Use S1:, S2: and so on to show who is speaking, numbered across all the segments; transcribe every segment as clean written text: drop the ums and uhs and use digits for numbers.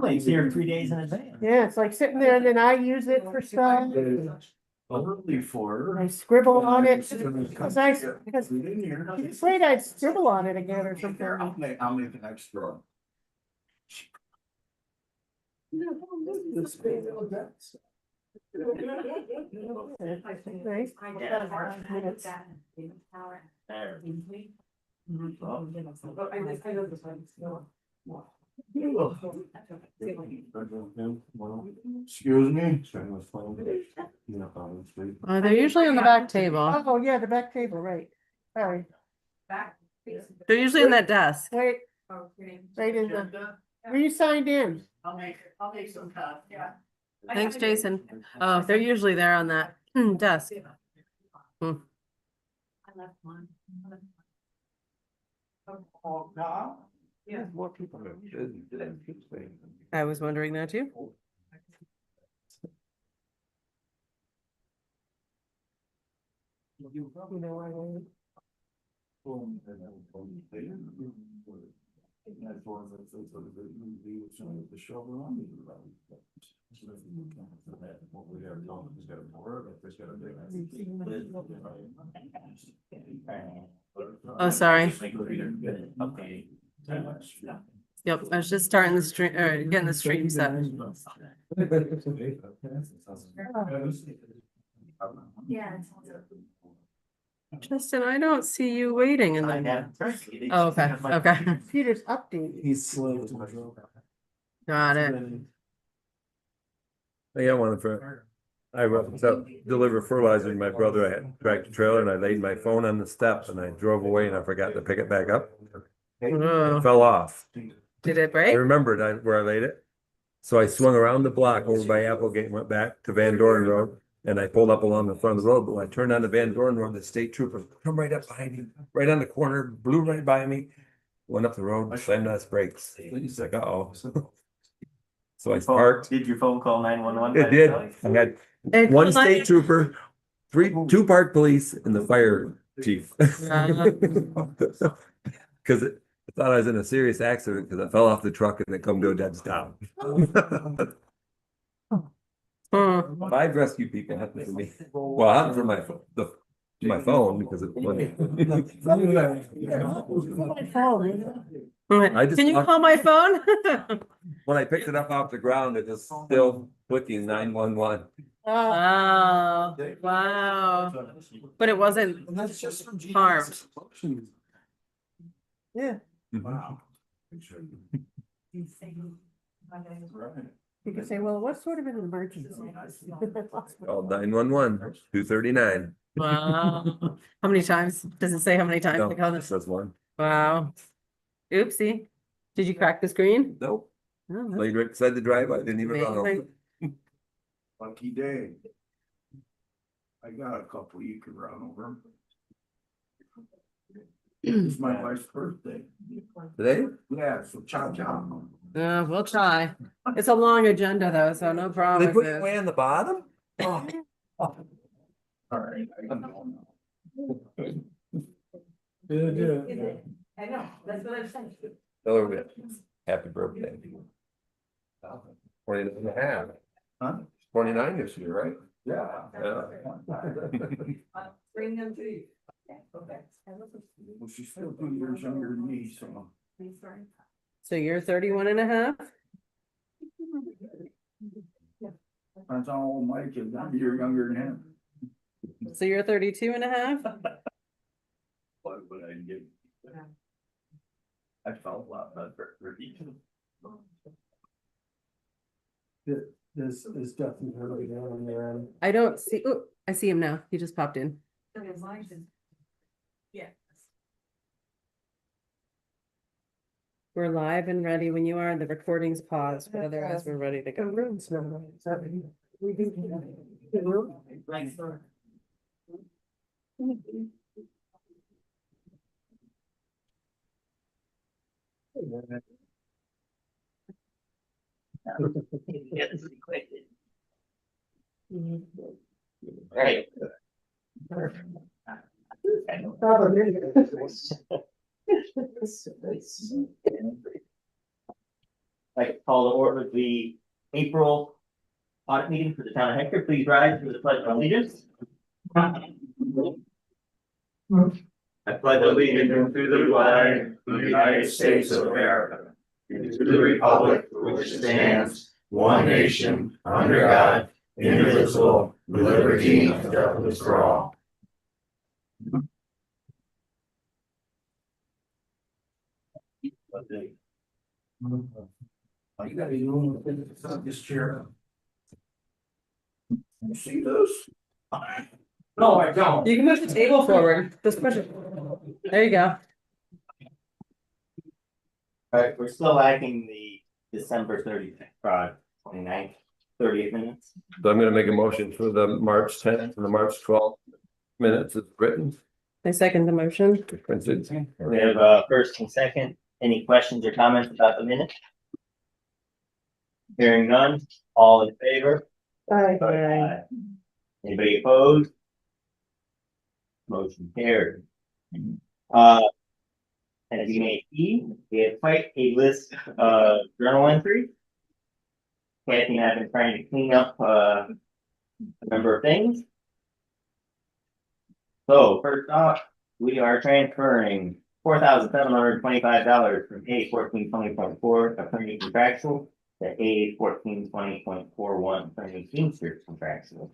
S1: It's here 3 days in advance.
S2: Yeah, it's like sitting there and then I use it for stuff.
S1: Early for.
S2: I scribble on it, because I'm afraid I'd scribble on it again or something.
S1: I'll make an extra. Excuse me.
S3: They're usually on the back table.
S2: Oh, yeah, the back table, right. Sorry.
S3: They're usually in that desk.
S2: Wait, right in the, were you signed in?
S1: I'll make some coffee. Yeah.
S3: Thanks, Jason. Oh, they're usually there on that desk.
S1: I left one. Oh, no.
S2: Yeah, more people.
S3: I was wondering that too.
S2: You know, I won't.
S3: Oh, sorry. Yep, I was just starting the stream, or getting the stream set.
S1: Yeah.
S3: Justin, I don't see you waiting in there. Oh, okay, okay.
S2: Computer's updated.
S1: He's slow.
S3: Got it.
S4: I got one for, I was out deliver fertilizer to my brother. I had a tractor trailer and I laid my phone on the steps and I drove away and I forgot to pick it back up.
S3: Oh.
S4: It fell off.
S3: Did it
S4: I
S3: break?
S4: remembered where I laid it. So I swung around the block over by Applegate and went back to Van Doren Road. And I pulled up along the front of the road, but when I turned on the Van Doren Road, the state trooper come right up behind me, right on the corner, blew right by me, went up the road, slammed on his brakes. He's like, uh-oh. So I parked.
S1: Did your phone call 911?
S4: It did. I had one state trooper, two park police, and the fire chief. Because I thought I was in a serious accident because I fell off the truck and it come to a dead stop. 5 rescue people happened to me. Well, happened for my phone because it's funny.
S3: Can you call my phone?
S4: When I picked it up off the ground, it was still clicking 911.
S3: Oh, wow. But it wasn't harmed.
S2: Yeah.
S1: Wow.
S2: You could say, well, what sort of an emergency?
S4: Called 911, 239.
S3: Wow. How many times? Does it say how many times
S4: No,
S3: they called
S4: this
S3: it?
S4: was one.
S3: Wow. Oopsie. Did you crack the screen?
S4: Nope.
S3: Oh,
S4: Laid right beside the driveway. I didn't even run over.
S3: amazing.
S1: Lucky day. I got a couple you could run over. It's my wife's birthday.
S4: Today?
S1: Yeah, so chow chow.
S3: We'll try. It's a long agenda though, so no
S4: They
S3: promises.
S4: put you way on the bottom? Oh.
S1: All right.
S2: Good.
S1: I know, that's what I'm saying.
S4: Tell her we have happy birthday. 29 and a half.
S1: Huh?
S4: 29 this year, right?
S1: Yeah. Bring them to you. Okay. Well, she's still 2 years younger than me, so.
S3: So you're 31 and a half?
S1: That's how old Mike is. I'm a year younger than him.
S3: So you're 32 and a half?
S1: What would I give? I felt a lot better for each. This is definitely early down there.
S3: I don't see, oh, I see him now. He just popped in.
S1: Yeah.
S3: We're live and ready when you are. The recording's paused, but otherwise we're ready to
S2: The
S3: go.
S2: room's not right. Is that we do the room?
S1: Right.
S5: like to call to order the April audit meeting for the town of Hector. Please rise for the pledge of allegiance. I pledge allegiance to the flag of the United States of America, and to the republic for which it stands, one nation, under God, indivisible, with liberty and justice for all.
S1: You gotta be doing this chair. You see this? No, I don't.
S3: You can move the table forward, just push it. There you go.
S5: All right, we're still lacking the December 29th, 38 minutes.
S4: So I'm gonna make a motion for the March 10th and the March 12th minutes as written.
S3: I second the motion.
S4: Printed.
S5: We have first and second. Any questions or comments about the minute? Hearing none, all in favor?
S3: Aye.
S5: Anybody opposed? Motion carried. As you may see, we have quite a list of journal entries. Kathy and I have been trying to clean up a number of things. So first off, we are transferring $4,725 from A 1420.4 attorney contractual to A 1420.41 attorney Teamsters contractual.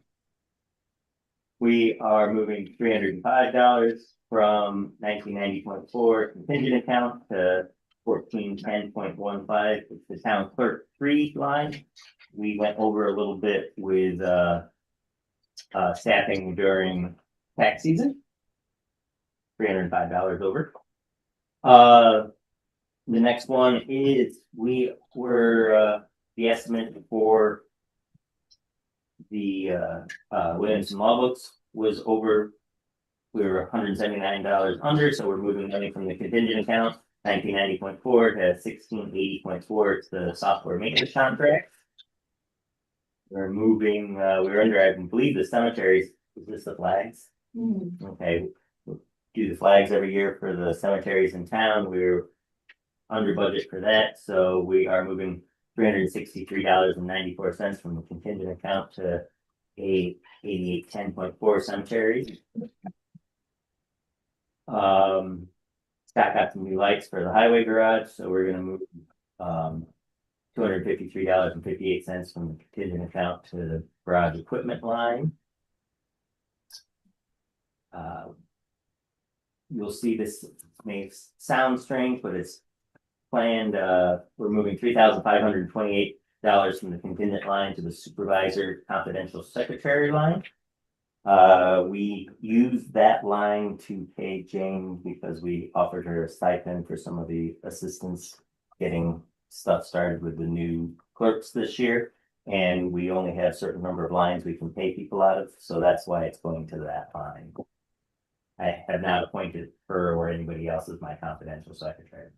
S5: We are moving $305 from 1990.4 contingent account to 1410.15. It's the town clerk 3 line. We went over a little bit with staffing during tax season. $305 over. The next one is we were the estimate for the Williamson Law Books was over. We were $179 under, so we're moving money from the contingent account 1990.4 to 1680.4. It's the software maintenance contract. We're moving. We're under, I believe, the cemeteries. Is this the flags? Okay. Do the flags every year for the cemeteries in town. We're under budget for that, so we are moving $363.94 from the contingent account to a 8810.4 cemeteries. Scott got some new lights for the highway garage, so we're gonna move $253.58 from the contingent account to the garage equipment line. You'll see this may sound strange, but it's planned. We're moving $3,528 from the contingent line to the supervisor confidential secretary line. We used that line to pay Jane because we offered her a stipend for some of the assistants getting stuff started with the new clerks this year. And we only have a certain number of lines we can pay people out of, so that's why it's going to that line. I have not appointed her or anybody else as my confidential secretary.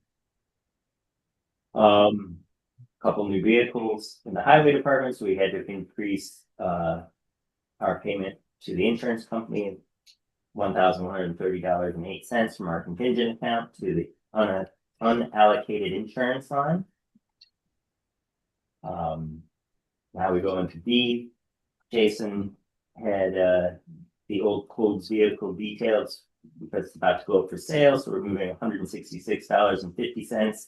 S5: Couple new vehicles in the highway department, so we had to increase our payment to the insurance company $1,130.08 from our contingent account to the unallocated insurance line. Now we go into D. Jason had the old Coles vehicle details because it's about to go up for sale, so we're moving $166.50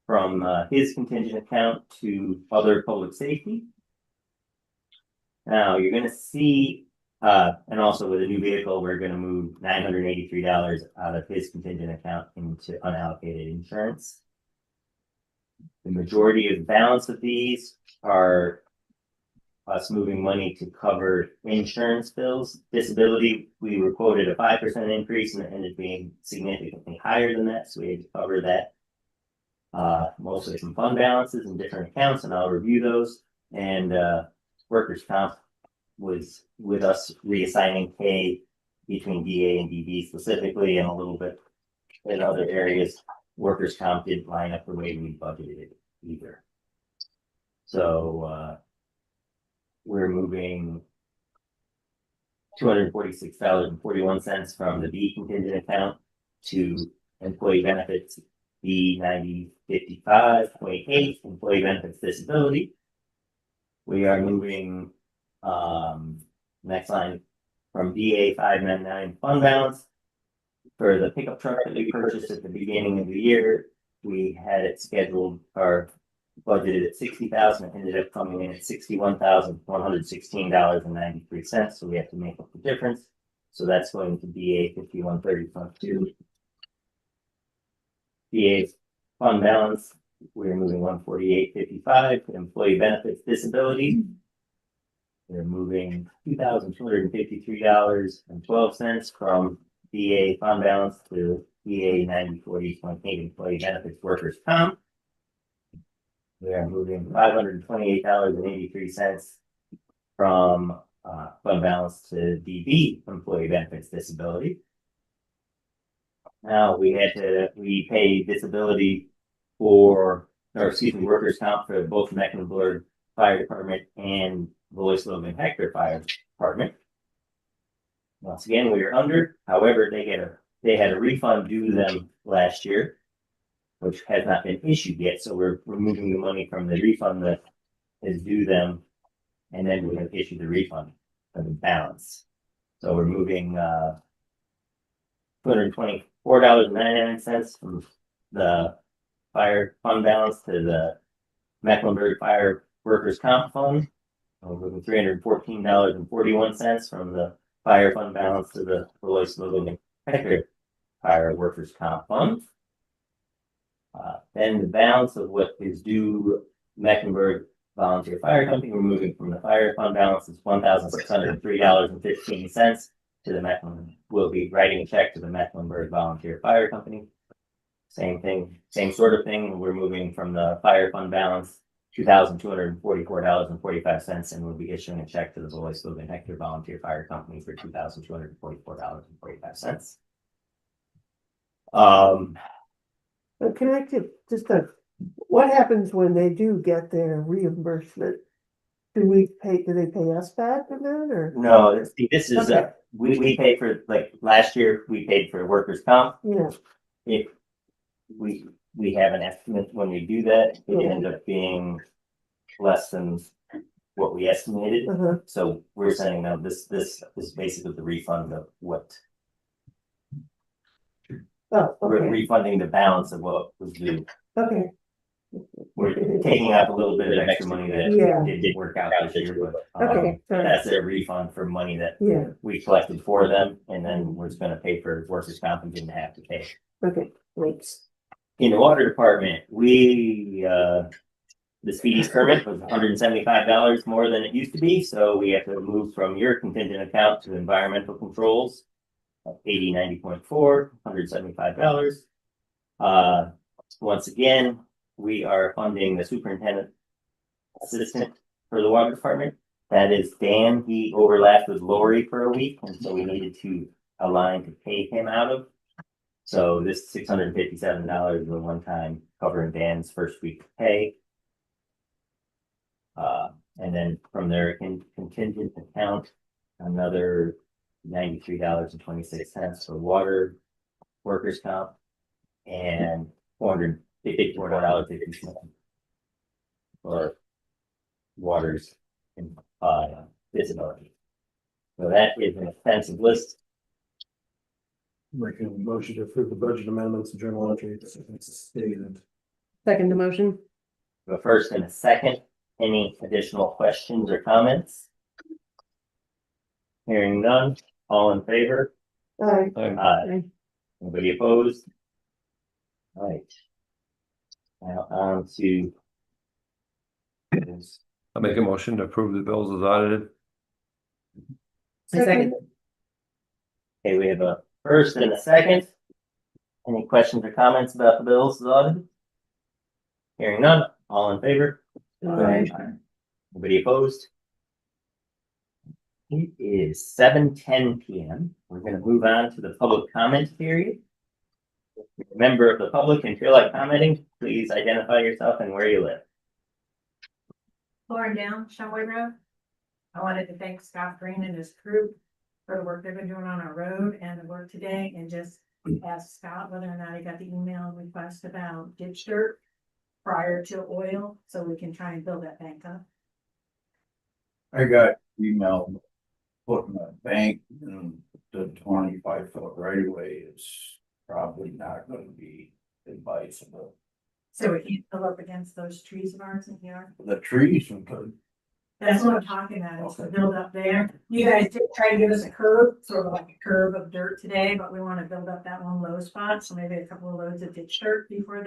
S5: from his contingent account to other public safety. Now you're going to see, and also with a new vehicle, we're going to move $983 out of his contingent account into unallocated insurance. The majority of the balance of these are us moving money to cover insurance bills. Disability, we were quoted a 5% increase and it ended up being significantly higher than that, so we had to cover that. Mostly some fund balances in different accounts, and I'll review those. And workers' comp was with us reassigning pay between DA and DB specifically, and a little bit in other areas. Workers' comp didn't line up the way we budgeted it either. So we're moving $246.41 from the B contingent account to employee benefits B 9055.8 employee benefits disability. We are moving, next line from BA 599 fund balance. For the pickup truck that we purchased at the beginning of the year, we had it scheduled or budgeted at 60,000, ended up coming in at $61,116.93. So we have to make up the difference. So that's going to BA 5130.2. BA fund balance, we're moving 148.55 employee benefits disability. We're moving $2,253.12 from BA fund balance to BA 9040.8 employee benefits workers comp. We are moving $528.83 from fund balance to DB employee benefits disability. Now we pay disability workers comp for both Mecklenburg Fire Department and Voice Logan Hector Fire Department. Once again, we are under. However, they had a refund due to them last year, which has not been issued yet. So we're removing the money from the refund that is due them, and then we're going to issue the refund of the balance. So we're moving $224.99 from the fire fund balance to the Mecklenburg Fire Workers Comp Fund. We're moving $314.41 from the fire fund balance to the Royce Logan Hector Fire Workers Comp Fund. Then the balance of what is due Mecklenburg Volunteer Fire Company, we're moving from the fire fund balance is $1,603.15 to the Mecklenburg. We'll be writing a check to the Mecklenburg Volunteer Fire Company. Same thing, same sort of thing. We're moving from the fire fund balance $2,244.45, and we'll be issuing a check to the Voice Logan Hector Volunteer Fire Company for $2,244.45.
S2: Connected, what happens when they do get their reimbursement? Do they pay us back for that or?
S5: No, this is,
S2: Okay.
S5: we pay for, like, last year, we paid for workers' comp.
S2: Yeah,
S5: If we have an estimate when we do that, it ends up being less than what we estimated. So we're saying, no, this is basically the refund of what,
S2: oh,
S5: we're
S2: okay,
S5: refunding the balance of what was due.
S2: okay.
S5: We're taking out a little bit of extra money that
S2: Yeah.
S5: didn't work out this year, but
S2: Okay, sorry.
S5: that's their refund for money that
S2: Yeah,
S5: we collected for them, and then we're just gonna pay for workers' comp and didn't have to pay.
S2: okay, thanks.
S5: In the water department, the speedies permit was $175 more than it used to be, so we have to move from your contingent account to environmental controls of 8090.4, $175. Once again, we are funding the superintendent assistant for the water department. That is Dan. He overlapped with Lori for a week, and so we needed to align to pay him out of. So this $657 is a one-time covering Dan's first week pay. And then from their contingent account, another $93.26 for water workers comp and $454.50 for waters and disability. So that is an extensive list.
S1: Making a motion to approve the budget amendments and journal entries as stated.
S3: Second the motion.
S5: The first and a second. Any additional questions or comments? Hearing none, all in favor?
S2: Aye.
S5: Aye. Anybody opposed? All right. Now on to.
S4: I'll make a motion to approve the bills as audited.
S3: Second.
S5: Okay, we have a first and a second. Any questions or comments about the bills as audited? Hearing none, all in favor?
S3: Aye.
S5: Anybody opposed? It is 7:10 PM. We're going to move on to the public comment period. If you're a member of the public and feel like commenting, please identify yourself and where you live.
S6: Lauren Down, Shelway Road. I wanted to thank Scott Green and his crew for the work they've been doing on our road and the work today, and just ask Scott whether or not he got the email request about ditch dirt prior to oil, so we can try and build that bank up.
S1: I got email putting a bank in the 25 foot right away is probably not gonna be advisable.
S6: So we can fill up against those trees of ours in here.
S1: The trees are good.
S6: That's what I'm talking about, is to build up there. You guys did try to give us a curve, sort of like a curve of dirt today, but we wanna build up that one low spot, so maybe a couple of loads of ditch dirt before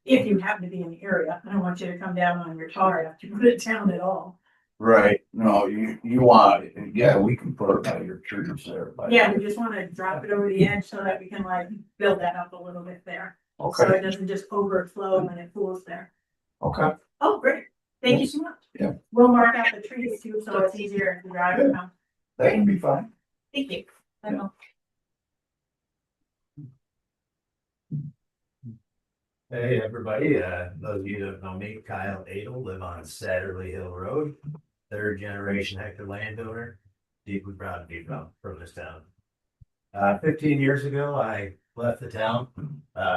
S6: if you happen to be in the area. I don't want you to come down on your tar after you put it down at all.
S1: Right, no, you want it, yeah, we can put it by your trees there. by-
S6: Yeah, we just wanna drop it over the edge so that we can like build that up a little bit there. So
S1: Okay,
S6: it doesn't just overflow when it pools there.
S1: okay,
S6: Oh, great. Thank you so much.
S1: Yeah.
S6: We'll mark out the trees too, so it's easier to drive around.
S1: that can be fine.
S6: Thank you.
S1: Yeah.
S7: Hey, everybody, those of you that know me, Kyle Adel, live on Satterley Hill Road, third generation Hector landowner, deeply proud to be from this town. 15 years ago, I left the town,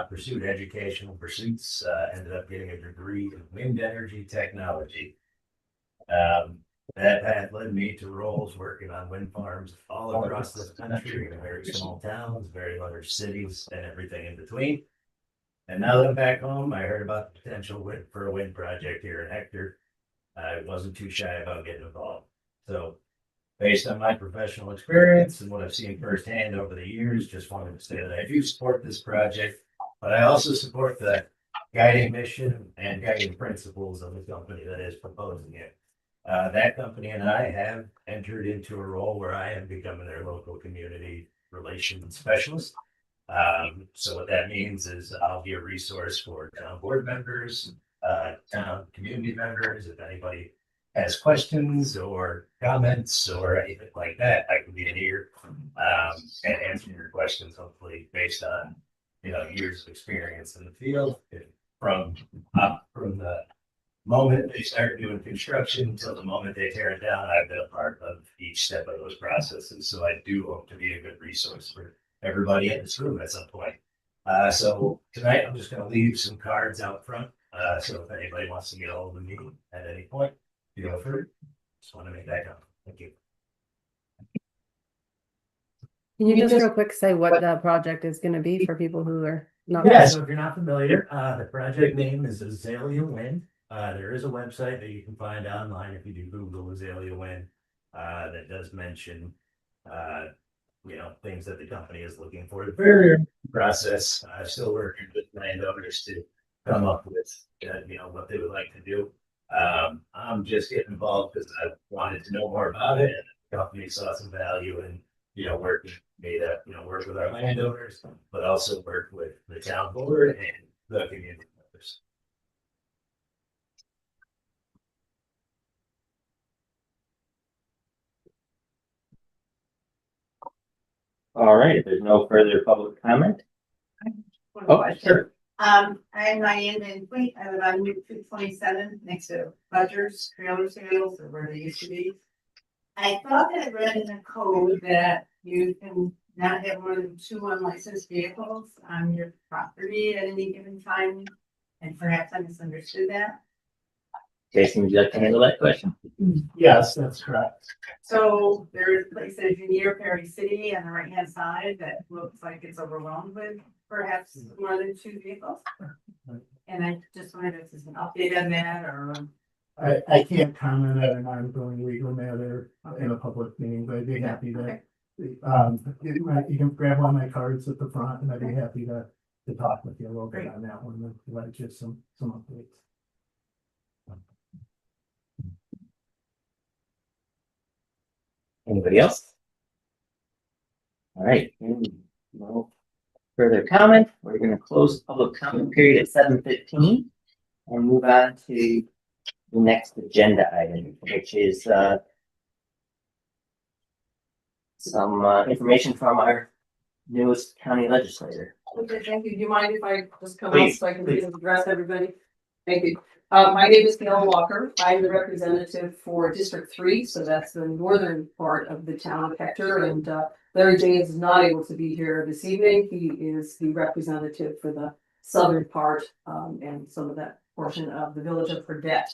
S7: pursued educational pursuits, ended up getting a degree in wind energy technology. That had led me to roles working on wind farms all across the country, in very small towns, very large cities, and everything in between. And now that I'm back home, I heard about the potential for a wind project here in Hector. I wasn't too shy about getting involved. So based on my professional experience and what I've seen firsthand over the years, just wanted to say that I do support this project, but I also support the guiding mission and guiding principles of the company that is proposing it. That company and I have entered into a role where I am becoming their local community relations specialist. So what that means is I'll be a resource for town board members, town community members. If anybody has questions or comments or anything like that, I can be in here, and answer your questions, hopefully based on, years of experience in the field from the moment they start doing construction until the moment they tear it down. I've been a part of each step of those processes. So I do hope to be a good resource for everybody in this room at some point. So tonight I'm just going to leave some cards out front. So if anybody wants to get a hold of me at any point, feel free. Just want to make that known. Thank you.
S3: Can you just real quick say what the project is gonna be for people who are not?
S7: Yeah, so if you're not familiar, the project name is Azalea Wind. There is a website that you can find online if you do Google Azalea Wind, that does mention, things that the company is looking for. The very process, I'm still working with landowners to come up with, what they would like to do. I'm just getting involved because I wanted to know more about it, and the company saw some value in, working, work with our landowners, but also work with the town board and the community members.
S5: All right, if there's no further public comment.
S6: One
S5: Oh,
S6: question.
S5: sure.
S6: I'm Diane Van Fleet. I live on Route 227 next to Budger's trailer sales, or where they used to be. I thought that I read in the code that you can not have more than 2 unlicensed vehicles on your property at any given time. And perhaps I misunderstood that.
S5: Jason, would you like to handle that question?
S7: Yes, that's correct.
S6: So there is places near Perry City on the right-hand side that looks like it's overwhelmed with perhaps more than 2 vehicles. And I just wondered if there's an update on that, or.
S8: I can't comment on an ongoing legal matter in a public meeting, but I'd be happy to. You can grab one of my cards at the front and I'd be happy to talk with you a little bit on that one, and let just some updates.
S5: Anybody else? All right, no further comment. We're going to close the public comment period at 7:15 and move on to the next agenda item, which is some information from our newest county legislator.
S9: Okay, thank you. Do you mind if I just come up
S5: Please,
S9: so I can
S5: please.
S9: address everybody? Thank you. My name is Gail Walker. I'm the representative for District 3, so that's the northern part of the town of Hector. And Larry James is not able to be here this evening. He is the representative for the southern part and some of that portion of the village of Fredette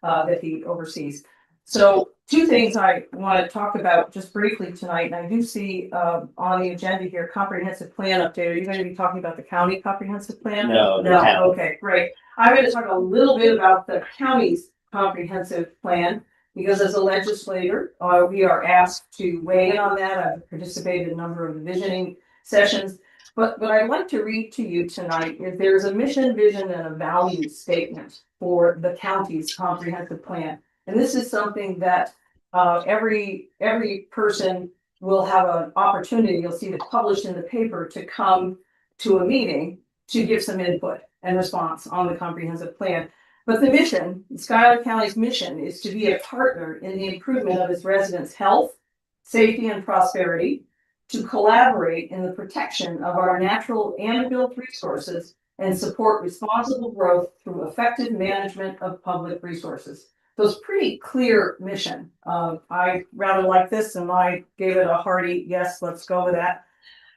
S9: that he oversees. So two things I want to talk about just briefly tonight. And I do see on the agenda here, comprehensive plan update. Are you going to be talking about the county comprehensive plan?
S5: No, the
S9: No,
S5: town.
S9: okay, great. I'm going to talk a little bit about the county's comprehensive plan, because as a legislator, we are asked to weigh in on that. I've participated in a number of the visioning sessions. But what I'd like to read to you tonight is there's a mission, vision, and a value statement for the county's comprehensive plan. And this is something that every person will have an opportunity, you'll see it published in the paper, to come to a meeting to give some input and response on the comprehensive plan. But the mission, Schuyler County's mission, is to be a partner in the improvement of its residents' health, safety, and prosperity, to collaborate in the protection of our natural and built resources, and support responsible growth through effective management of public resources. So it's pretty clear mission. I rather like this, and I gave it a hearty yes, let's go with that.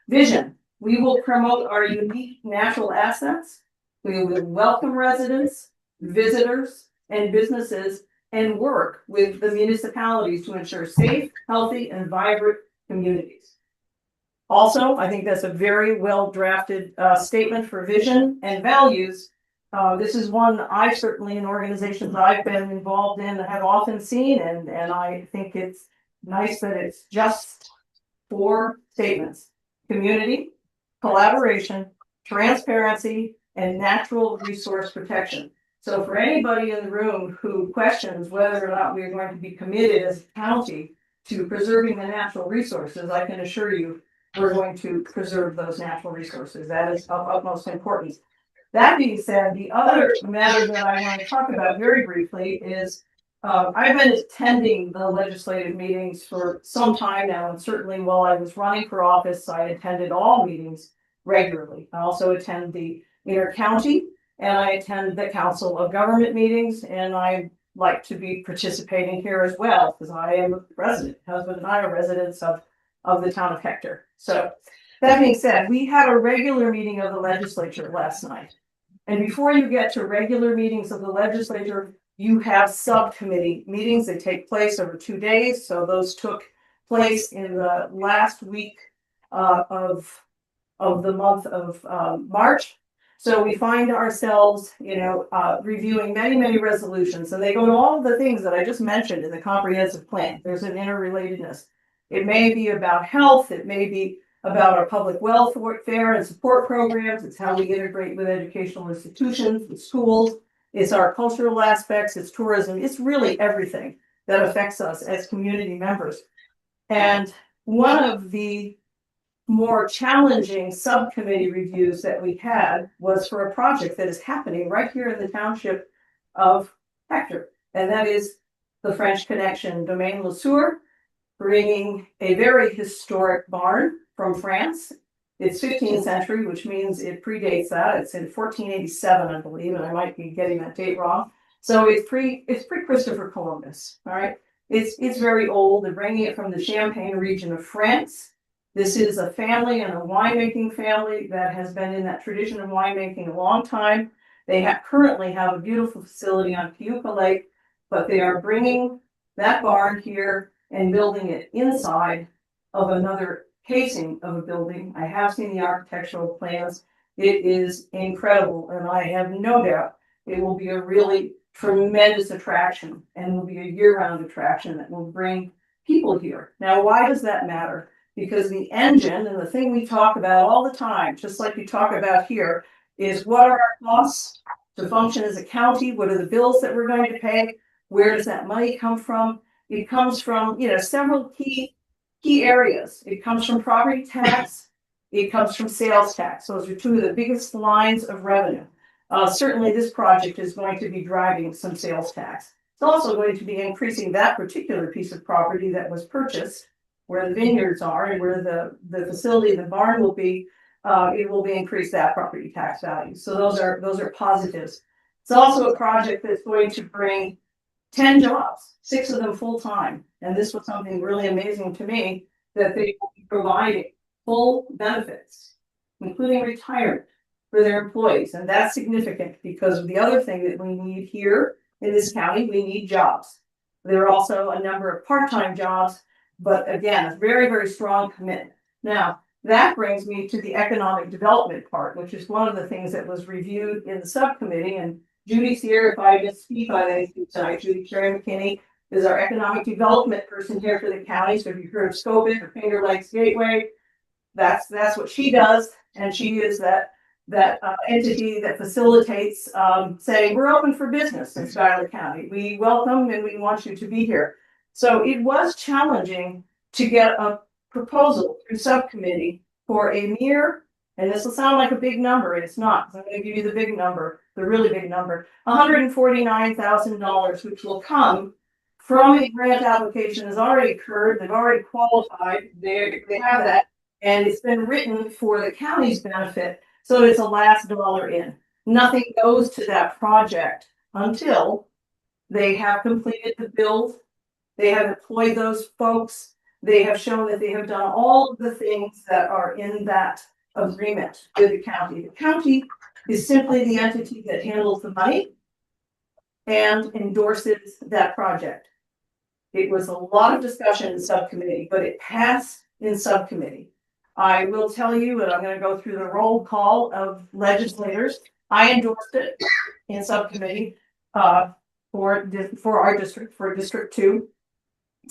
S9: Vision. We will promote our unique natural assets. We will welcome residents, visitors, and businesses, and work with the municipalities to ensure safe, healthy, and vibrant communities. Also, I think that's a very well drafted statement for vision and values. This is one I certainly, in organizations I've been involved in, have often seen, and I think it's nice that it's just 4 statements: community, collaboration, transparency, and natural resource protection. So for anybody in the room who questions whether or not we're going to be committed as a county to preserving the natural resources, I can assure you we're going to preserve those natural resources. That is of utmost importance. That being said, the other matter that I want to talk about very briefly is I've been attending the legislative meetings for some time now, and certainly while I was running for office, I attended all meetings regularly. I also attend the inter-county, and I attend the Council of Government meetings, and I like to be participating here as well, because I am a resident. Husband and I are residents of the town of Hector. So that being said, we had a regular meeting of the legislature last night. And before you get to regular meetings of the legislature, you have subcommittee meetings that take place over 2 days. So those took place in the last week of the month of March. So we find ourselves, reviewing many resolutions, and they go to all of the things that I just mentioned in the comprehensive plan. There's an interrelatedness. It may be about health. It may be about our public welfare and support programs. It's how we integrate with educational institutions, with schools. It's our cultural aspects. It's tourism. It's really everything that affects us as community members. And one of the more challenging subcommittee reviews that we had was for a project that is happening right here in the township of Hector, and that is the French Connection Domaine Le Sueur, bringing a very historic barn from France. It's 15th century, which means it predates that. It's in 1487, I believe, and I might be getting that date wrong. So it's pre Christopher Columbus. All right, it's very old. They're bringing it from the Champagne region of France. This is a family and a winemaking family that has been in that tradition of winemaking a long time. They currently have a beautiful facility on Cayuga Lake, but they are bringing that barn here and building it inside of another casing of a building. I have seen the architectural plans. It is incredible, and I have no doubt it will be a really tremendous attraction, and will be a year-round attraction that will bring people here. Now, why does that matter? Because the engine, and the thing we talk about all the time, just like we talk about here, is what are our costs to function as a county? What are the bills that we're going to pay? Where does that money come from? It comes from, several key areas. It comes from property tax. It comes from sales tax. Those are 2 of the biggest lines of revenue. Certainly this project is going to be driving some sales tax. It's also going to be increasing that particular piece of property that was purchased, where the vineyards are and where the facility, the barn will be. It will be increased that property tax value. So those are positives. It's also a project that's going to bring 10 jobs, 6 of them full-time. And this was something really amazing to me, that they will be providing full benefits, including retirement for their employees. And that's significant because of the other thing that we need here in this county, we need jobs. There are also a number of part-time jobs, but again, a very, very strong commitment. Now, that brings me to the economic development part, which is one of the things that was reviewed in the subcommittee. And Judy's here, if I misspeak on anything tonight, Judy Carey McKinney is our economic development person here for the county. So if you've heard of Scopit or Finger Lakes Gateway, that's what she does. And she is that entity that facilitates saying, we're open for business in Schuyler County. We welcome and we want you to be here. So it was challenging to get a proposal through subcommittee for a mere, and this will sound like a big number, and it's not, because I'm going to give you the big number, the really big number, $149,000, which will come from a grant application has already occurred, they've already qualified, they have that, and it's been written for the county's benefit, so it's a last dollar in. Nothing goes to that project until they have completed the build, they have employed those folks, they have shown that they have done all of the things that are in that agreement with the county. The county is simply the entity that handles the money and endorses that project. It was a lot of discussion in subcommittee, but it passed in subcommittee. I will tell you, and I'm going to go through the roll call of legislators. I endorsed it in subcommittee for our district, for District 2.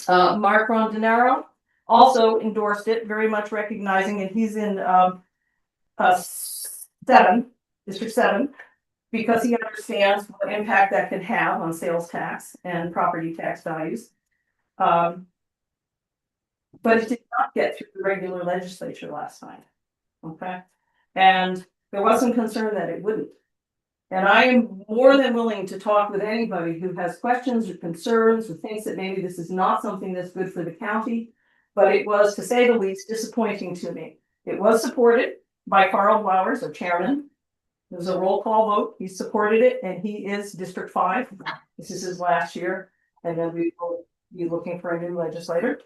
S9: Mark Rondinero also endorsed it, very much recognizing, and he's in District 7, because he understands what impact that can have on sales tax and property tax values. But it did not get through the regular legislature last time. Okay. And there was some concern that it wouldn't. And I am more than willing to talk with anybody who has questions or concerns or thinks that maybe this is not something that's good for the county. But it was, to say the least, disappointing to me. It was supported by Carl Blowers, our chairman. It was a roll call vote. He supported it, and he is District 5. This is his last year, and then we will be looking for a new legislator.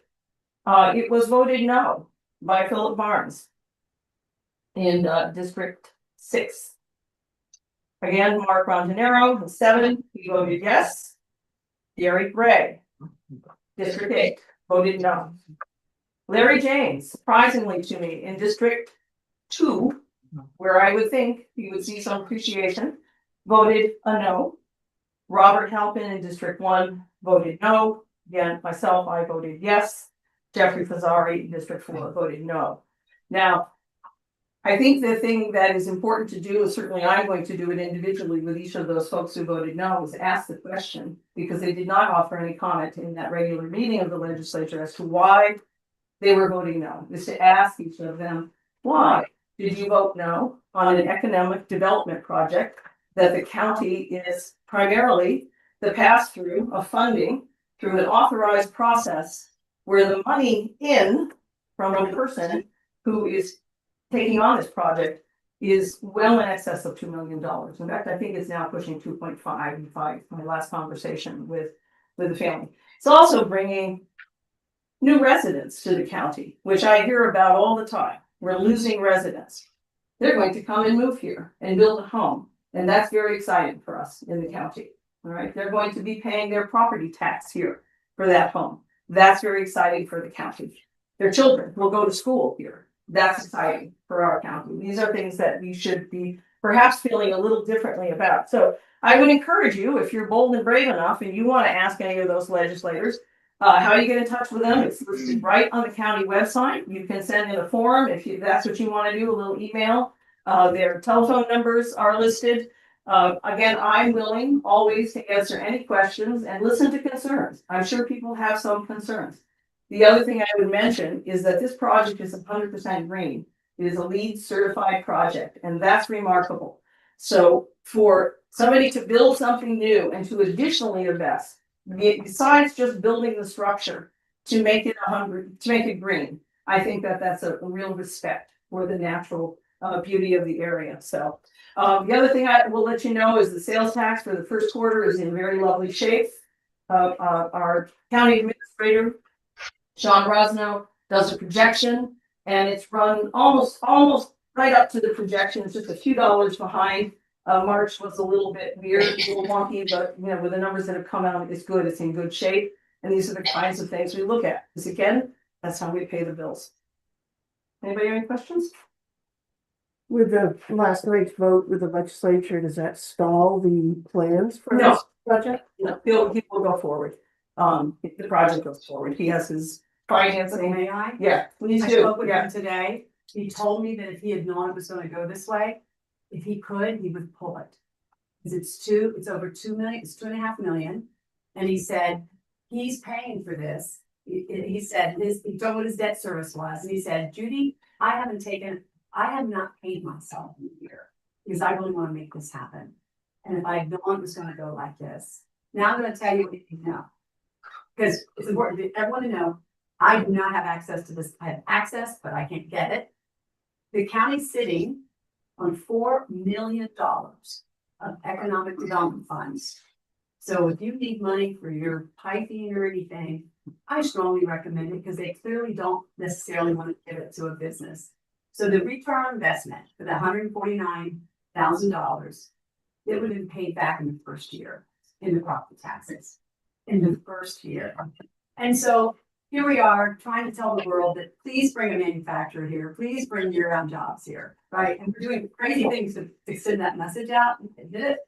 S9: It was voted no by Philip Barnes in District 6. Again, Mark Rondinero, 7, he voted yes. Gary Gray, District 8, voted no. Larry James, surprisingly to me, in District 2, where I would think you would see some appreciation, voted a no. Robert Halpin in District 1 voted no. Again, myself, I voted yes. Jeffrey Fazzari in District 4 voted no. Now, I think the thing that is important to do, is certainly I'm going to do it individually with each of those folks who voted no, is ask the question, because they did not offer any comment in that regular meeting of the legislature as to why they were voting no. Is to ask each of them, why did you vote no on an economic development project that the county is primarily the pass-through of funding through an authorized process where the money in from a person who is taking on this project is well in excess of $2 million. In fact, I think it's now pushing 2.5 in my last conversation with the family. It's also bringing new residents to the county, which I hear about all the time. We're losing residents. They're going to come and move here and build a home. And that's very exciting for us in the county. All right. They're going to be paying their property tax here for that home. That's very exciting for the county. Their children will go to school here. That's exciting for our county. These are things that we should be perhaps feeling a little differently about. So I would encourage you, if you're bold and brave enough and you want to ask any of those legislators, how you get in touch with them, it's listed right on the county website. You can send in a form if that's what you want to do, a little email. Their telephone numbers are listed. Again, I'm willing always to answer any questions and listen to concerns. I'm sure people have some concerns. The other thing I would mention is that this project is 100% green. It is a LEED certified project, and that's remarkable. So for somebody to build something new and to additionally invest, besides just building the structure to make it green, I think that that's a real respect for the natural beauty of the area. So the other thing I will let you know is the sales tax for the first quarter is in very lovely shape. Our county administrator, Sean Rosno, does a projection, and it's run almost right up to the projection. It's just a few dollars behind. March was a little bit weird, a little wonky, but you know, with the numbers that have come out, it's good. It's in good shape, and these are the kinds of things we look at. Because again, that's how we pay the bills. Anybody have any questions?
S2: With the last night's vote with the legislature, does that stall the plans for
S9: No.
S2: this project?
S9: No, he will go forward. The project goes forward. He has his financing.
S10: May I?
S9: Yeah, please
S10: I
S9: do.
S10: spoke with
S9: Yeah.
S10: him today. He told me that if he had known it was gonna go this way, if he could, he would pull it. Cause it's over 2 million, it's 2.5 million. And he said, he's paying for this. He said, he told what his debt service was, and he said, Judy, I have not paid myself in a year. Because I really wanna make this happen. And if I had known it was gonna go like this, now I'm gonna tell you what you need to know. Because it's important for everyone to know, I do not have access to this. I have access, but I can't get it. The county's sitting on $4 million of economic development funds. So if you need money for your piping or anything, I strongly recommend it because they clearly don't necessarily want to give it to a business. So the return on investment for the $149,000, it would have been paid back in the first year in the property taxes. In the first year. And so here we are trying to tell the world that please bring a manufacturer here, please bring year-round jobs here, right? And we're doing crazy things to send that message out. They did it.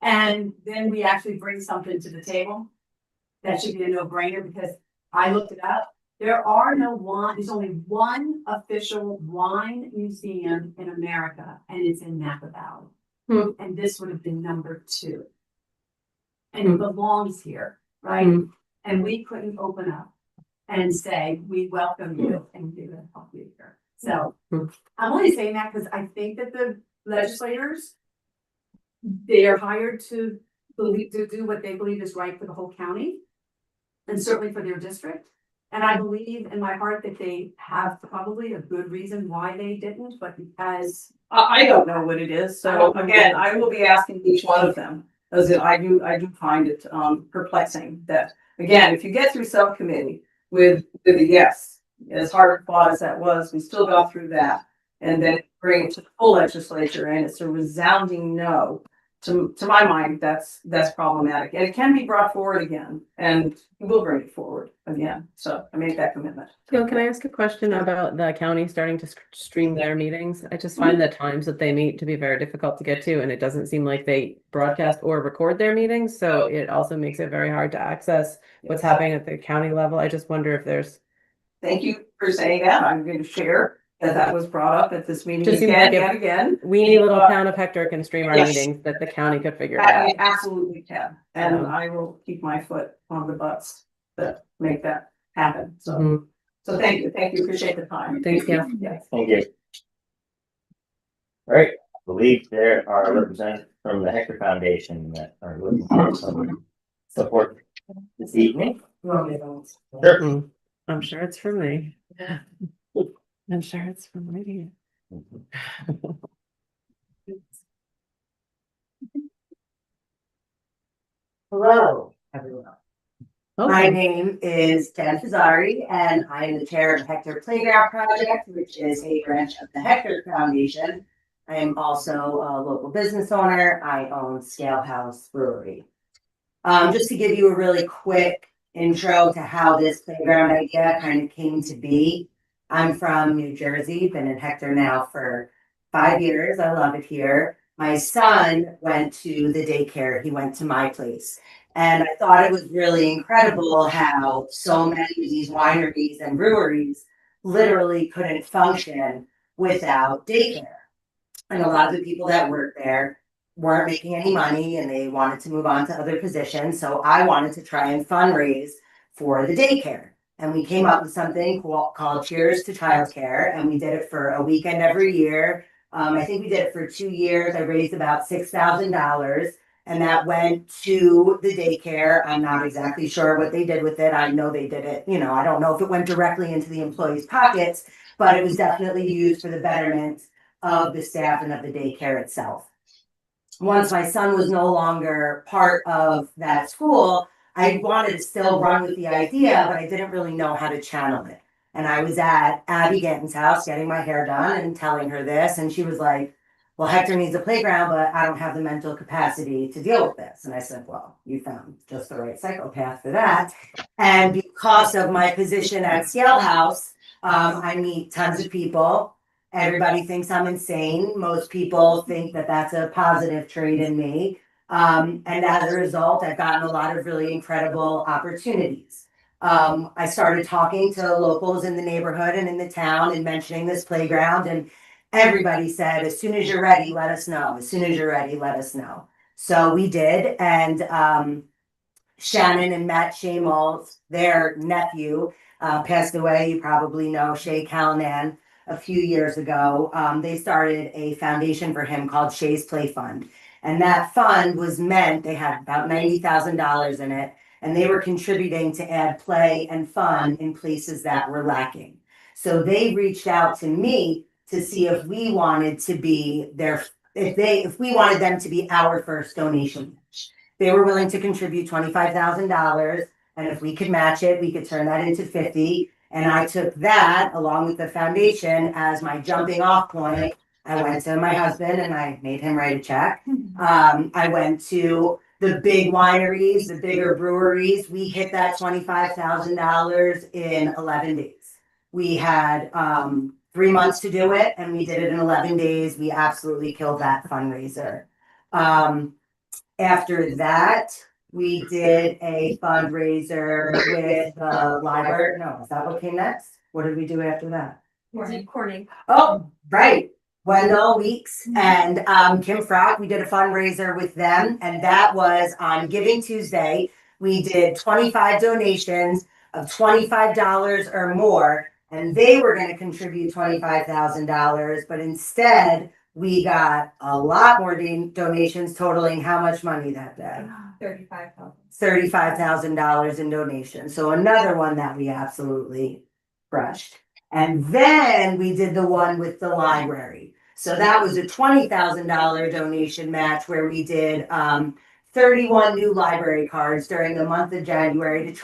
S10: And then we actually bring something to the table. That should be a no-brainer because I looked it up. There's only one official wine museum in America, and it's in Napa Valley. And this would have been number 2. And it belongs here, right? And we couldn't open up and say, we welcome you and we will help you here. So I'm only saying that because I think that the legislators, they are hired to do what they believe is right for the whole county and certainly for their district. And I believe in my heart that they have probably a good reason why they didn't, but because
S9: I don't know what it is. So again, I will be asking each one of them. Because I do find it perplexing that, again, if you get through subcommittee with a yes, as hard fought as that was, we still got through that. And then bring it to the full legislature and it's a resounding no. To my mind, that's problematic. And it can be brought forward again and we'll bring it forward again. So I made that commitment.
S3: Phil, can I ask a question about the county starting to stream their meetings? I just find the times that they meet to be very difficult to get to, and it doesn't seem like they broadcast or record their meetings. So it also makes it very hard to access what's happening at the county level. I just wonder if there's.
S9: Thank you for saying that. I'm going to share that was brought up at this meeting
S3: Just seems
S9: again
S3: like
S9: and again.
S3: Weenie little town of Hector can stream our
S9: Yes.
S3: meetings that the county could figure it out.
S9: We absolutely can. And I will keep my foot on the butts that make that happen. So,
S3: Mhm.
S9: so thank you. Thank you. Appreciate the time.
S3: Thank you.
S9: Yes.
S5: Thank you. All right, I believe there are representatives from the Hector Foundation that are looking for some support this evening. Sure.
S3: Mm, I'm sure it's for me. I'm sure it's for me.
S11: Hello, everyone. My
S3: Okay.
S11: name is Jen Fazari, and I am the chair of Hector Playground Project, which is a branch of the Hector Foundation. I am also a local business owner. I own Scale House Brewery. Just to give you a really quick intro to how this playground idea kind of came to be. I'm from New Jersey, been in Hector now for 5 years. I love it here. My son went to the daycare. He went to my place. And I thought it was really incredible how so many of these wineries and breweries literally couldn't function without daycare. And a lot of the people that work there weren't making any money and they wanted to move on to other positions. So I wanted to try and fundraise for the daycare. And we came up with something called Cheers to Childcare. And we did it for a weekend every year. I think we did it for 2 years. I raised about $6,000. And that went to the daycare. I'm not exactly sure what they did with it. I know they did it, I don't know if it went directly into the employees' pockets, but it was definitely used for the betterment of the staff and of the daycare itself. Once my son was no longer part of that school, I wanted to still run with the idea, but I didn't really know how to channel it. And I was at Abby Ganton's house getting my hair done and telling her this, and she was like, well, Hector needs a playground, but I don't have the mental capacity to deal with this. And I said, well, you found just the right psychopath for that. And because of my position at Scale House, I meet tons of people. Everybody thinks I'm insane. Most people think that that's a positive trait in me. And as a result, I've gotten a lot of really incredible opportunities. I started talking to locals in the neighborhood and in the town and mentioning this playground, and everybody said, as soon as you're ready, let us know. As soon as you're ready, let us know. So we did, and Shannon and Matt Shamos, their nephew, passed away. You probably know Shay Callanan a few years ago. They started a foundation for him called Shay's Play Fund. And that fund was meant, they had about $90,000 in it, and they were contributing to add play and fun in places that were lacking. So they reached out to me to see if we wanted to be if we wanted them to be our first donation match. They were willing to contribute $25,000, and if we could match it, we could turn that into 50. And I took that along with the foundation as my jumping off point. I went to my husband and I made him write a check. I went to the big wineries, the bigger breweries. We hit that $25,000 in 11 days. We had 3 months to do it, and we did it in 11 days. We absolutely killed that fundraiser. After that, we did a fundraiser with the library. No, is that what came next? What did we do after that?
S10: Corning.
S11: Oh, right. Wendell Weeks and Kim Frock. We did a fundraiser with them, and that was on Giving Tuesday. We did 25 donations of $25 or more, and they were going to contribute $25,000, but instead we got a lot more donations, totaling how much money that day?
S10: $35,000.
S11: $35,000 in donations. So another one that we absolutely crushed. And then we did the one with the library. So that was a $20,000 donation match where we did 31 new library cards during the month of January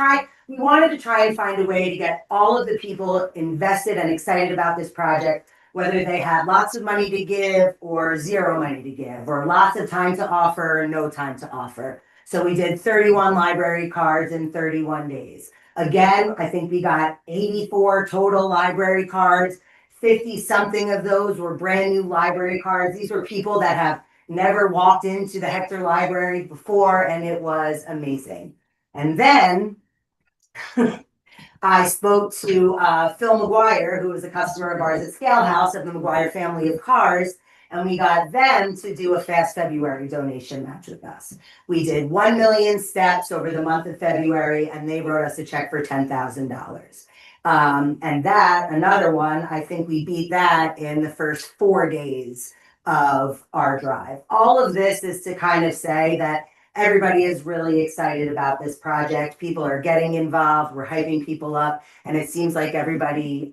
S11: we wanted to try and find a way to get all of the people invested and excited about this project, whether they had lots of money to give or zero money to give, or lots of time to offer or no time to offer. So we did 31 library cards in 31 days. Again, I think we got 84 total library cards. 50 something of those were brand new library cards. These were people that have never walked into the Hector Library before, and it was amazing. And then I spoke to Phil McGuire, who was a customer of ours at Scale House of the McGuire family of cars, and we got them to do a Fast February donation match with us. We did 1 million steps over the month of February, and they wrote us a check for $10,000. And that, another one, I think we beat that in the first 4 days of our drive. All of this is to kind of say that everybody is really excited about this project. People are getting involved. We're hyping people up, and it seems like everybody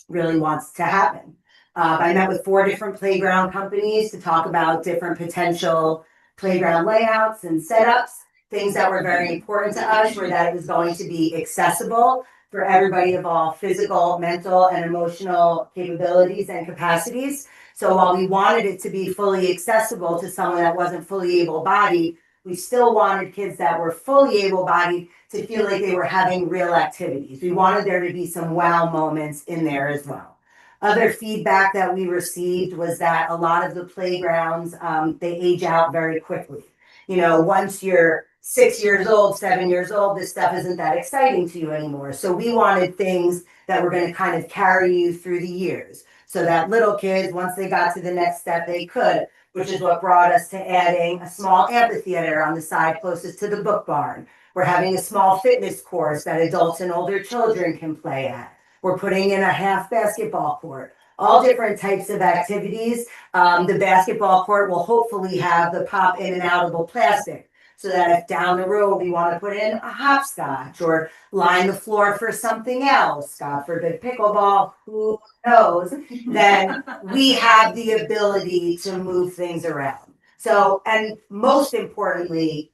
S11: really wants to happen. I met with 4 different playground companies to talk about different potential playground layouts and setups. Things that were very important to us were that it was going to be accessible for everybody of all physical, mental, and emotional capabilities and capacities. So while we wanted it to be fully accessible to someone that wasn't fully able-bodied, we still wanted kids that were fully able-bodied to feel like they were having real activities. We wanted there to be some wow moments in there as well. Other feedback that we received was that a lot of the playgrounds, they age out very quickly. You know, once you're 6 years old, 7 years old, this stuff isn't that exciting to you anymore. So we wanted things that were going to kind of carry you through the years. So that little kids, once they got to the next step, they could, which is what brought us to adding a small amphitheater on the side closest to the book barn. We're having a small fitness course that adults and older children can play at. We're putting in a half basketball court, all different types of activities. The basketball court will hopefully have the pop in and outable plastic. So that if down the road we want to put in a hopscotch or line the floor for something else, God forbid pickleball, who knows, then we have the ability to move things around. So, and most importantly,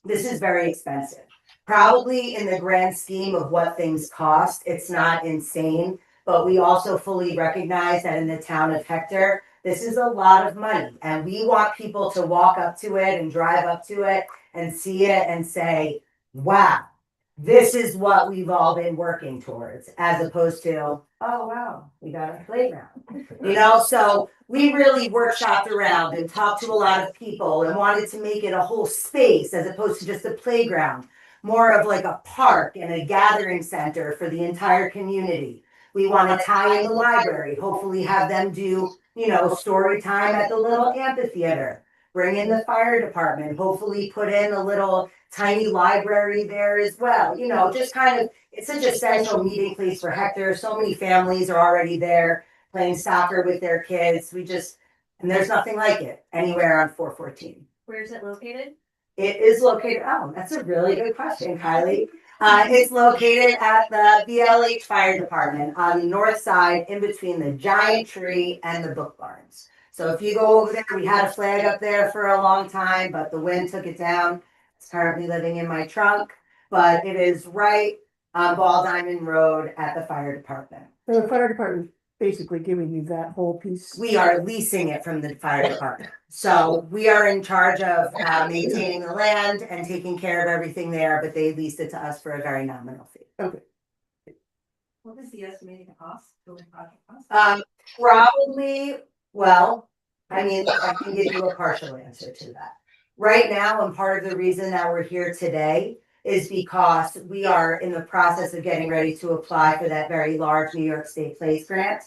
S11: this is very expensive. Probably in the grand scheme of what things cost, it's not insane, but we also fully recognize that in the town of Hector, this is a lot of money, and we want people to walk up to it and drive up to it and see it and say, wow, this is what we've all been working towards, as opposed to, oh, wow, we got a playground. You know, so we really workshopped around and talked to a lot of people and wanted to make it a whole space as opposed to just a playground, more of like a park and a gathering center for the entire community. We want to tie in the library, hopefully have them do, you know, story time at the little amphitheater. Bring in the fire department, hopefully put in a little tiny library there as well. You know, just kind of, it's such a central meeting place for Hector. So many families are already there playing soccer with their kids. And there's nothing like it anywhere on 414.
S12: Where is it located?
S11: It is located, oh, that's a really good question, Kylie. It's located at the BLH Fire Department on the north side in between the giant tree and the book barns. So if you go over there, we had a flag up there for a long time, but the wind took it down. It's currently living in my trunk, but it is right on Ball Diamond Road at the fire department.
S2: So the fire department basically giving you that whole piece.
S11: We are leasing it from the fire department. So we are in charge of maintaining the land and taking care of everything there, but they leased it to us for a very nominal fee.
S2: Okay.
S6: What is the estimated cost, building project cost?
S11: Probably, well, I mean, I can give you a partial answer to that. Right now, and part of the reason that we're here today is because we are in the process of getting ready to apply for that very large New York State Place grant.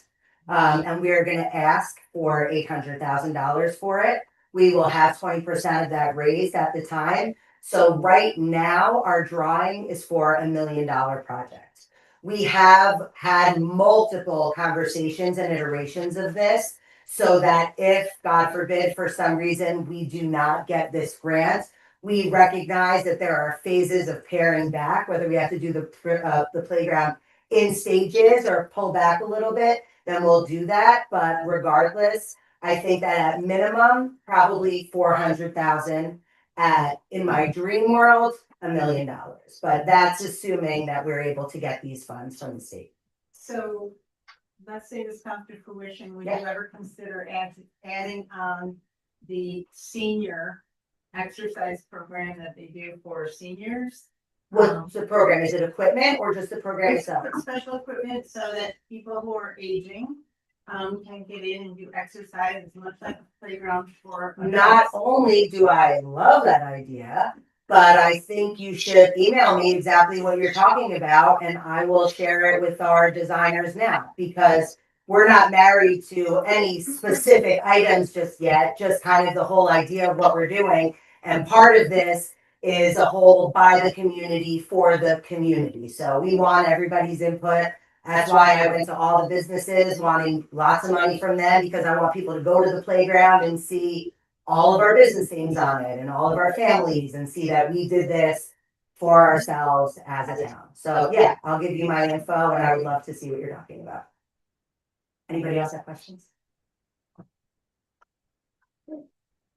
S11: And we are going to ask for $800,000 for it. We will have 20% of that raised at the time. So right now, our drawing is for $1 million project. We have had multiple conversations and iterations of this so that if, God forbid, for some reason, we do not get this grant, we recognize that there are phases of paring back, whether we have to do the playground in stages or pull back a little bit, then we'll do that. But regardless, I think that at minimum, probably $400,000. In my dream world, $1 million. But that's assuming that we're able to get these funds from the state.
S6: So let's say this comes to fruition, would you ever consider adding on the senior exercise program that they do for seniors?
S11: What's the program? Is it equipment or just the program itself?
S6: Special equipment so that people who are aging can get in and do exercise as much like a playground for.
S11: Not only do I love that idea, but I think you should email me exactly what you're talking about and I will share it with our designers now because we're not married to any specific items just yet, just kind of the whole idea of what we're doing. And part of this is a whole by the community for the community. So we want everybody's input. That's why I went to all the businesses wanting lots of money from them because I want people to go to the playground and see all of our business names on it and all of our families and see that we did this for ourselves as a town. So yeah, I'll give you my info and I would love to see what you're talking about. Anybody else have questions?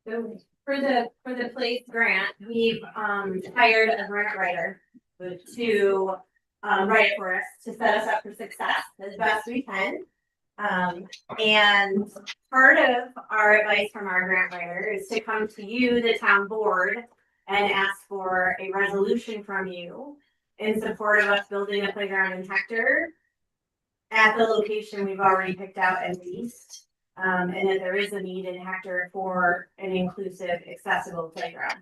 S12: So for the place grant, we've hired a grant writer to write it for us to set us up for success as best we can. And part of our advice from our grant writer is to come to you, the town board, and ask for a resolution from you in support of us building a playground in Hector at the location we've already picked out and leased. And that there is a need in Hector for an inclusive, accessible playground.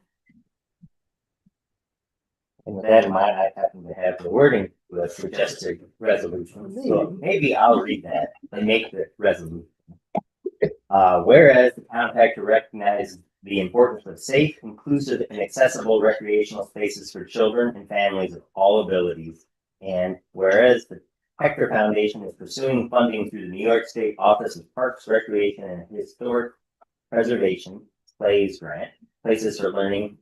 S5: And with that in mind, I happen to have the wording for the suggested resolution. So maybe I'll read that and make the resolution. Whereas the town of Hector recognizes the importance of safe, inclusive, and accessible recreational spaces for children and families of all abilities. And whereas the Hector Foundation is pursuing funding through the New York State Office of Parks, Recreation, and Historic Preservation Plays Grant, Places for Learning,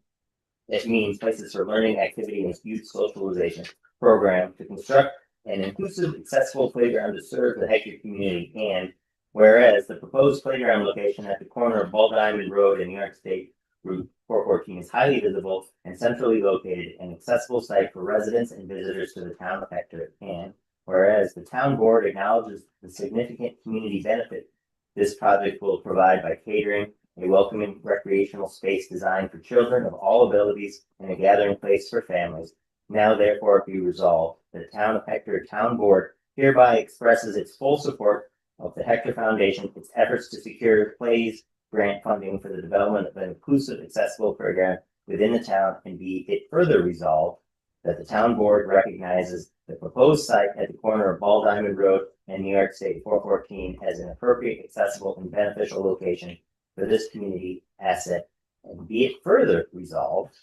S5: It means places for learning, activity, and youth socialization program to construct an inclusive, accessible playground to serve the Hector community. And whereas the proposed playground location at the corner of Ball Diamond Road and New York State Route 414 is highly visible and centrally located, an accessible site for residents and visitors to the town of Hector. And whereas the town board acknowledges the significant community benefit this project will provide by catering a welcoming recreational space designed for children of all abilities and a gathering place for families. Now therefore be resolved, the Town of Hector Town Board hereby expresses its full support of the Hector Foundation, its efforts to secure PLAYS grant funding for the development of an inclusive, accessible program within the town, and be it further resolved that the town board recognizes the proposed site at the corner of Ball Diamond Road and New York State 414 as an appropriate, accessible, and beneficial location for this community asset, and be it further resolved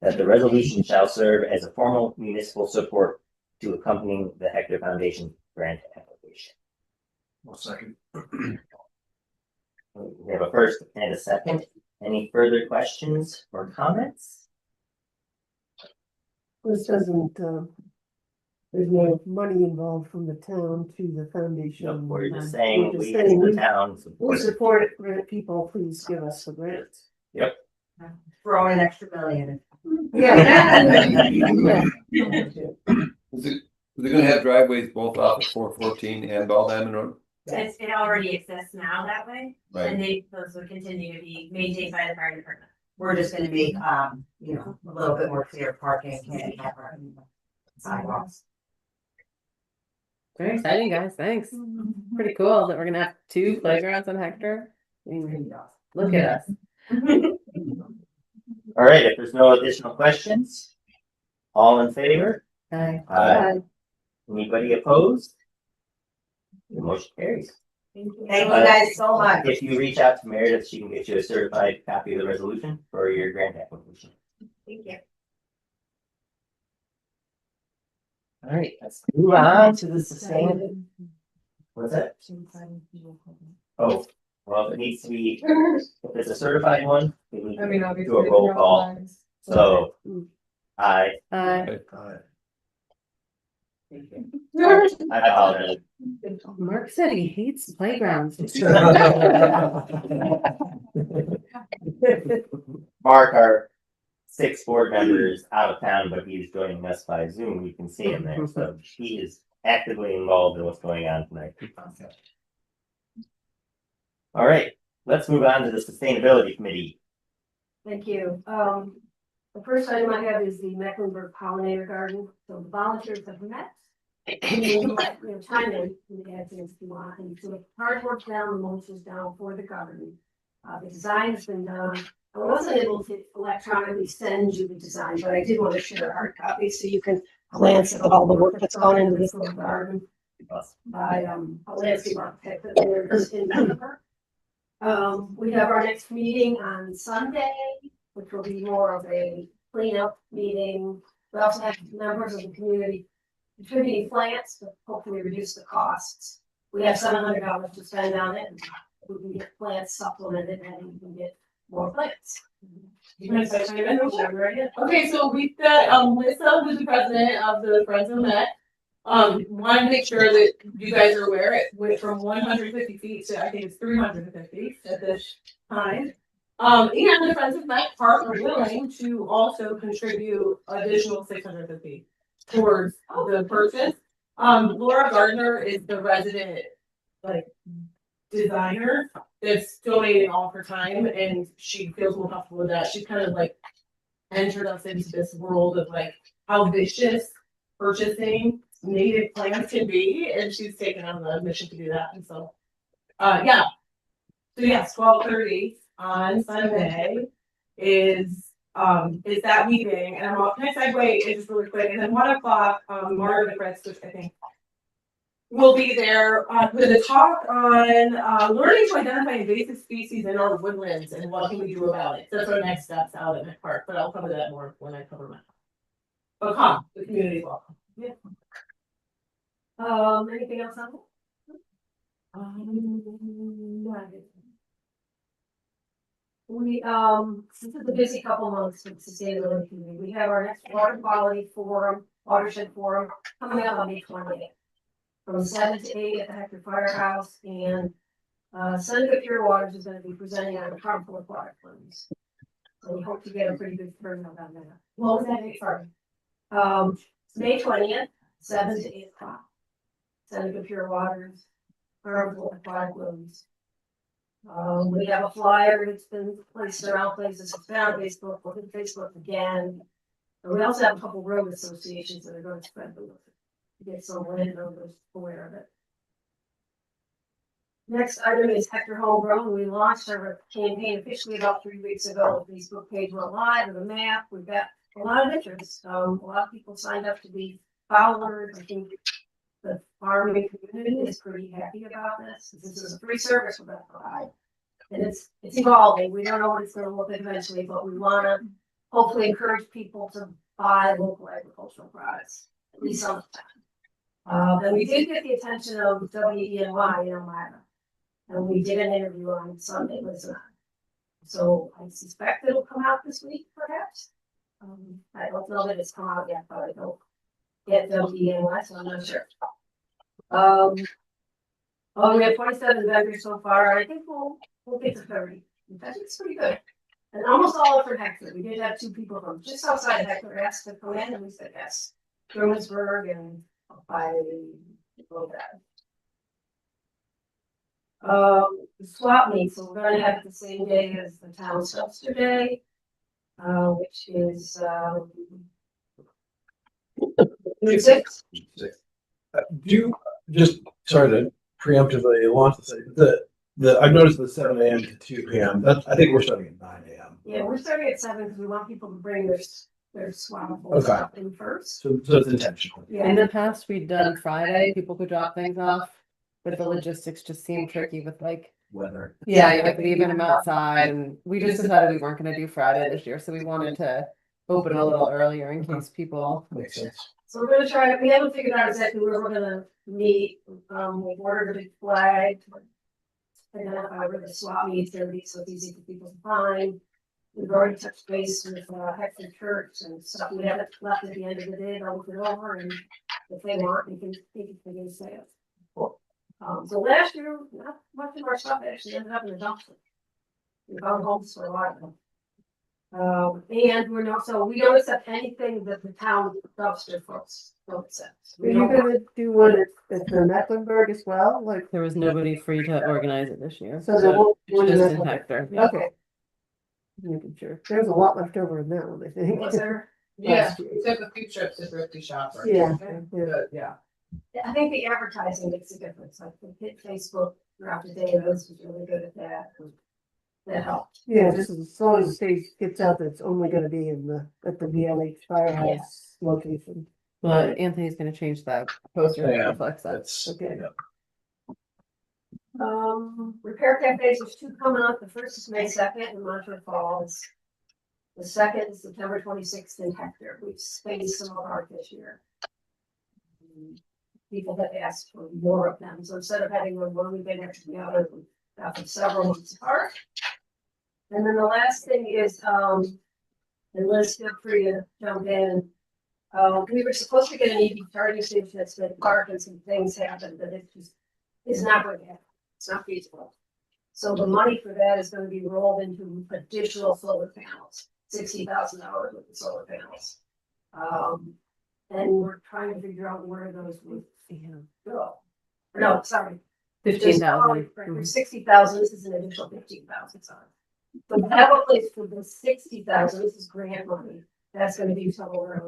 S5: that the resolution shall serve as a formal municipal support to accompanying the Hector Foundation grant application.
S1: One second.
S5: We have a first and a second. Any further questions or comments?
S2: This doesn't, there's no money involved from the town to the foundation.
S5: No, we're just saying
S2: We're just
S5: we as
S2: saying
S5: the
S2: we-
S5: town
S2: We
S5: support it.
S2: support it, grant people, please give us the grants.
S11: Throw in an extra million.
S2: Yeah.
S4: Is it gonna have driveways both off of 414 and Ball Diamond Road?
S12: It already exists now that way, and
S1: Right.
S12: those will continue to be maintained by the fire department.
S11: We're just gonna make, a little bit more clear parking, handicap parking, sidewalks.
S3: Very exciting, guys. Thanks. Pretty cool that we're gonna have 2 playgrounds on Hector. I mean, look at us.
S5: All right, if there's no additional questions, all in favor?
S3: Hi.
S5: Anybody opposed? The motion carries.
S11: Thank you guys so much.
S5: If you reach out to Meredith, she can get you a certified copy of the resolution for your grant application.
S12: Thank you.
S5: All right, let's move on to the sustainable. What's that? Oh, well, it needs to be, if it's a certified one, we need to do a roll call. So, I apologize.
S3: Mark said he hates playgrounds.
S5: Mark, our 6 board members out of town, but he's joining us by Zoom. You can see him there, so he is actively involved in what's going on tonight. All right, let's move on to the Sustainability Committee.
S10: Thank you. The first item I have is the Mecklenburg pollinator garden. So the volunteers have met. We have time to add things if you want. And so the cardboard's down, the mulch is down for the garden. The design has been done. I wasn't able to electronically send you the design, but I did want to share a hard copy so you can glance at all the work that's gone into this little garden by a landscape architect that lives in Denver. We have our next meeting on Sunday, which will be more of a cleanup meeting. We also have members of the community contributing plants to hopefully reduce the costs. We have $700 to spend on it. We can get plants supplemented and we can get more plants.
S13: Okay, so we've got Lisa, who's the president of the Friends of Met. Want to make sure that you guys are aware it went from 150 feet to I think it's 350 at this time. And the Friends of Met are willing to also contribute additional 650 towards the purchase. Laura Gardner is the resident designer that's donating all her time, and she feels more comfortable with that. She kind of entered us into this world of how vicious purchasing native plants can be, and she's taken on the mission to do that. And so, so yes, 12:30 on Sunday is that meeting, and can I segue just really quick? And then 1 o'clock, Margaret Fritz, which I think will be there with a talk on learning to identify invasive species in our woodlands and what can we do about it. That's our next steps out at Met Park, but I'll cover that more when I cover Met Park. But come, the community is welcome.
S10: Yeah. Anything else on it? This is a busy couple months with sustainability committee. We have our next water quality forum, watershed forum, coming up on May 28th. From 7 to 8 at the Hector Firehouse, and Seneca Pure Waters is gonna be presenting on harmful aquatic plumes. So we hope to get a pretty good turnout on that. What was that date for? May 20th, 7 to 8 o'clock. Seneca Pure Waters, harmful aquatic plumes. We have a flyer that's been placed around places, it's been on Facebook, look at Facebook again. And we also have a couple road associations that are going to spread the word. To get some landowners aware of it. Next item is Hector Homegrown. We launched our campaign officially about 3 weeks ago. The Facebook page went live with a map. We've got a lot of interest. A lot of people signed up to be followers. I think the farming community is pretty happy about this. This is a free service we're going to provide. And it's evolving. We don't know what it's going to look like eventually, but we want to hopefully encourage people to buy local agricultural products, at least some of the time. And we did get the attention of WENY in Elmira. And we did an interview on Sunday with them. So I suspect it'll come out this week, perhaps. I don't know that it's come out yet, but I don't get WENY, so I'm not sure. We have 27 vendors so far. I think we'll get to 30. In fact, it's pretty good. And almost all from Hector. We did have 2 people from just outside of Hector asked to come in, and we said yes. Drummonsburg and by swap meet, so we're gonna have it the same day as the town dumpster day, which is 6.
S14: Just sorry to preemptively launch the I've noticed the 7 a.m. to 2 p.m. I think we're starting at 9 a.m.
S10: Yeah, we're starting at 7 because we want people to bring their swappable
S14: Okay.
S10: stuff in first.
S14: So it's intentional.
S10: Yeah.
S3: In the past, we'd done Friday, people could drop things off, but the logistics just seemed tricky with like,
S14: Weather.
S3: yeah, you like leaving them outside, and we just decided we weren't gonna do Friday this year, so we wanted to open a little earlier in case people.
S14: Makes sense.
S10: So we're gonna try, we haven't figured out exactly where we're gonna meet, we've ordered a big flag. Identify where the swap meet's gonna be, so it's easy for people to find. We've already touched base with Hector Church and stuff we haven't left at the end of the day, they'll look it over, and if they want, they can say it. So last year, not much of our stuff actually ended up in the dumpster. We found homes for a lot of them. And we're not, so we don't accept anything that the town dumpster folks don't accept.
S2: Are you gonna do one at the Mecklenburg as well? Like,
S3: There was nobody free to organize it this year.
S2: so there won't be one in
S3: Just in
S2: Mecklenburg.
S3: Hector.
S2: Okay. Making sure. There's a lot left over in that one, I think.
S10: Was there?
S13: Yeah, we took a few trips to thrifty shopper.
S2: Yeah.
S13: But, yeah.
S10: I think the advertising makes a difference, like the hit Facebook throughout the day, those was really good at that. That helped.
S2: Yeah, just as long as it gets out that it's only gonna be at the VLH firehouse location.
S3: But Anthony's gonna change that poster that
S14: Yeah.
S3: reflects that.
S14: That's
S2: Okay.
S14: yeah.
S10: Repair cafes, there's 2 coming up. The first is May 2nd in Monterey Falls. The second is September 26th in Hector. We've spaced some of ours this year. People have asked for more of them, so instead of having one weekend after the other, we've got them several months apart. And then the last thing is, and Liz, feel free to jump in. We were supposed to get an EV charging station that's been parked and some things happened, but it just is not going to happen. It's not feasible. So the money for that is gonna be rolled into additional solar panels, $60,000 with the solar panels. And we're trying to figure out where those would go. No, sorry.
S3: 15,000.
S10: There's 60,000, this is an additional 15,000, sorry. So we have a place for the 60,000, this is grant money, that's gonna be somewhere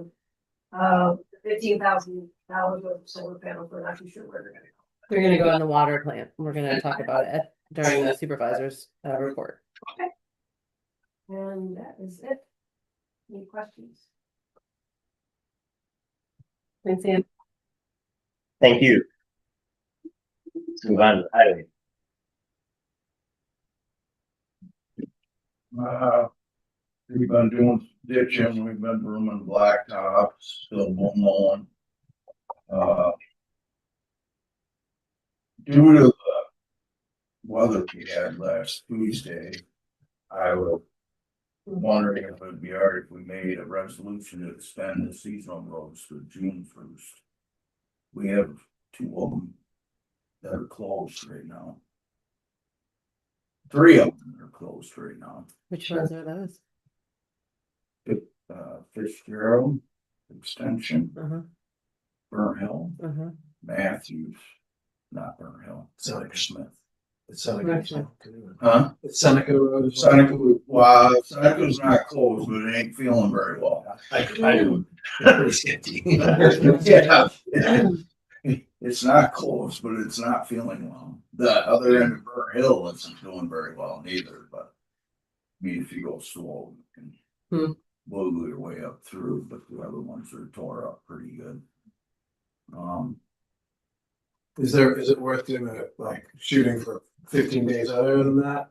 S10: around, $15,000 worth of solar panels, we're not too sure where they're gonna go.
S3: They're gonna go in the water plant. We're gonna talk about it during the supervisor's report.
S10: And that is it. Any questions?
S3: Thanks, Ann.
S5: Thank you. Let's move on to the highway.
S1: We've been doing ditching, we've been rooming blacktops, still mowing. Due to the weather we had last Tuesday, I was wondering if it'd be all right if we made a resolution to extend the seasonal roads to June 1st. We have 2 of them that are closed right now. 3 of them are closed right now.
S3: Which ones are those?
S1: Fitzgerald Extension,
S3: Uh-huh,
S1: Burnt Hill,
S3: uh-huh.
S1: Matthews, not Burnt Hill, Seneca Smith.
S14: It's Seneca.
S1: Huh?
S14: It's Seneca Road.
S1: Seneca, well, Seneca's not closed, but it ain't feeling very well.
S14: I
S1: Yeah. It's not closed, but it's not feeling well. The other end of Burnt Hill isn't doing very well neither, but I mean, if you go slow, you can blow your way up through, but the other ones are tore up pretty good.
S14: Is it worth doing like shooting for 15 days other than that?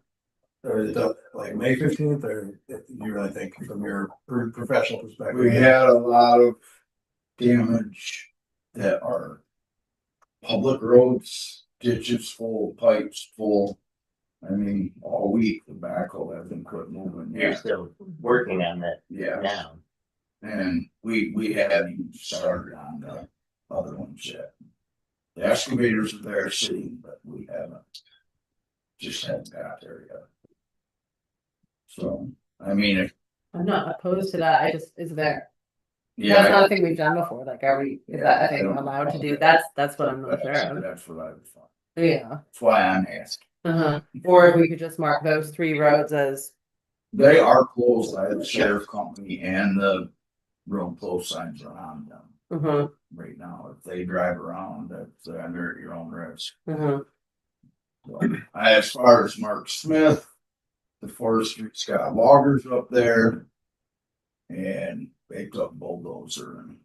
S14: Or is it like May 15th, or you really think from your professional perspective?
S1: We had a lot of damage that are public roads, ditches full, pipes full. I mean, all week the backhoe hasn't quit moving.
S5: You're still working on that
S1: Yeah,
S5: now.
S1: and we haven't even started on the other ones yet. The excavators are there sitting, but we haven't got there yet. So, I mean,
S3: I'm not opposed to that, is there?
S1: yeah.
S3: That's not a thing we've done before, like, is that a thing allowed to do? That's what I'm not sure of.
S1: That's what I was thought.
S3: Yeah.
S1: That's why I'm asking.
S3: Uh-huh. Or if we could just mark those 3 roads as,
S1: They are closed by the sheriff company and the road close signs are on them right now. If they drive around, that's under at your own risk. So, as far as Mark Smith, the forestry's got loggers up there. And they took bulldozer and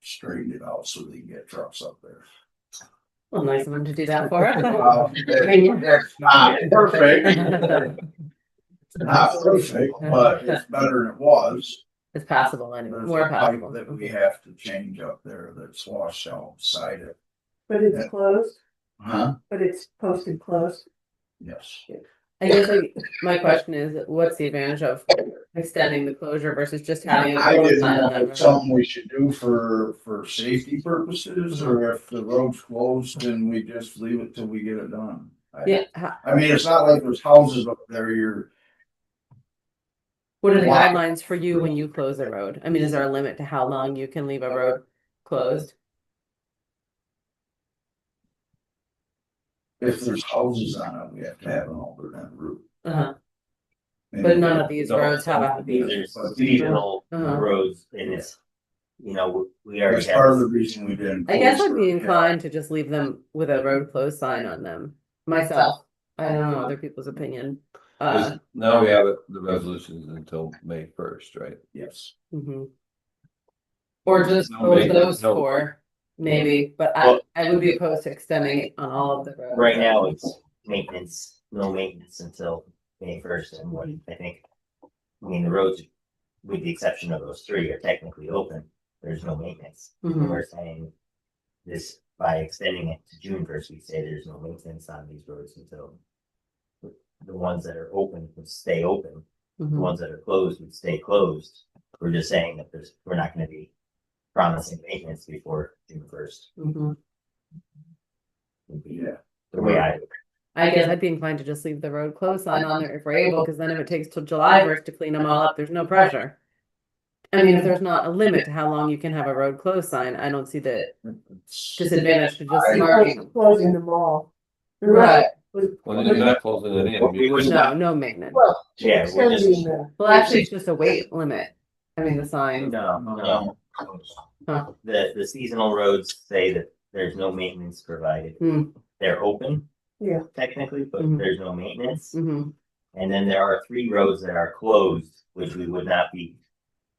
S1: straightened it out so they can get trucks up there.
S3: well, nice of them to do that for us.
S1: It's not perfect. It's not perfect, but it's better than it was.
S3: It's passable anyway,
S1: There's
S3: more
S1: a pipe
S3: passable.
S1: that we have to change up there that's washed out beside it.
S2: But it's closed,
S1: Huh?
S2: but it's posted closed.
S1: Yes.
S3: I guess my question is, what's the advantage of extending the closure versus just having a
S1: I
S3: closed
S1: didn't
S3: sign
S1: know
S3: on
S1: if
S3: them?
S1: it's something we should do for safety purposes, or if the road's closed, then we just leave it till we get it done.
S3: Yeah.
S1: I mean, it's not like there's houses up there,
S3: What are the
S1: Why?
S3: guidelines for you when you close a road? I mean, is there a limit to how long you can leave a road closed?
S1: if there's houses on it, we have to have an alternate route.
S3: But none of these roads have a.
S5: These are seasonal roads and it's, we already
S1: That's
S5: have.
S1: part of the reason we didn't.
S3: I guess
S1: close
S3: I'd be
S1: her.
S3: inclined to just leave them with a road closed sign on them myself. I don't know other people's opinion.
S4: Now we have the resolutions until May 1st, right?
S1: Yes.
S3: Or just
S4: No
S3: close
S4: maintenance,
S3: those
S4: no.
S3: 4, maybe, but
S5: Well-
S3: I would be opposed to extending it on all of the roads.
S5: Right now, it's maintenance, no maintenance until May 1st, and what I think, the roads, with the exception of those 3, are technically open, there's no maintenance. And we're saying this, by extending it to June 1st, we say there's no maintenance on these roads until the ones that are open would stay open, the ones that are closed would stay closed. We're just saying that we're not gonna be promising maintenance before June 1st. Would be the way
S3: I guess I'd be inclined to just leave the road closed sign on there if we're able, because then if it takes till July 1st to clean them all up, there's no pressure. I mean, if there's not a limit to how long you can have a road closed sign, I don't see the disadvantage to just marking.
S2: Closing them all.
S3: Right.
S4: Well, you're not closing it in.
S3: No maintenance.
S2: Well,
S5: Yeah, we're just.
S2: extending the.
S3: Well, actually, it's just a weight limit. I mean, the sign.
S5: No.
S3: Huh.
S5: The seasonal roads say that there's no maintenance provided. They're open.
S2: Yeah.
S5: Technically, but there's no maintenance.
S3: Mm-hmm.
S5: And then there are 3 roads that are closed, which we would not be.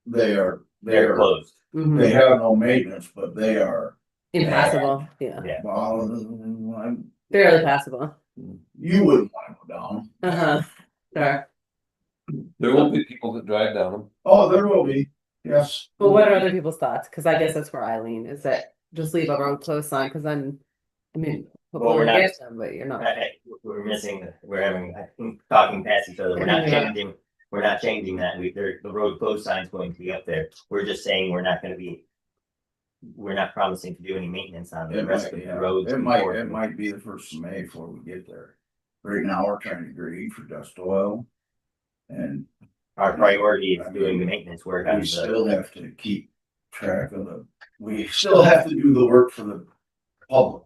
S1: They're
S5: They're closed.
S1: They have no maintenance, but they are.
S3: Impassable. Yeah.
S1: Well,
S3: Fairly passable.
S1: you wouldn't want to go down.
S3: Sure.
S4: There will be people that drive down them.
S1: Oh, there will be. Yes.
S3: But what are other people's thoughts? Because I guess that's where I lean, is that just leave a road closed sign, because then, I mean,
S5: Well,
S3: hopefully
S5: we're
S3: you
S5: not-
S3: get them, but you're not.
S5: we're having, I think, talking past each other.
S3: Yeah.
S5: We're not changing that. The road closed sign's going to be up there. We're just saying we're not promising to do any maintenance on the rest of the roads.
S1: It might be the 1st of May before we get there. Right now, we're trying to grade for dust oil. And
S5: Our priority is doing the maintenance work on
S1: we
S5: the,
S1: still have to keep track of we still have to do the work for the public.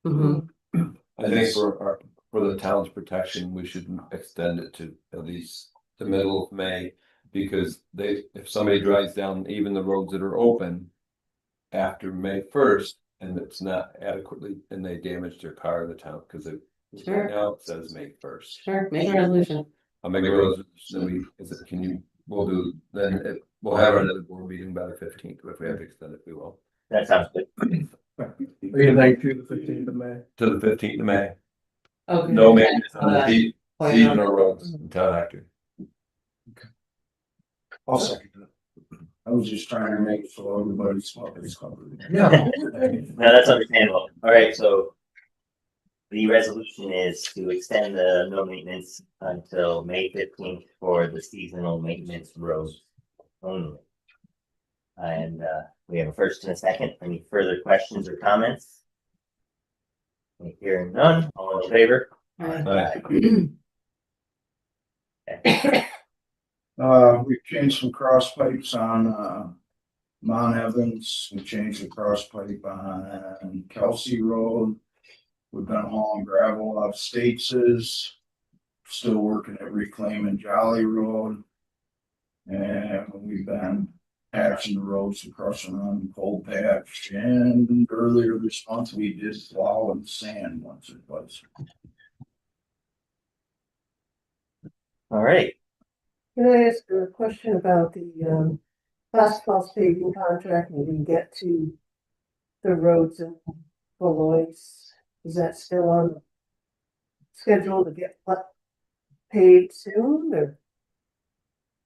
S4: I think for the town's protection, we should extend it to at least the middle of May. Because if somebody drives down even the roads that are open after May 1st and it's not adequately, and they damage their car in the town, because
S3: Sure.
S4: right now it says May 1st.
S3: Sure, make a resolution.
S4: I'll make a resolution, we'll have another board meeting by the 15th, if we have to extend it, we will.
S5: that sounds good.
S14: We can think to the 15th of May.
S4: To the 15th of May,
S3: Okay.
S4: no maintenance on
S3: Uh,
S4: the seasonal roads in town actor.
S14: I'll second that.
S1: I was just trying to make sure everybody's covered.
S5: No, that's understandable. All right, so the resolution is to extend the no maintenance until May 15th for the seasonal maintenance roads only. And we have a first and a second. Any further questions or comments? Hearing none, all in favor?
S1: We've changed some cross pipes on Mount Evans. We changed the cross pipe on Kelsey Road. We've been hauling gravel off Stateses. Still working at reclaiming Jolly Road. And we've been patching the roads across around Cold Patch. And earlier this month, we did plow and sand once or twice.
S5: All right.
S2: Can I ask a question about the asphalt paving contract? We didn't get to the roads in Belois. Is that still on schedule to get paved soon, or?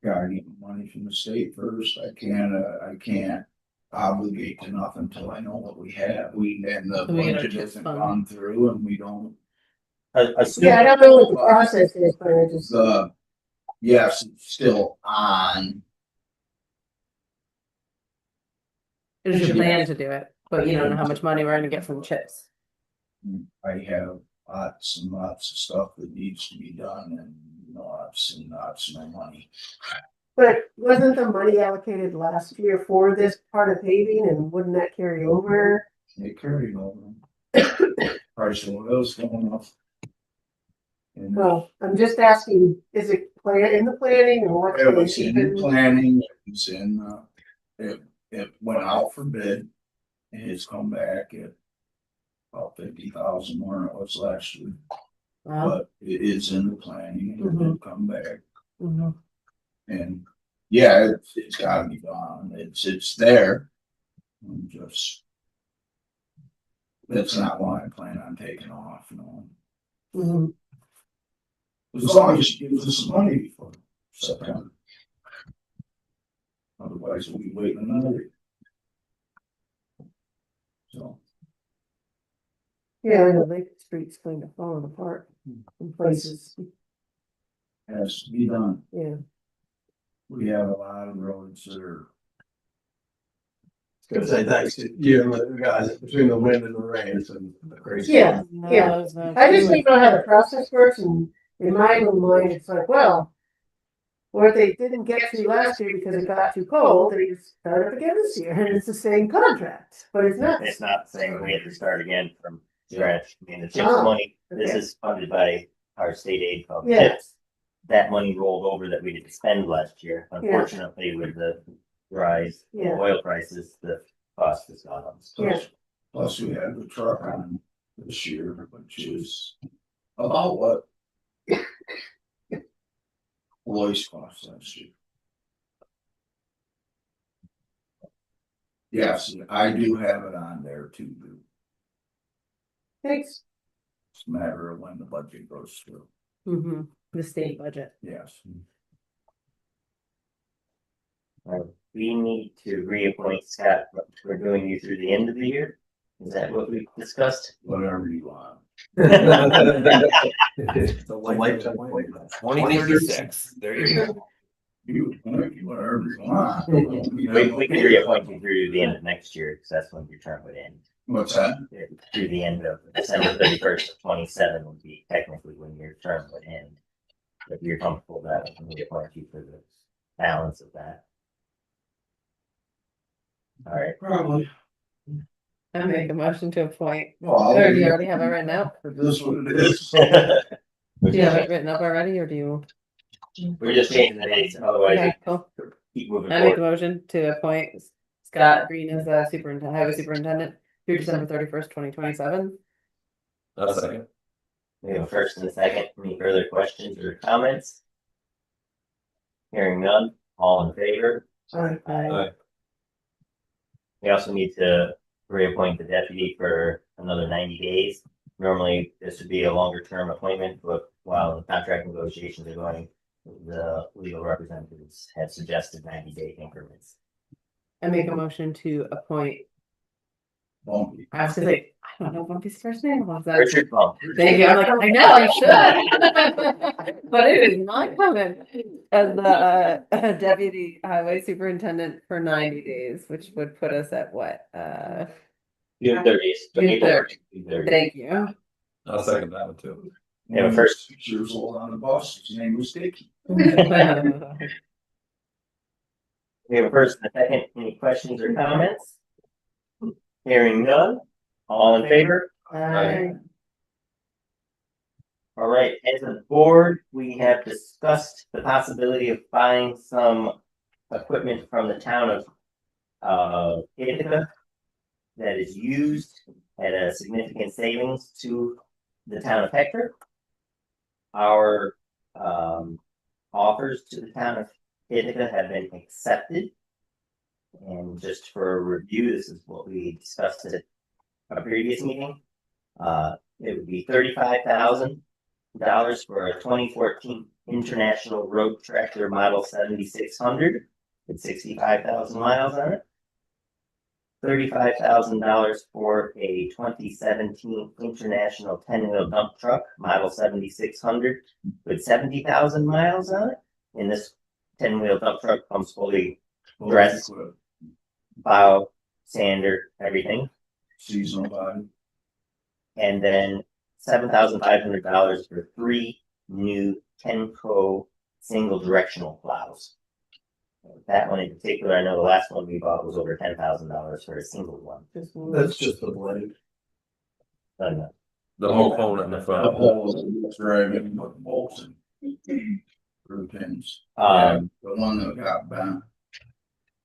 S1: Gotta get money from the state first. I can't obligate to nothing until I know what we have. And the
S3: So we get our
S1: budget
S3: TIF
S1: hasn't
S3: fund.
S1: gone through and we don't.
S2: Yeah, I don't know what the process is, but I just.
S1: Yes, it's still on.
S3: It is your plan to do it, but you don't know how much money we're gonna get from chips.
S1: I have lots and lots of stuff that needs to be done and lots and lots of money.
S2: But wasn't the money allocated last year for this part of paving, and wouldn't that carry over?
S1: It carried over. Price of oil's going up. And
S2: Well, I'm just asking, is it in the planning, or what's?
S1: it was in planning, it was in, it went out for bid. And it's come back at about 50,000 more than it was last year.
S3: Wow.
S1: But it is in the planning and it will come back.
S3: Mhm.
S1: And yeah, it's gotta be done. It's there. I'm just. That's not why I plan on taking off,
S2: Mhm.
S1: As long as she gives us some money before September. Otherwise, we'll be waiting another year. So.
S2: Yeah, I know Lake Street's kind of falling apart in places.
S1: Has to be done.
S2: Yeah.
S1: We have a lot of roads that are.
S14: Gonna say thanks to you and the guys between the wind and the rain, it's been crazy.
S2: Yeah, yeah.
S3: No, it's not
S2: I just
S3: true.
S2: don't know how the process works, and in my little mind, it's like, well, what they didn't get to last year because it got too cold, they just start up again this year, and it's the same contract, but it's not.
S5: It's not the same. We have to start again from scratch. I mean, the CHIPS
S2: Oh,
S5: money, this
S2: okay.
S5: is funded by our state aid called
S2: Yeah.
S5: CHIPS. That money rolled over that we didn't spend last year. Unfortunately, with the rise in
S2: Yeah.
S5: oil prices, the cost has gone up.
S2: Yeah.
S1: Plus, we had the truck on this year, which is about what Lois cost last year. Yes, I do have it on there too.
S2: Thanks.
S1: It's a matter of when the budget goes through.
S3: The state budget.
S1: Yes.
S5: We need to reappoint Scott. We're doing you through the end of the year. Is that what we discussed?
S1: Whatever you want.
S14: It's a lifetime appointment.
S4: 2036. There you go.
S1: You, whatever you want.
S5: We can reappoint you through the end of next year, because that's when your term would end.
S1: What's that?
S5: Through the end of December 31st of 27 would be technically when your term would end. If you're comfortable with that, we can reappoint you for the balance of that. All right.
S14: Probably.
S3: I make a motion to appoint.
S1: Well,
S3: Or do you already have it written out?
S1: this is what it is.
S3: Do you have it written up already, or do you?
S5: We're just changing the dates, otherwise
S3: Okay, cool.
S5: keep moving
S3: I make a
S5: forward.
S3: motion to appoint Scott Green as the highway superintendent through December 31st, 2027.
S4: A second.
S5: We have a first and a second. Any further questions or comments? Hearing none, all in favor?
S3: Aye.
S5: We also need to reappoint the deputy for another 90 days. Normally, this would be a longer term appointment, but while the contract negotiations are going, the legal representatives have suggested 90-day increments.
S3: I make a motion to appoint.
S1: Bumpy.
S3: I was gonna say, I don't know Bumpy's first name. What's that?
S5: Richard Bump.
S3: Thank you. I'm like, I know I should. But it is not coming. As the deputy highway superintendent for 90 days, which would put us at what?
S5: June 30th.
S3: June 30th.
S5: June 30th.
S3: Thank you.
S4: I'll second that one too.
S5: We have a first.
S1: 6 years old on the bus, his name was Dicky.
S5: We have a first and a second. Any questions or comments? Hearing none, all in favor?
S3: Aye.
S5: All right, as a board, we have discussed the possibility of buying some equipment from the town of Ithaca that is used at a significant savings to the town of Hector. Our offers to the town of Ithaca have been accepted. And just for review, this is what we discussed at a previous meeting. It would be $35,000 for a 2014 International Road Tractor Model 7600 with 65,000 miles on it. $35,000 for a 2017 International 10-wheel dump truck Model 7600 with 70,000 miles on it. And this 10-wheel dump truck comes fully dressed, plow, sander, everything.
S1: Seasonal body.
S5: And then $7,500 for 3 new Kenco single directional plows. That one in particular, I know the last one we bought was over $10,000 for a single one.
S14: That's just the blade.
S5: No.
S4: The whole phone in the
S1: The
S4: front.
S1: holes driving with bolts and through pins.
S5: Um,
S1: The one that got bent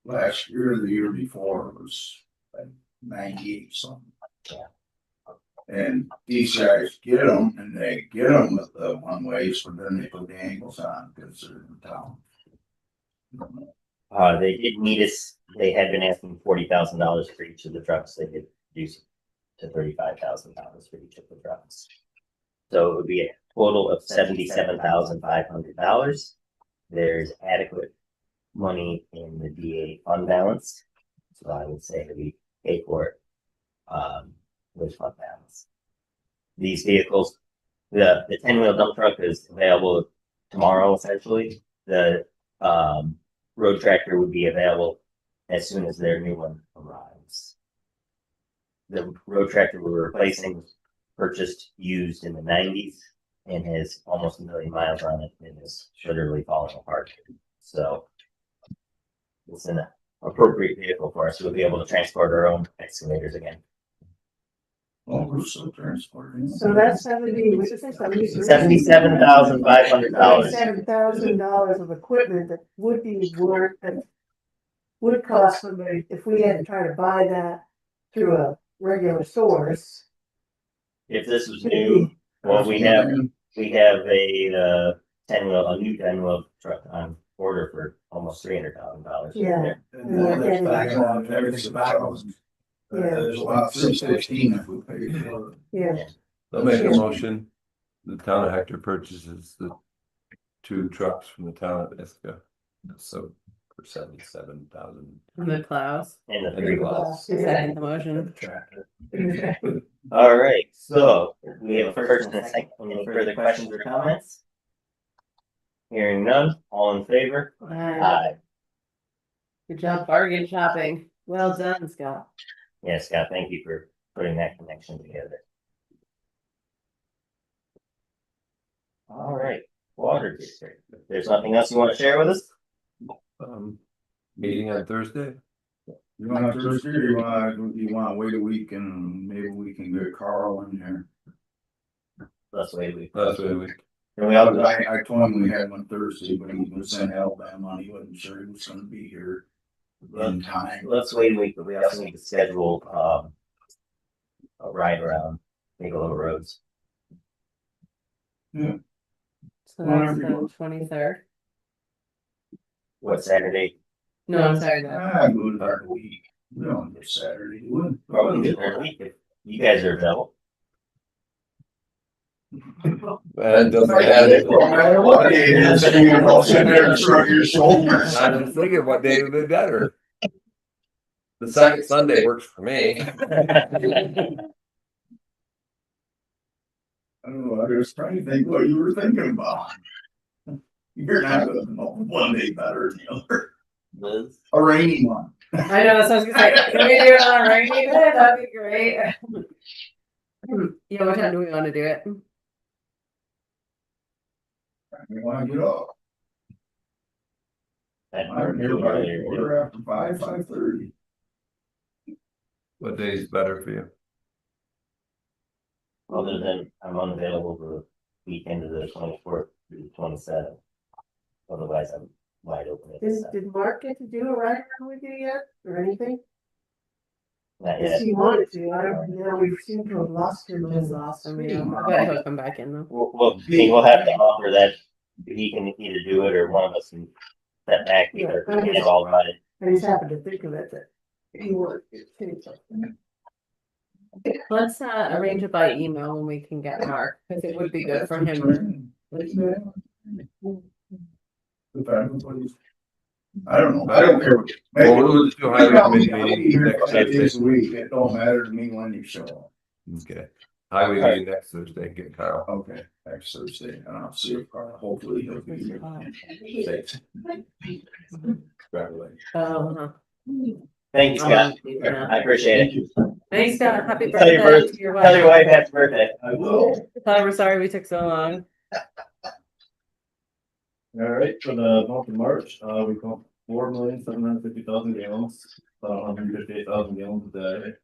S1: last year, or the year before, was like 98 something.
S5: Yeah.
S1: And these guys get them, and they get them with the one ways, but then they put the angles on because they're in town.
S5: They did meet us. They had been asking $40,000 for each of the trucks. They did reduce to $35,000 for each of the trucks. So it would be a total of $77,500. There's adequate money in the DA fund balance, so I would say that we pay for it with fund balance. These vehicles, the 10-wheel dump truck is available tomorrow essentially. The road tractor would be available as soon as their new one arrives. The road tractor we're replacing was purchased used in the 90s and has almost 1 million miles on it and is literally falling apart. So it's an appropriate vehicle for us. We'll be able to transport our own excavators again.
S1: Oh, we're so transporting.
S2: So that's 70, what is it, 73?
S5: $77,500.
S2: $77,000 of equipment that would be worth, that would cost somebody, if we had to try to buy that through a regular source.
S5: If this was new, well, we have a 10-wheel, a new 10-wheel truck on order for almost $300,000.
S2: Yeah.
S14: And there's backlog, everything's a backlog. There's a lot, 316 if we pay for it.
S2: Yeah.
S4: I'll make a motion. The town of Hector purchases the 2 trucks from the town of Ithaca. So for 77,000.
S3: And the plows.
S5: And the
S4: And the
S5: 3
S4: plows.
S3: Second the motion.
S14: Tractor.
S5: All right, so we have a first and a second. Any further questions or comments? Hearing none, all in favor? Aye.
S3: Good job bargain shopping. Well done, Scott.
S5: Yeah, Scott, thank you for putting that connection together. All right, water district. If there's nothing else you want to share with us?
S4: Meeting on Thursday?
S1: You want Thursday, or you want to wait a week and maybe we can get Carl in here?
S5: Let's wait a week.
S4: That's what we.
S5: And we all,
S1: I told him we had one Thursday, but he was in Alabama and he wasn't sure he was gonna be here in time.
S5: let's wait a week, but we also need to schedule, a ride around Bigelow Roads.
S3: So that's the 23rd.
S5: What, Saturday?
S3: No, Saturday.
S1: I'm good about a week. We don't get Saturday, do we?
S5: Probably good for a week if you guys are available.
S4: That doesn't matter.
S1: No matter what day it is, you know, sit there and shrug your shoulders.
S4: I was thinking what day would be better. The second Sunday works for me.
S1: I don't know, I was trying to think what you were thinking about. You're not gonna know one day better than the other.
S5: Liz?
S1: A rainy one.
S3: I know, so I was gonna say, can we do it on a rainy day? That'd be great. Yeah, what time do we want to do it?
S1: You wanna get up? I'm here by quarter after 5:30.
S4: What day is better for you?
S5: Other than I'm unavailable for the weekend of the 24th through the 27th. Otherwise, I'm wide open.
S2: Did Mark get to do a ride around with you yet, or anything?
S5: Not
S2: Yes,
S5: yet.
S2: he wanted to, I don't, you know, we seem to have lost him.
S3: Just lost him, yeah. I bet he'll come back in though.
S5: We'll have to offer that he can either do it or one of us can step back because we can't all ride it.
S2: I just happened to think of it, that he wanted to say something.
S3: Let's arrange it by email when we can get Mark, because it would be good for him.
S1: I don't know, I don't care what you.
S4: Well, we'll just do a highway committee
S1: I'll be
S4: meeting
S1: here
S4: next
S1: 5 days a
S4: Thursday.
S1: week, it don't matter to me when you show up.
S4: Okay. Highway meeting next Thursday, get Kyle.
S1: Okay, next Thursday, and I'll see if Carl, hopefully he'll be here. Safe. Congratulations.
S5: Thank you, Scott.
S3: Yeah.
S5: I appreciate it.
S3: Thanks, Scott. Happy
S5: Tell your
S3: birthday
S5: birth-
S3: to your
S5: Tell your
S3: wife.
S5: wife happy birthday.
S1: I will.
S3: Tell her we're sorry we took so long.
S14: All right, for the month of March, we pumped 4,750,000 gallons, about 158,000 gallons a day.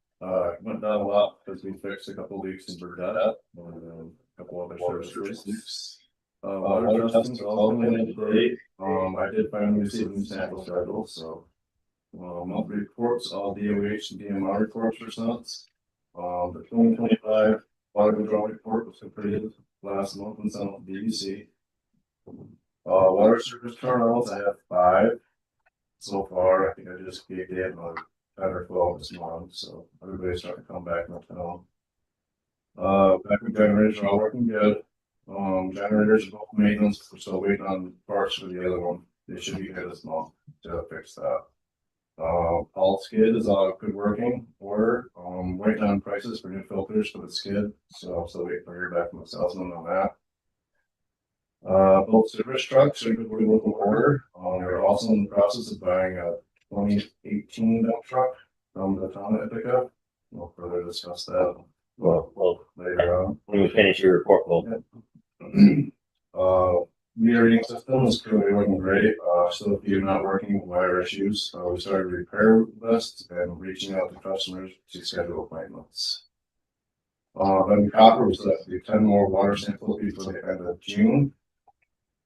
S14: Went down a lot because we fixed a couple leaks in Burdett, and a couple other services. Water testing's all going in today. I did finally receive new sample schedules, so. Monthly reports, all DOH and DMR reports were sent. The 2025 water withdrawal report was completed last month and sent to DEC. Water service turnarounds, I have 5 so far. I think I just gave Dave another 10 or 12 this month, so everybody's starting to come back in town. Backup generators are all working good. Generators are both maintenance, we're still waiting on parts for the other one. They should be here this month to fix that. All skid is all good working order. Waiting on prices for new filters for the skid, so I'm still waiting to hear back from the salesman on that. Both service trucks are good working order. We're also in the process of buying a 2018 dump truck from the town at pickup. We'll further discuss that later on.
S5: When we finish your report,
S14: Metering system is currently working great. Still a few not working wire issues. We started repair lists and reaching out to customers to schedule appointments. Then copper was set to do 10 more water samples before the end of June.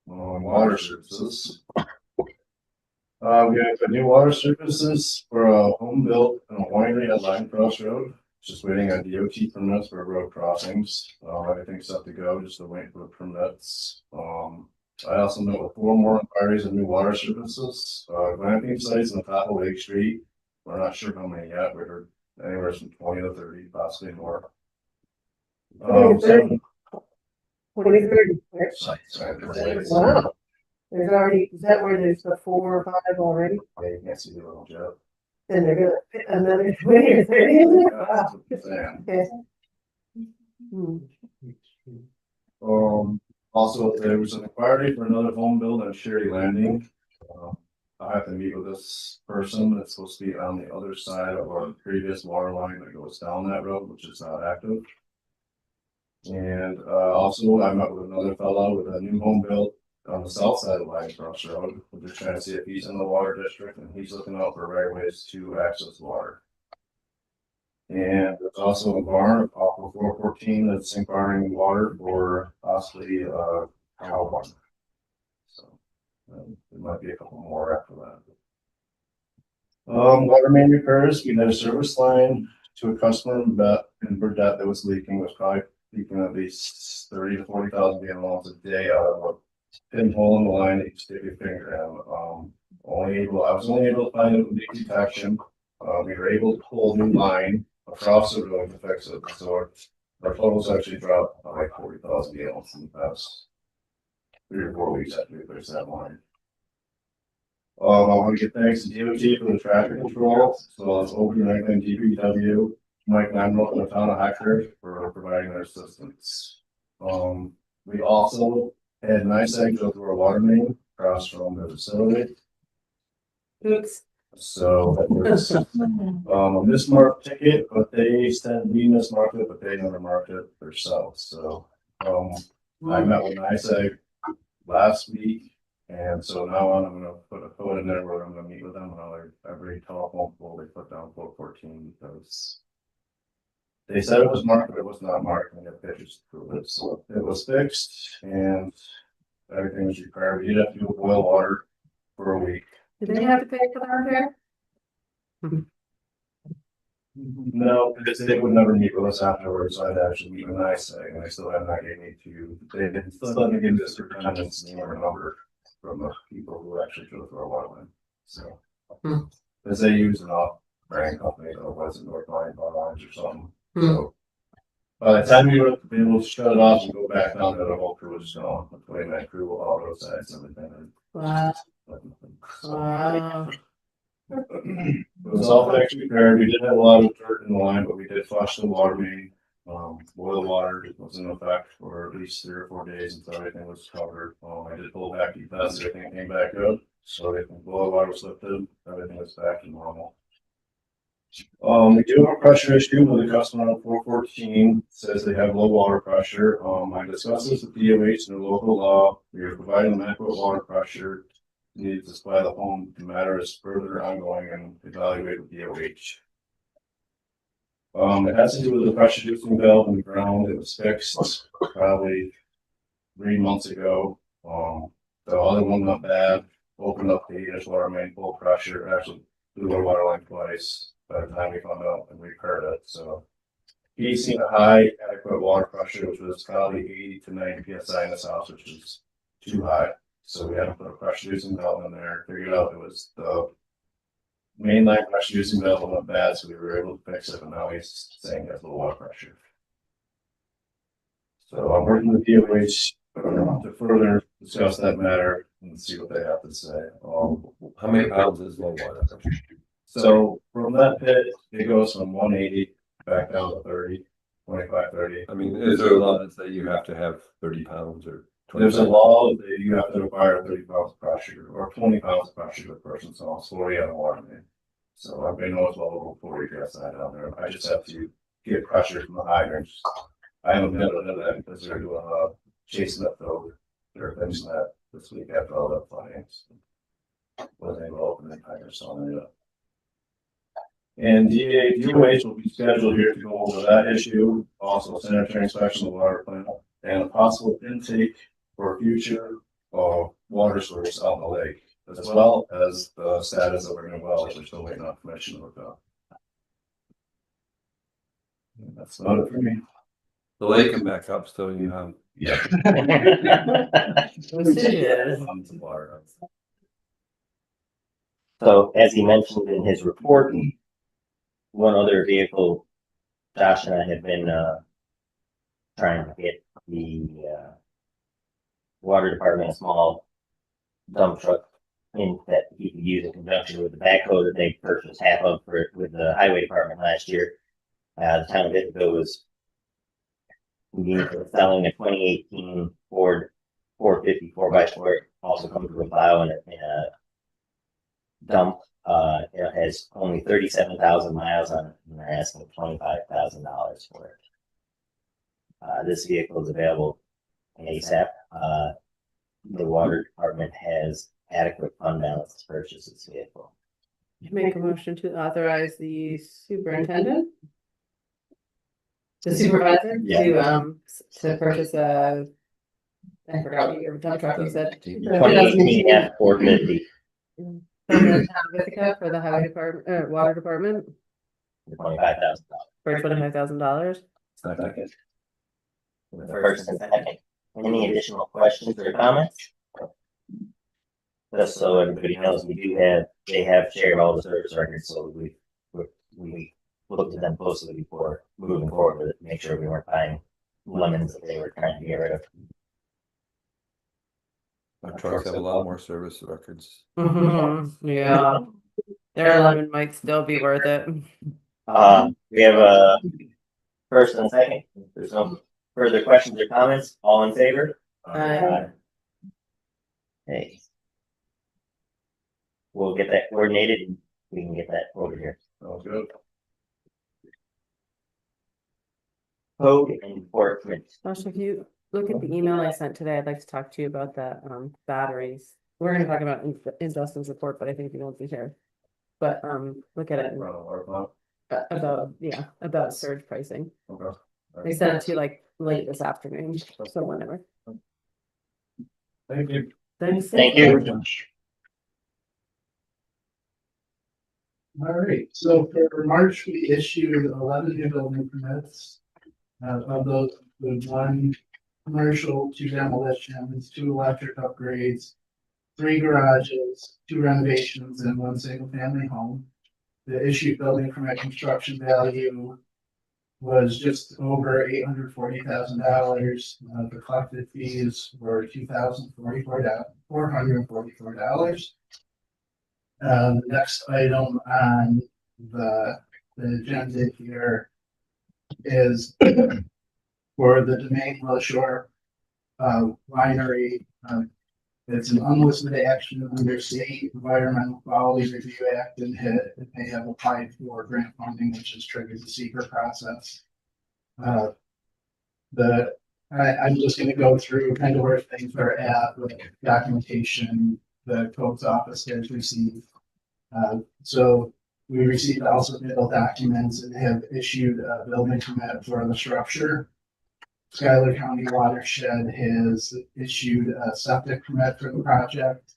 S14: Water services. We have the new water services for a home built and a winery at Line Cross Road. Just waiting on DOT permits for road crossings. Everything's set to go, just waiting for the permits. I also met with 4 more inquiries of new water services. Glamping sites on the top of Lake Street. We're not sure how many yet. We heard anywhere from 20 to 30, possibly more.
S2: 2030.
S14: Sites.
S2: Wow. There's already, is that where there's the 4 or 5 already?
S14: You can't see the little jet.
S2: Then they're gonna fit another 20 or 30 in there? Wow.
S14: Yeah.
S2: Okay.
S14: Also, there was an inquiry for another home build on Sherry Landing. I have to meet with this person. It's supposed to be on the other side of our previous water line that goes down that road, which is not active. And also, I met with another fellow with a new home built on the south side of Lions Cross Road. We're just trying to see if he's in the water district, and he's looking out for right ways to access water. And there's also a barn off of 414 that's inquiring water for possibly cow barn. So there might be a couple more after that. Water main repairs. We had a service line to a customer in Burdette that was leaking. Was probably leaking at least 30 to 40,000 gallons a day out of a pinhole in the line that you stick your finger in. I was only able to find it with leak detection. We were able to pull a new line across the road to fix it. So our totals actually dropped by like 40,000 gallons in the past 3 or 4 weeks after we fixed that line. I want to give thanks to DOT for the traffic control, so it's Open Rankin DPW, Mike Lambrot, and the town of Hector for providing their assistance. We also had NICEAG go through our water main across from the facility.
S3: Oops.
S14: So that was a mismarked ticket, but they said we mismarked it, but they never marked it themselves. So I met with NICEAG last week. And so now on, I'm going to put a code in there where I'm going to meet with them on every telephone pole they put down 414 because they said it was marked, but it was not marked, and they have pictures to prove it. So it was fixed and everything was repaired. You'd have to do boil water for a week.
S3: Did they have to pay for the repair?
S14: No, because they would never meet with us afterwards. So I'd actually meet with NICEAG, and they still have not given me to. They still haven't given me this superintendent's name or number from the people who actually go through our water line. So, because they use an off-brand company, otherwise it North Line lines or something. So, by the time we were able to shut it off and go back down there, the whole crew was gone. Between that crew, all roadsides and everything.
S3: Wow.
S14: It was all actually repaired. We did have a lot of dirt in the line, but we did flush the water main. Boil water was in effect for at least 3 or 4 days until everything was covered. I did pull back the test, everything came back good. So everything boil water was lifted, everything was back to normal. We do have a pressure issue with the customer on 414. Says they have low water pressure. I discussed this with DOH and the local law. We are providing them adequate water pressure needs to supply the home. The matter is further ongoing and evaluated with DOH. It has to do with the pressure reducing valve in the ground. It was fixed probably 3 months ago. The other one not bad. Opened up the 8-inch water main full pressure. Actually blew our water line twice by the time we found out and repaired it. So he's seen a high adequate water pressure, which was probably 80 to 90 psi in this house, which is too high. So we had to put a pressure reducing valve in there. Figured out it was the main line pressure reducing valve went bad, so we were able to fix it. And now he's saying he has low water pressure. So I'm working with DOH to further discuss that matter and see what they have to say.
S4: How many pounds is low water pressure?
S14: So from that pit, it goes from 180 back down to 30, 25, 30.
S4: I mean, is there a law that say you have to have 30 pounds or 20
S14: There's a
S4: pounds?
S14: law that you have to require 30 pounds of pressure or 20 pounds of pressure to a person, so it's 40 on the water main. So I've been always well over 40 psi down there. I just have to get pressure from the hydrants. I haven't been able to do that because they're doing chasing up the dirt things and that this week after all that flooding. Wasn't able to open the hydrants on it. And DOH will be scheduled here to go over that issue, also sanitary inspection of the water plant, and a possible intake for future water source out in the lake, as well as the status of our new well, which we're still waiting on permission to look up. That's about it for me.
S4: The lake can back up, so you have.
S14: Yeah.
S5: So as he mentioned in his report, one other vehicle, Josh and I have been trying to get the water department a small dump truck in that he could use in conjunction with the backhoe that they purchased half of for with the highway department last year. The town of Ithaca was selling a 2018 Ford 450 4x4. Also comes with a plow and a dump. It has only 37,000 miles on it, and they're asking $25,000 for it. This vehicle is available ASAP. The water department has adequate fund balance to purchase this vehicle.
S3: Make a motion to authorize the superintendent. The supervisor to purchase a, I forgot what your dump truck you said.
S5: 2018 F450.
S3: For the town of Ithaca, for the highway department, water department,
S5: $25,000.
S3: for $25,000.
S5: The first and second. Any additional questions or comments? Just so everybody knows, they have shared all the service records, so we looked at them closely before moving forward with it, make sure we weren't buying lemons that they were trying to get rid of.
S4: Our trucks have a lot more service records.
S3: Yeah, their lemon might still be worth it.
S5: We have a first and second. If there's no further questions or comments, all in favor?
S3: Aye.
S5: Hey. We'll get that coordinated and we can get that over here.
S14: Sounds good.
S5: Code enforcement.
S3: Josh, if you look at the email I sent today, I'd like to talk to you about the batteries. We're gonna talk about in Dustin's report, but I think you won't be here. But look at it about surge pricing.
S14: Okay.
S3: They sent it to you like late this afternoon, so whenever.
S14: Thank you.
S3: Thanks.
S5: Thank you.
S8: All right, so for March, we issued 11 new building permits. Of those, include 1 commercial, 2 demolitions, 2 electric upgrades, 3 garages, 2 renovations, and 1 single-family home. The issued building permit construction value was just over $840,000. The collected fees were $2,444. The next item on the agenda here is for the Domain North Shore winery. It's an unlisted action under State Environmental Quality Review Act, and they have applied for grant funding, which has triggered the secret process. I'm just going to go through kind of where things are at with documentation the codes office has received. So we received also middle documents and have issued a building permit for the structure. Schuyler County Watershed has issued a septic permit for the project.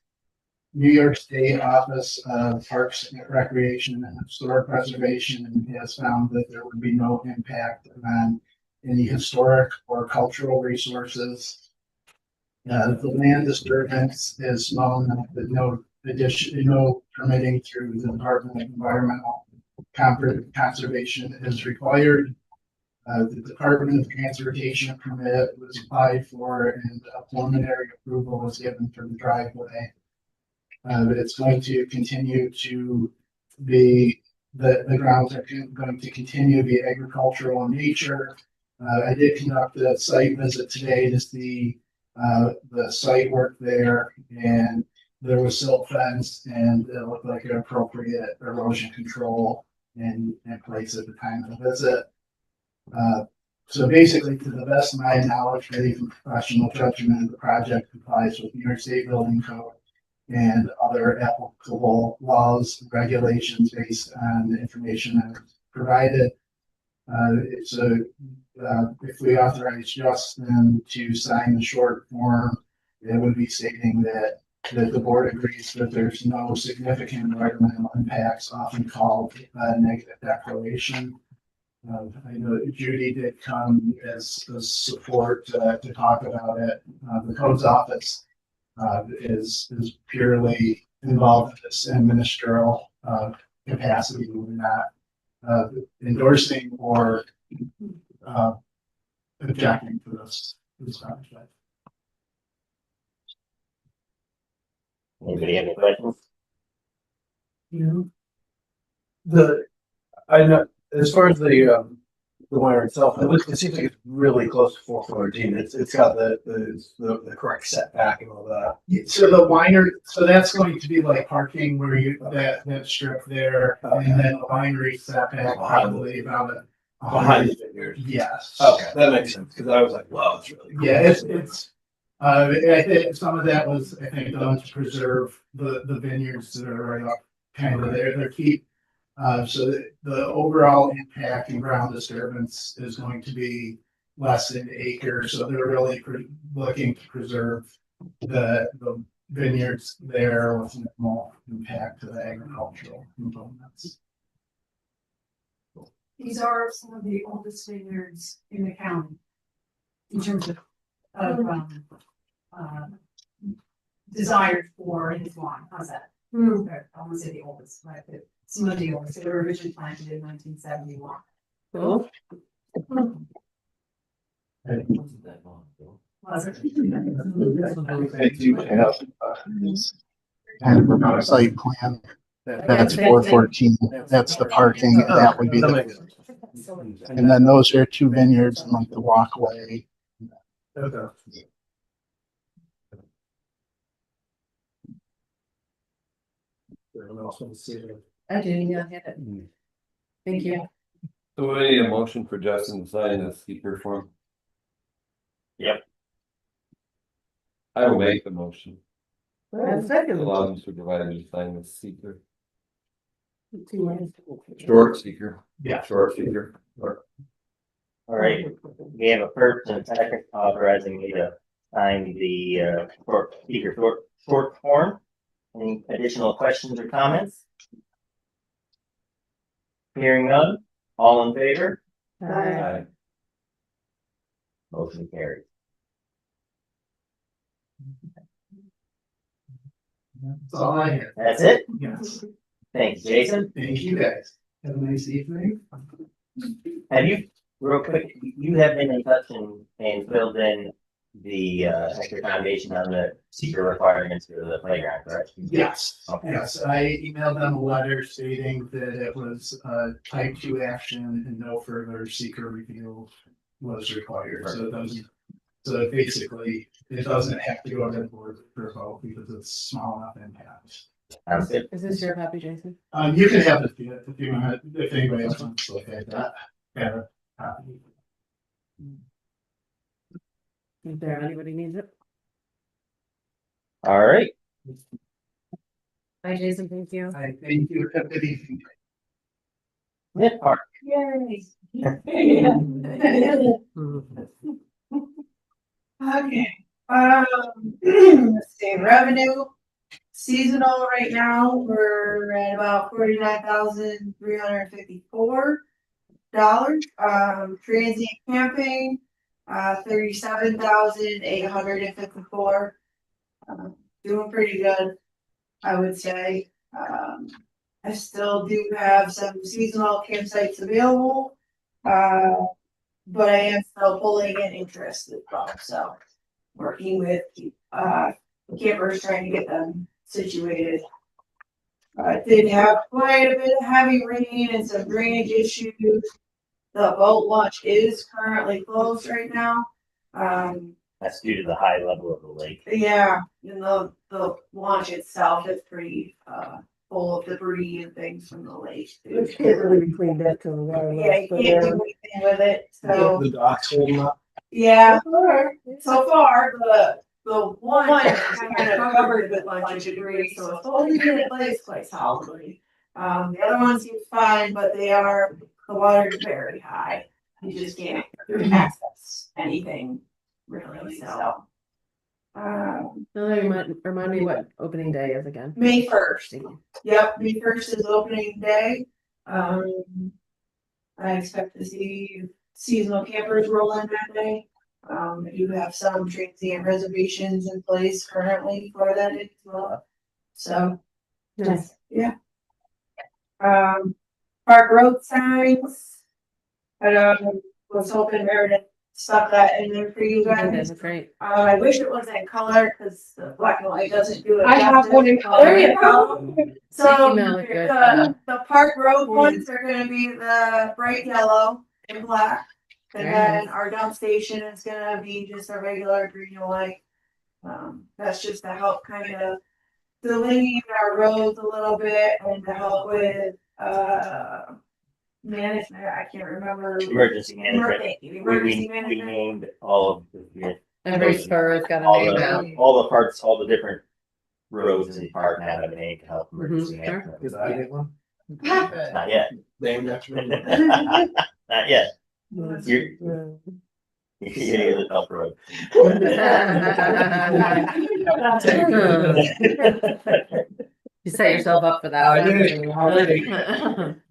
S8: New York State Office of Parks and Recreation and Historic Preservation has found that there would be no impact on any historic or cultural resources. The land disturbance is small enough that no permitting through the Department of Environmental Conservation is required. The Department of Transportation permit was applied for and a preliminary approval was given for the driveway. It's going to continue to be, the grounds are going to continue to be agricultural in nature. I did conduct a site visit today to see the site work there, and there was silt fence and it looked like an appropriate erosion control in place at the time of the visit. So basically, to the best of my knowledge, based on professional judgment, the project complies with New York State Building Code and other applicable laws and regulations based on the information I was provided. If we authorize Justin to sign the short form, it would be stating that the board agrees that there's no significant environmental impacts, often called a negative declaration. I know Judy did come as support to talk about it. The codes office is purely involved in this in ministerial capacity. We're not endorsing or objecting to this project.
S5: Anybody have any questions?
S8: I know as far as the the wire itself, it seems like it's really close to 414. It's got the correct setback and all that. So the winery, so that's going to be like parking where you that strip there, and then the winery setback probably about a
S4: Behind the vineyard.
S8: Yes.
S4: Okay, that makes sense, because I was like, wow, it's really.
S8: Yeah, it's. I think some of that was, I think, done to preserve the vineyards that are right up kind of there. They're keep. So the overall impact and ground disturbance is going to be less than an acre. So they're really looking to preserve the vineyards there with minimal impact to the agricultural components.
S10: These are some of the oldest vineyards in the county. In terms of desire for his wine, how's that? I want to say the oldest, right? But some of the oldest, they were originally planted in 1971.
S3: Cool.
S10: Was it?
S8: They do have kind of a site plan. That's 414. That's the parking. And that would be the. And then those are two vineyards and like the walkway. Okay.
S3: I do, yeah, I get it. Thank you.
S4: So we need a motion for Justin to sign the secret form.
S5: Yep.
S4: I will make the motion.
S3: Second.
S4: Allow the supervisor to sign the secret. Short seeker.
S8: Yeah.
S4: Short seeker.
S5: All right, we have a first and a second authorizing me to sign the short form. Any additional questions or comments? Hearing none, all in favor?
S4: Aye.
S5: Motion carried.
S8: That's all I have.
S5: That's it?
S8: Yes.
S5: Thanks, Jason.
S8: Thank you guys. Have a nice evening.
S5: Have you, real quick, you have been in touch and filled in the Hector Foundation on the secret requirements for the playground, correct?
S8: Yes,
S5: Okay.
S8: yes. I emailed them a letter stating that it was type 2 action and no further secret review was required. So it doesn't. So basically, it doesn't have to go to the board for a vote because it's small enough impact.
S5: Sounds good.
S3: Is this your copy, Jason?
S8: You can have it if you want. If anybody else wants to look at that. Have a copy.
S3: Is there anybody needs it?
S5: All right.
S3: Bye, Jason, thank you.
S8: I thank you. Have a good evening.
S5: Mid Park.
S10: Yay.
S6: Okay, let's see, revenue, seasonal right now, we're at about $49,354. Transient camping, 37,854. Doing pretty good, I would say. I still do have some seasonal campsites available. But I am still pulling in interest as well, so working with campers trying to get them situated. I did have quite a bit of heavy rain and some drainage issues. The boat launch is currently closed right now.
S5: That's due to the high level of the lake.
S6: Yeah, and the launch itself is pretty full of debris and things from the lake.
S2: Which can't really be cleaned up till the water.
S6: Yeah, you can't do anything with it, so.
S8: The dock's holding up.
S6: Yeah, so far, the one is kind of covered with a bunch of debris, so it's holding it in place quite solidly. The other one seems fine, but the water is very high. You just can't access anything really, so.
S3: Remind me what opening day is again.
S6: May 1st. Yep, May 1st is opening day. I expect to see seasonal campers roll in that day. I do have some transient reservations in place currently for that as well. So,
S3: Nice.
S6: yeah. Park road signs. I was hoping Meredith stuck that in there for you guys.
S3: That's great.
S6: I wish it was in color because the black and white doesn't do it.
S13: I have one in color, yeah.
S6: So
S3: Email it good.
S6: the park road ones are gonna be the bright yellow, in black. And
S3: Very
S6: then
S3: nice.
S6: our dump station is gonna be just a regular green and white. That's just to help kind of delineate our roads a little bit and to help with, management, I can't remember.
S5: Emergency management.
S6: Thank you,
S5: We
S6: emergency
S5: we
S6: management.
S5: named all of the.
S3: Every spur has got a
S5: All
S3: name
S5: the,
S3: now.
S5: all the parts, all the different roads in the park now have a name to help emergency
S3: Mhm, sure.
S5: management.
S14: Did I get one?
S5: Not yet.
S14: Named after me.
S5: Not yet.
S3: Mhm.
S5: You're the tough road.
S3: You set yourself up for that.
S14: I
S3: one.
S14: did.
S3: Already.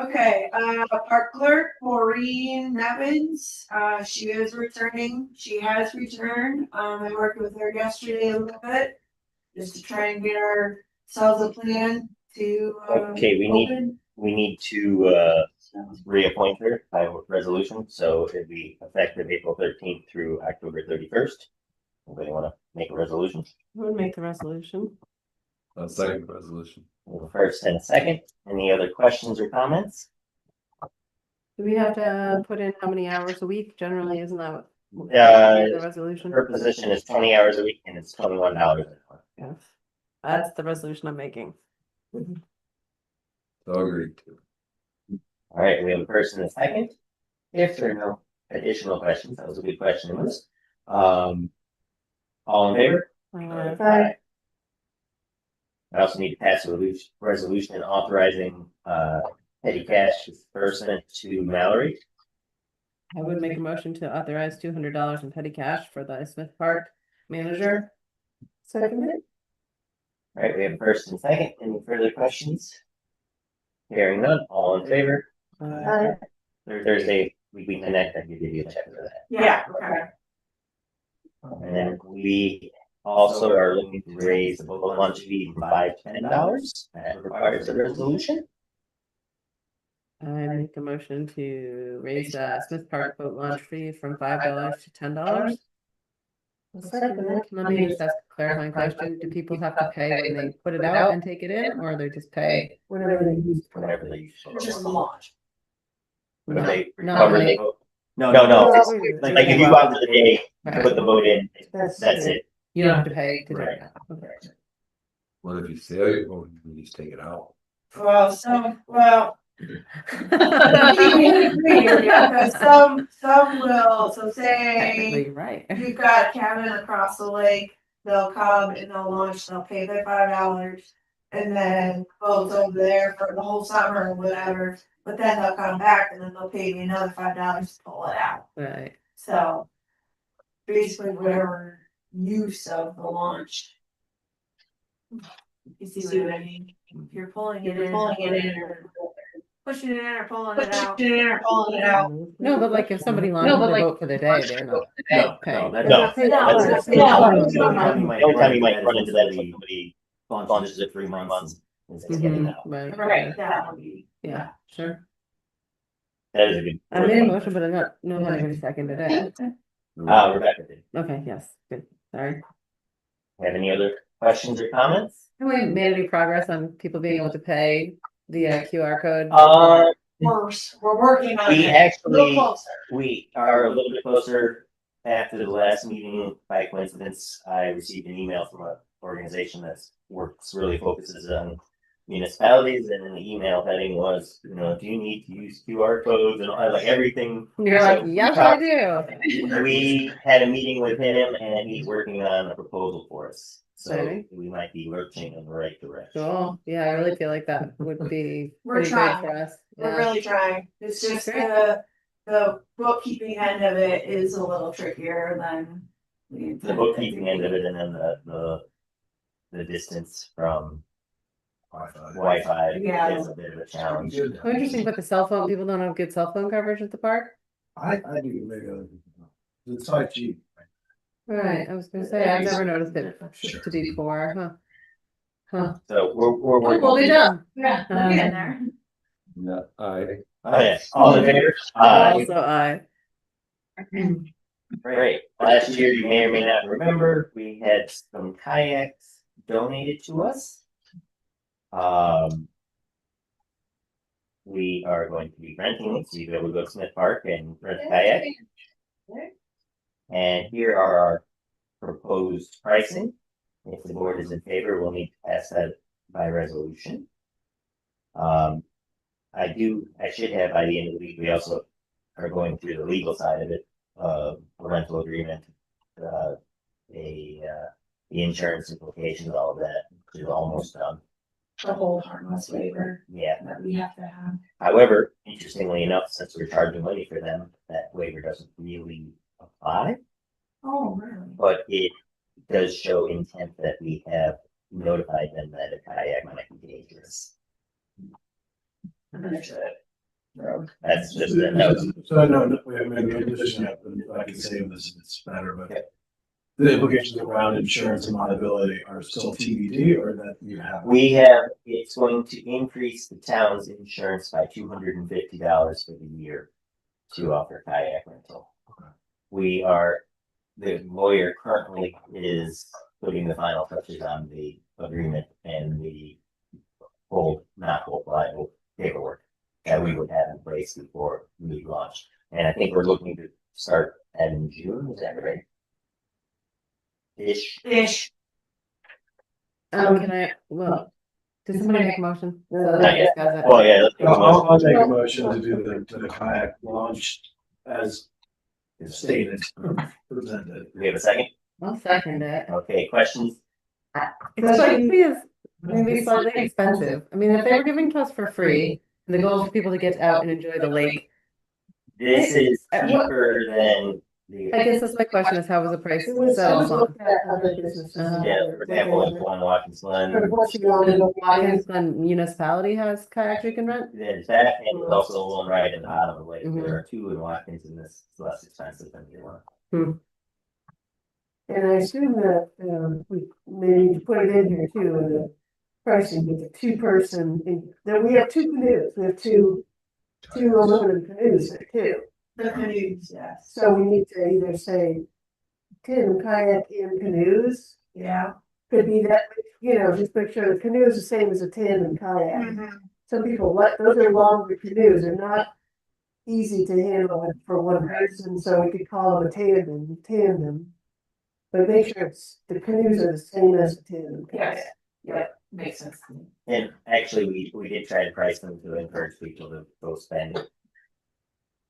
S6: Okay, park clerk Maureen Nevins, she is returning, she has returned, I worked with her yesterday a little bit. Just to try and get ourselves a plan to,
S5: Okay, we need to, reappoint her by resolution, so it'd be effective April 13th through October 31st. Anybody wanna make a resolution?
S3: Who would make the resolution?
S4: A second resolution.
S5: First and a second, any other questions or comments?
S3: Do we have to put in how many hours a week? Generally, isn't that what? The resolution?
S5: Her position is 20 hours a week and it's $21 an hour.
S3: Yes. That's the resolution I'm making.
S4: So agreed to.
S5: All right, we have a first and a second. If there are no additional questions, that was a good question, Liz. All in favor?
S3: Aye.
S5: I also need to pass a resolution authorizing petty cash disbursement to Mallory.
S3: I would make a motion to authorize $200 in petty cash for the Smith Park manager.
S2: Second it?
S5: All right, we have a first and second. Any further questions? Hearing none, all in favor?
S2: Aye.
S5: Thursday, we connect, I can give you a check for that.
S6: yeah, okay.
S5: And then we also are looking to raise the boat lunch fee from $5 to $10. That requires a resolution.
S3: I make a motion to raise the Smith Park boat launch fee from $5 to $10.
S2: Second it?
S3: Let me just ask a clarifying question. Do people have to pay when they put it out and take it in, or they just pay?
S2: Whatever they use.
S5: Whenever they use.
S6: Just the launch.
S5: When they
S3: No,
S5: recover
S3: they-
S5: the boat. No, it's like if you go out to the day, put the boat in, that's it.
S3: You don't have to pay to do
S5: Right.
S3: that. Okay.
S4: What if you sail your boat, you just take it out?
S6: Well, because some will, so
S3: Technically,
S6: say
S3: you're right.
S6: you've got a cabin across the lake, they'll come and they'll launch, they'll pay their $5. And then boats over there for the whole summer or whatever, but then they'll come back and then they'll pay me another $5 to pull it out.
S3: Right.
S6: So basically whatever use of the launch. You see what I mean? If you're pulling it in, or pushing it in or pulling it out.
S3: No, but like if somebody launches the boat for the day, they're not paying.
S5: That's it.
S6: No.
S5: The only time you might run into that is when somebody launches it 3 months. Is getting out.
S3: Right.
S6: Right, that would be.
S3: Yeah, sure.
S5: That is a good.
S3: I made a motion, but I don't know how to second it.
S5: Rebecca did.
S3: Okay, yes, good. Sorry.
S5: Have any other questions or comments?
S3: Have we made any progress on people being able to pay via QR code?
S6: We're working on it.
S5: We actually,
S6: Little closer.
S5: we are a little bit closer. After the last meeting, by coincidence, I received an email from an organization that really focuses on municipalities, and the email heading was, do you need to use QR codes and all, like everything.
S3: You're like, yes, I do.
S5: We had a meeting with him and he's working on a proposal for us. So
S3: Exciting.
S5: we might be lurching in the right direction.
S3: Cool. Yeah, I really feel like that would be
S6: We're
S3: pretty good
S6: trying.
S3: for us.
S6: We're really trying. It's just
S3: Great.
S6: the bookkeeping end of it is a little trickier than
S5: The bookkeeping end of it, and then the distance from Wi-Fi
S6: Yeah.
S5: is a bit of a challenge.
S3: Oh, interesting, but the cell phone, people don't have good cell phone coverage at the park?
S14: I do, maybe other people. It's 5G.
S3: Right, I was gonna say, I've never noticed it to be poor, huh?
S5: So we're working.
S3: We'll be done.
S6: Yeah, we're getting there.
S4: Yeah,
S5: Oh, yeah. All in favor?
S3: Also,
S5: Great. Last year, you may or may not remember, we had some kayaks donated to us. we are going to be renting it, so you'll be able to go to Smith Park and rent a kayak. And here are our proposed pricing. If the board is in favor, we'll need to pass that by resolution. I should have by the end of the week, we also are going through the legal side of it, a rental agreement, the insurance implications, all of that is almost done.
S10: The whole harmless waiver
S5: Yeah.
S10: that we have to have.
S5: However, interestingly enough, since we're charging money for them, that waiver doesn't really apply,
S10: Oh, really?
S5: but it does show intent that we have notified them that a kayak might be dangerous. That's just a note.
S14: So I know, we have maybe a position up, and I can say this, it's better, but the implications around insurance and liability are still TBD, or that you have?
S5: It's going to increase the town's insurance by $250 for the year to offer kayak rental.
S14: Okay.
S5: The lawyer currently is putting the final touches on the agreement and the not whole liable paperwork that we would have in place before we launch. And I think we're looking to start in June, is that right? Ish.
S3: Did somebody make a motion?
S5: Not yet.
S3: Discuss it.
S5: Well, yeah, let's make a motion.
S14: I'll make a motion to do the kayak launch as stated, presented.
S5: We have a second?
S3: I'll second it.
S5: Okay, questions?
S3: It strikes me as maybe slightly expensive. I mean, if they were giving to us for free, and the goal is for people to get out and enjoy the lake.
S5: This is cheaper than
S3: I guess that's my question: is how was the price?
S2: It was
S3: So,
S2: looked at other businesses.
S5: yeah, for example, in one Watkins Glen.
S2: But of course, you only look at
S3: Watkins Glen municipality has kayaks you can rent.
S5: There's that, and there's also the one right in the bottom of the lake.
S3: Mhm.
S5: There are two in Watkins, and this is less expensive than the one.
S2: And I assume that, we may need to put it in here too, in the pricing with the two-person, then we have two canoes, we have two aluminum canoes there too.
S6: The canoes, yes.
S2: So we need to either say tandem kayak and canoes,
S6: Yeah.
S2: could be that, just make sure the canoe is the same as a tandem kayak.
S6: Mhm.
S2: Some people those are longer canoes, they're not easy to handle for one person, so we could call them a tandem. But make sure the canoes are the same as a tandem kayak.
S10: Yes. Yeah, makes sense to me.
S5: And actually, we did try to price them to encourage people to go spend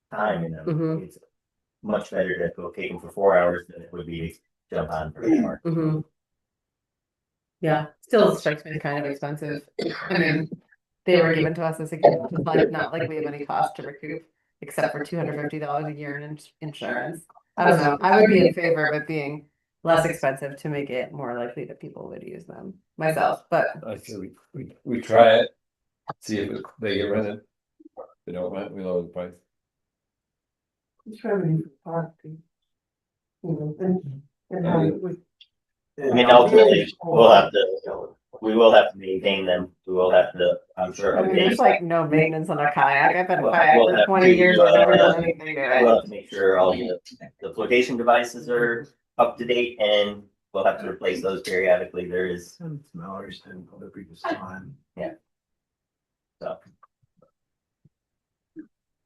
S5: time in them.
S3: Mhm.
S5: It's much better to go take them for 4 hours than it would be to jump on for an hour.
S3: Mm-hmm. Yeah, still strikes me as kind of expensive. I mean, they were given to us as a gift, but not like we have any cost to recoup, except for $250 a year in insurance. I don't know. I would be in favor of it being less expensive to make it more likely that people would use them myself, but
S4: I say we try it, see if they get rented. If they don't rent, we lower the price.
S2: It's revenue for parking. And how it would.
S5: I mean, ultimately, we will have to maintain them. We will have to, I'm sure.
S3: I mean, there's like no maintenance on a kayak. I've been a
S5: Well,
S3: kayak
S5: we'll
S3: for
S5: have
S3: 20
S5: to,
S3: years. I've never done anything to it.
S5: We'll have to make sure all the flotation devices are up to date, and we'll have to replace those periodically. There is,
S14: And Mallory's and other people's time.
S5: so,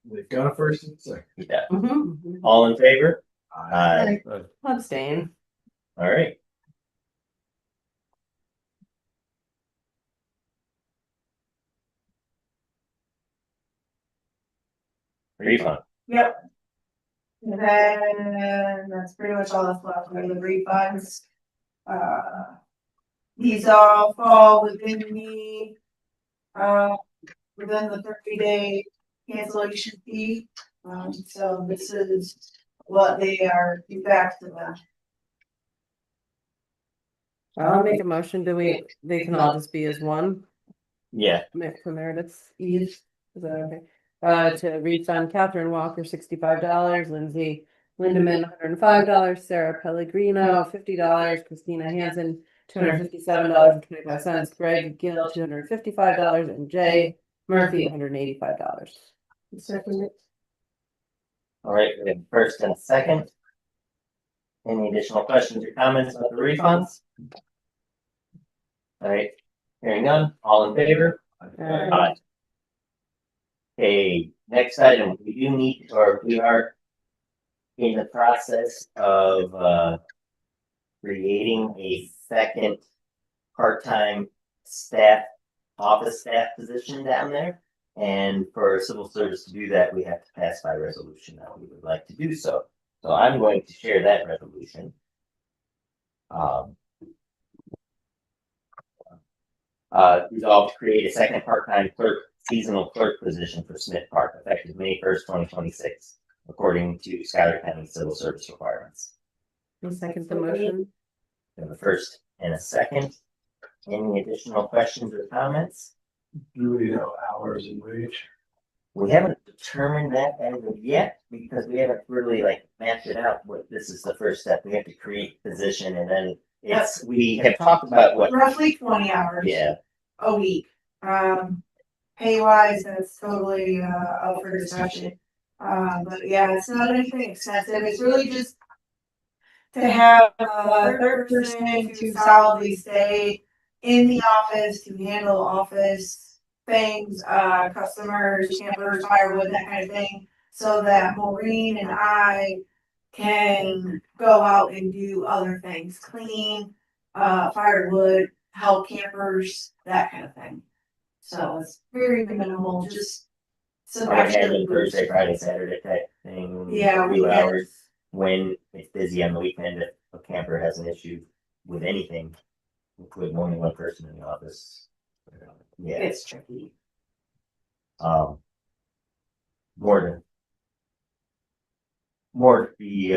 S14: They've got a first and second.
S5: yeah.
S3: Mhm.
S5: All in favor?
S14: Aye.
S3: Abstain.
S5: All right. Refund.
S6: Yep. And then that's pretty much all that's left for the refunds. These all fall within the 30-day cancellation fee. So this is what they are due back to them.
S3: I'll make a motion. They can all just be as one.
S5: Yeah,
S3: For Meredith's ease. Is that okay? To refund Catherine Walker $65, Lindsay Lindeman $105, Sarah Pellegrino $50, Christina Hansen $257.25, Greg Gill $255, and Jay Murphy $185.
S2: Second it.
S5: all right, we have first and second. Any additional questions or comments about the refunds? All right, hearing none, all in favor? Aye. Okay, next item, we do need, or we are in the process of, creating a second part-time staff, office staff position down there. And for civil service to do that, we have to pass by resolution that we would like to do so. So I'm going to share that resolution. Resolved to create a second part-time clerk, seasonal clerk position for Smith Park effective May 1st, 2026, according to Schuyler County civil service requirements.
S3: I'll second the motion.
S5: We have a first and a second. Any additional questions or comments?
S14: Do we know hours and wage?
S5: We haven't determined that as of yet because we haven't really like mapped it out. What this is the first step. We have to create a position and then it's we have talked about what
S6: Roughly 20 hours.
S5: yeah.
S6: A week. Pay wise, that's totally up for discussion. But yeah, it's not anything excessive. It's really just to have a third person to solidly stay in the office to handle office things, customers, campers, firewood, that kind of thing, so that Maureen and I can go out and do other things, clean, firewood, help campers, that kind of thing. So it's very minimal, just some extra.
S5: Thursday, Friday, Saturday type thing.
S6: Yeah,
S5: 2
S6: weekends.
S5: hours when it's busy on the weekend. If a camper has an issue with anything, with only one person in the office. Yeah,
S6: It's tricky.
S5: More to be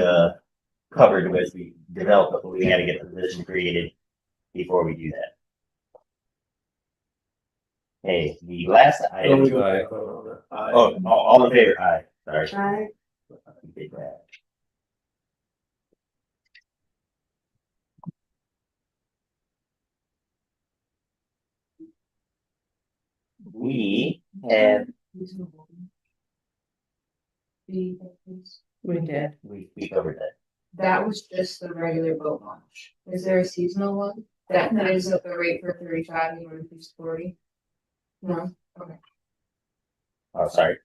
S5: covered as we develop it, but we got to get the position created before we do that. Okay, the last item. All in favor? Aye. Sorry.
S6: Aye.
S5: Big bad. We have.
S3: We did.
S5: We covered that.
S10: That was just the regular boat launch. Is there a seasonal one? That is at the rate for 35, you want to increase 40? No? Okay.
S5: Oh, sorry.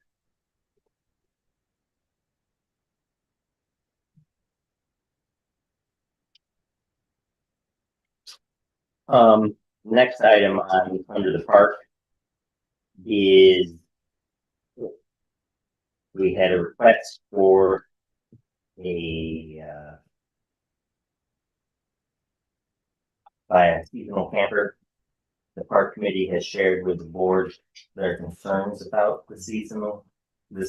S5: Next item on under the park is we had a request for a by a seasonal camper. The park committee has shared with the board their concerns about this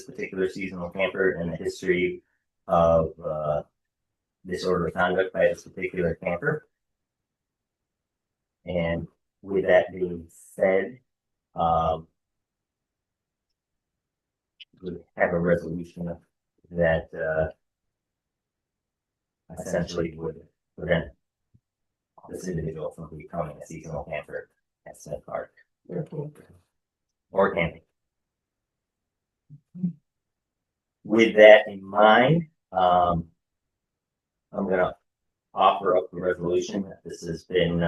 S5: particular seasonal camper and the history of disorder of conduct by this particular camper. And with that being said, we have a resolution that essentially would prevent this individual from becoming a seasonal camper at Smith Park or camping. With that in mind, I'm going to offer up the resolution that this has been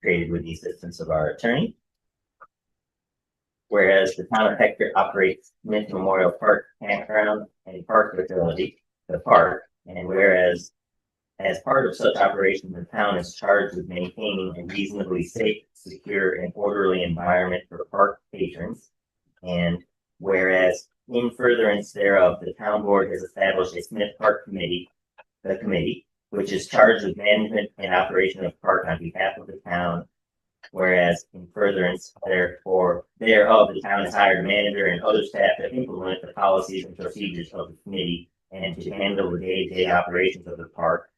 S5: created with the assistance of our attorney. Whereas the town of Hector operates Smith Memorial Park Campground and Park Facility, the park, and whereas as part of such operation, the town is charged with maintaining a reasonably safe, secure, and orderly environment for park patrons. And whereas in furtherance thereof, the town board has established a Smith Park Committee, the committee, which is charged with management and operation of park on behalf of the town. Whereas in furtherance thereof, the town has hired a manager and other staff to implement the policies and procedures of the committee and to handle the day-to-day operations of the park.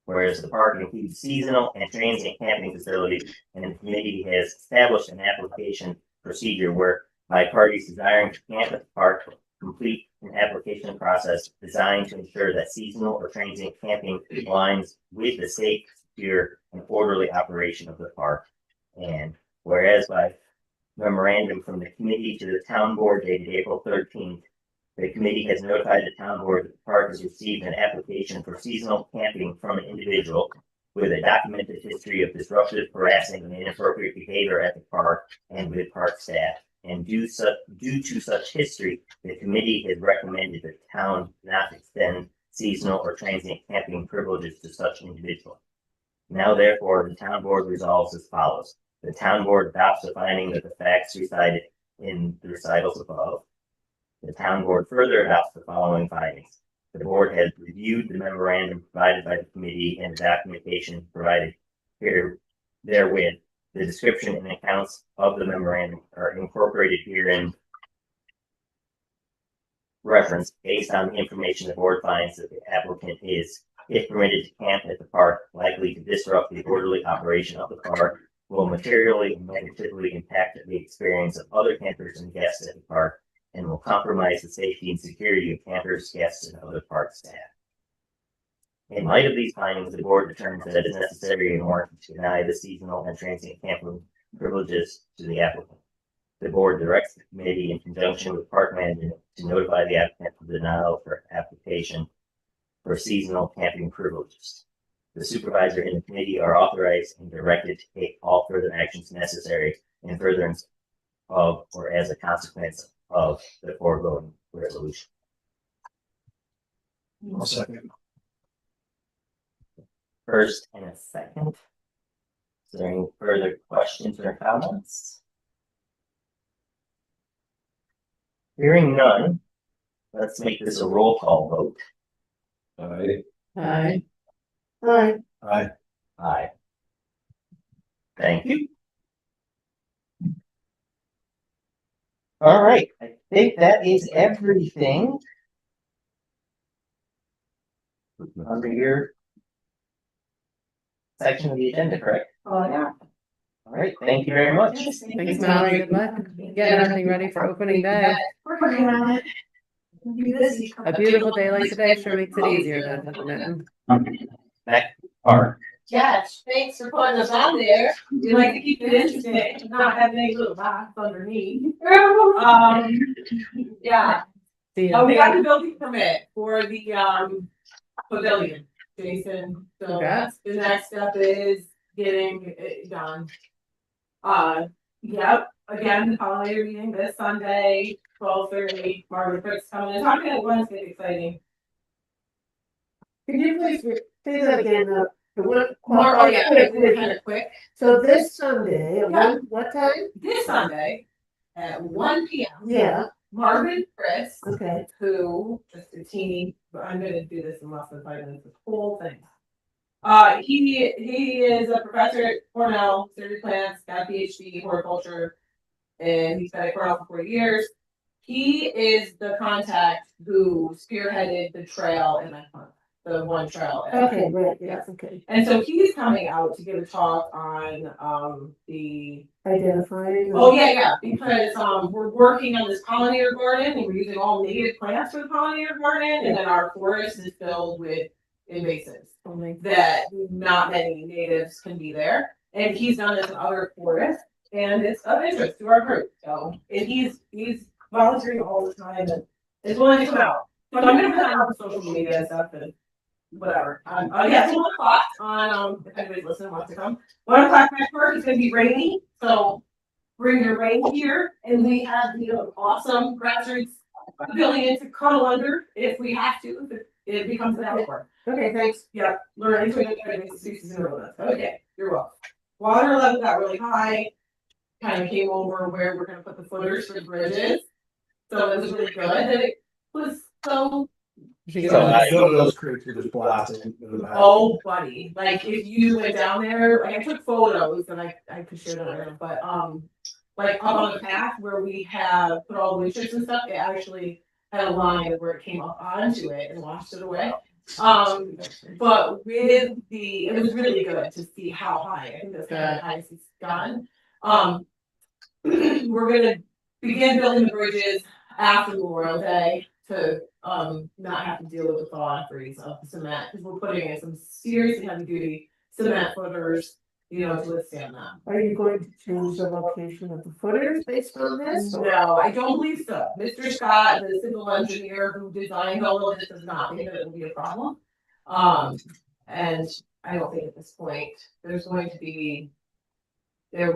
S5: Whereas the park includes seasonal and transient camping facilities, and the committee has established an application procedure whereby parties desiring to camp at the park complete an application process designed to ensure that seasonal or transient camping aligns with the safe, secure, and orderly operation of the park. And whereas by memorandum from the committee to the town board dated April 13th, the committee has notified the town board that the park has received an application for seasonal camping from an individual with a documented history of disruptive, harassing, and inappropriate behavior at the park and with park staff. and due to such history, the committee has recommended that the town not extend seasonal or transient camping privileges to such individuals. Now therefore, the town board resolves as follows. The town board adopts the finding that the facts recited in the recitals above. The town board further adopts the following findings. The board has reviewed the memorandum provided by the committee and the documentation provided here therewith. The description and accounts of the memorandum are incorporated herein reference based on the information the board finds that the applicant is, if permitted to camp at the park, likely to disrupt the orderly operation of the park, will materially and negatively impact the experience of other campers and guests at the park, and will compromise the safety and security of campers, guests, and other park staff. In light of these findings, the board determines that it is necessary and warranted to deny the seasonal and transient camping privileges to the applicant. The board directs the committee in conjunction with park management to notify the applicant of the denial for application for seasonal camping privileges. The supervisor and the committee are authorized and directed to take all further actions necessary in furtherance of or as a consequence of the foregoing resolution.
S1: I'll second.
S5: First and a second. Is there any further questions or comments? Hearing none, let's make this a roll call vote.
S14: Aye.
S3: Aye.
S2: Aye.
S14: Aye.
S5: Aye. Thank you. All right, I think that is everything under your section of the agenda, correct?
S10: Oh, yeah.
S5: All right, thank you very much.
S3: Thanks, Molly. Good luck. Getting everything ready for opening day.
S10: We're working on it. We'll be busy.
S3: A beautiful day like today sure makes it easier, doesn't it?
S5: Back park.
S9: Yes, thanks for putting us on there. We like to keep it interesting, not have any little box underneath. Yeah.
S3: See
S9: Oh,
S3: ya.
S9: we got the building permit for the pavilion, Jason. So
S3: Congrats.
S9: the next step is getting it done. Yep, again, the pollinator meeting this Sunday, 12:30. Margaret Frick's coming in. Talking at once, it's exciting.
S2: Could you please say that again?
S9: Oh yeah, kind of quick.
S2: So this Sunday, at
S9: Yeah.
S2: what time?
S9: This Sunday at 1 p.m.
S2: Yeah,
S9: Marvin Chris,
S2: okay.
S9: who just a teeny, but I'm gonna do this in less than 5 minutes. This whole thing. He is a professor at Cornell, studied plants, got a PhD in horticulture, and he's been at Cornell for 4 years. He is the contact who spearheaded the trail in my park, the one trail.
S2: Okay, right, yeah, okay.
S9: And so he's coming out to give a talk on the
S2: Identifying.
S9: Oh yeah, because we're working on this pollinator garden and we're using all native plants for the pollinator garden, and then our forest is filled with invasives that not many natives can be there. And he's done this in other forests, and it's of interest to our group. So and he's volunteering all the time and is willing to come out. So I'm gonna put that on social media and stuff and whatever. Yeah, so 1 o'clock on if anybody's listening wants to come. 1 o'clock next park is gonna be rainy, so bring your rain gear, and we have awesome grassroots pavilion to cuddle under if we have to, if it becomes an outdoor.
S2: Okay, thanks.
S9: Yeah, learning to okay, you're welcome. Water level got really high, kind of came over where we're gonna put the footers for the bridges. So it was really good, and it was so
S1: Those creeks are just blasting.
S9: oh, buddy, like if you went down there, like I took photos and I could share them, but like up on the path where we have put all the witches and stuff, it actually had a line where it came up onto it and washed it away. But with it was really good to see how high. I think that's kind of the highest it's gotten. We're gonna begin building the bridges after Memorial Day to not have to deal with the thaw and freeze of the cement, because we're putting in some seriously heavy duty cement footers, to withstand that.
S2: Are you going to change the location of the footers based on this? or-
S9: No, I don't believe so. Mr. Scott, the civil engineer who designed all of this, does not think that it will be a problem. And I don't think at this point there's going to be, there's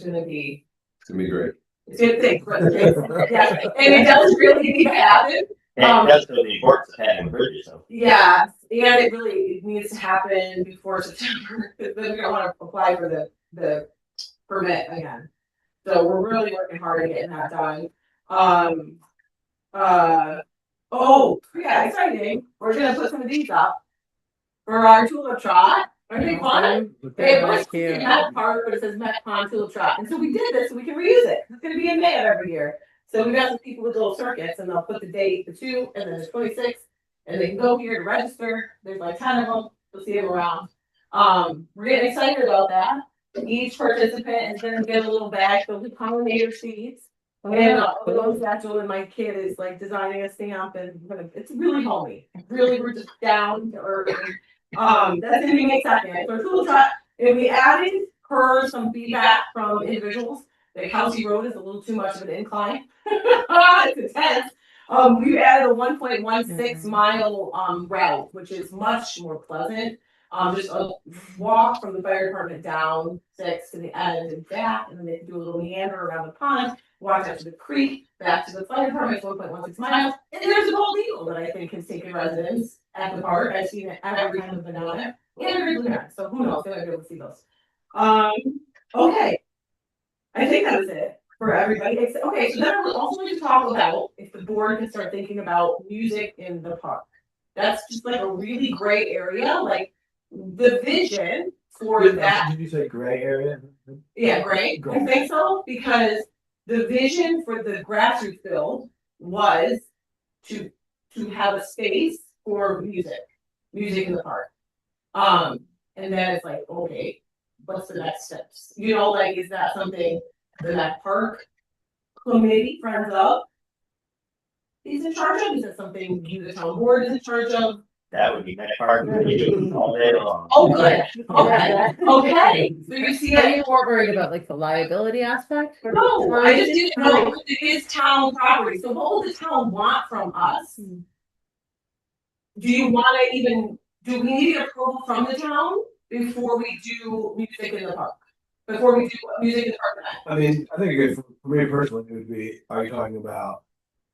S9: gonna be
S14: It's gonna be great.
S13: It's a good thing, but yeah, and it does really need to happen.
S5: And that's really important to having bridges, so.
S13: Yeah, and it really needs to happen before September, because then we don't want to apply for the permit again. So we're really working hard at getting that done. Oh, yeah, exciting. We're gonna put some of these up for our tulip trot. Are they fun? It was Met Park, but it says Met Pond Tulip Trot. And so we did this so we can reuse it. It's gonna be in May every year. So we got some people with little circuits and they'll put the date, the 2, and then there's 26. And they can go here to register. There's like 10 of them. You'll see them around. We're getting excited about that. Each participant is gonna get a little bag filled with pollinator seeds. And those natural, and my kid is like designing a stamp, and it's really homey. Really, we're just down to earth. That's gonna be May 2nd. So cool trot. And we added her some feedback from individuals that Kelsey Road is a little too much of an incline. It's intense. We added a 1.16 mile route, which is much more pleasant. Just a walk from the fire department down 6 to the end and back, and then they can do a little meander around the pond, walk out to the creek, back to the fire department, 1.16 miles. And there's a bald eagle that I think has taken residence at the park. I've seen it every time I've been on it. And a great blue heron, so who knows? They might be able to see those. Okay. I think that was it for everybody. Okay, so then I would also like to talk about if the board can start thinking about music in the park. That's just like a really gray area, like the vision for that.
S8: Did you say gray area?
S13: Yeah, gray. I think so, because the vision for the grassroots build was to have a space for music in the park. And then it's like, okay, what's the next steps? You know, like, is that something that park committee, friends of, is in charge of? Is that something you, the town board, is in charge of?
S5: That would be Met Park all day long.
S13: Oh, good. Okay. Okay. So you see,
S3: Are you more worried about like the liability aspect?
S13: no, I just didn't know if it is town property. So what will the town want from us? Do you want to even, do we need approval from the town before we do music in the park? Before we do music in the park?
S8: I mean, I think for me personally, it would be, are you talking about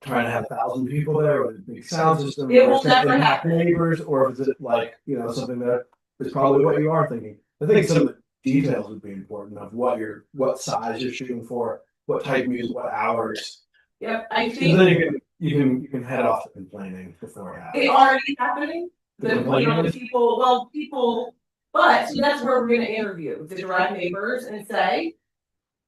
S8: trying to have 1,000 people there with a big sound system?
S13: It
S8: or
S13: will
S8: something
S13: never
S8: happen
S13: happen.
S8: neighbors, or is it like, something that is probably what you are thinking? I think some of the details would be important of what size you're shooting for, what type of music, what hours.
S13: Yep, I
S8: 'Cause
S13: think
S8: then you can head off to complaining before it
S13: it's
S8: happens.
S13: already happening.
S8: The
S13: The
S8: complaining?
S13: people, but so that's where we're gonna interview the direct neighbors and say,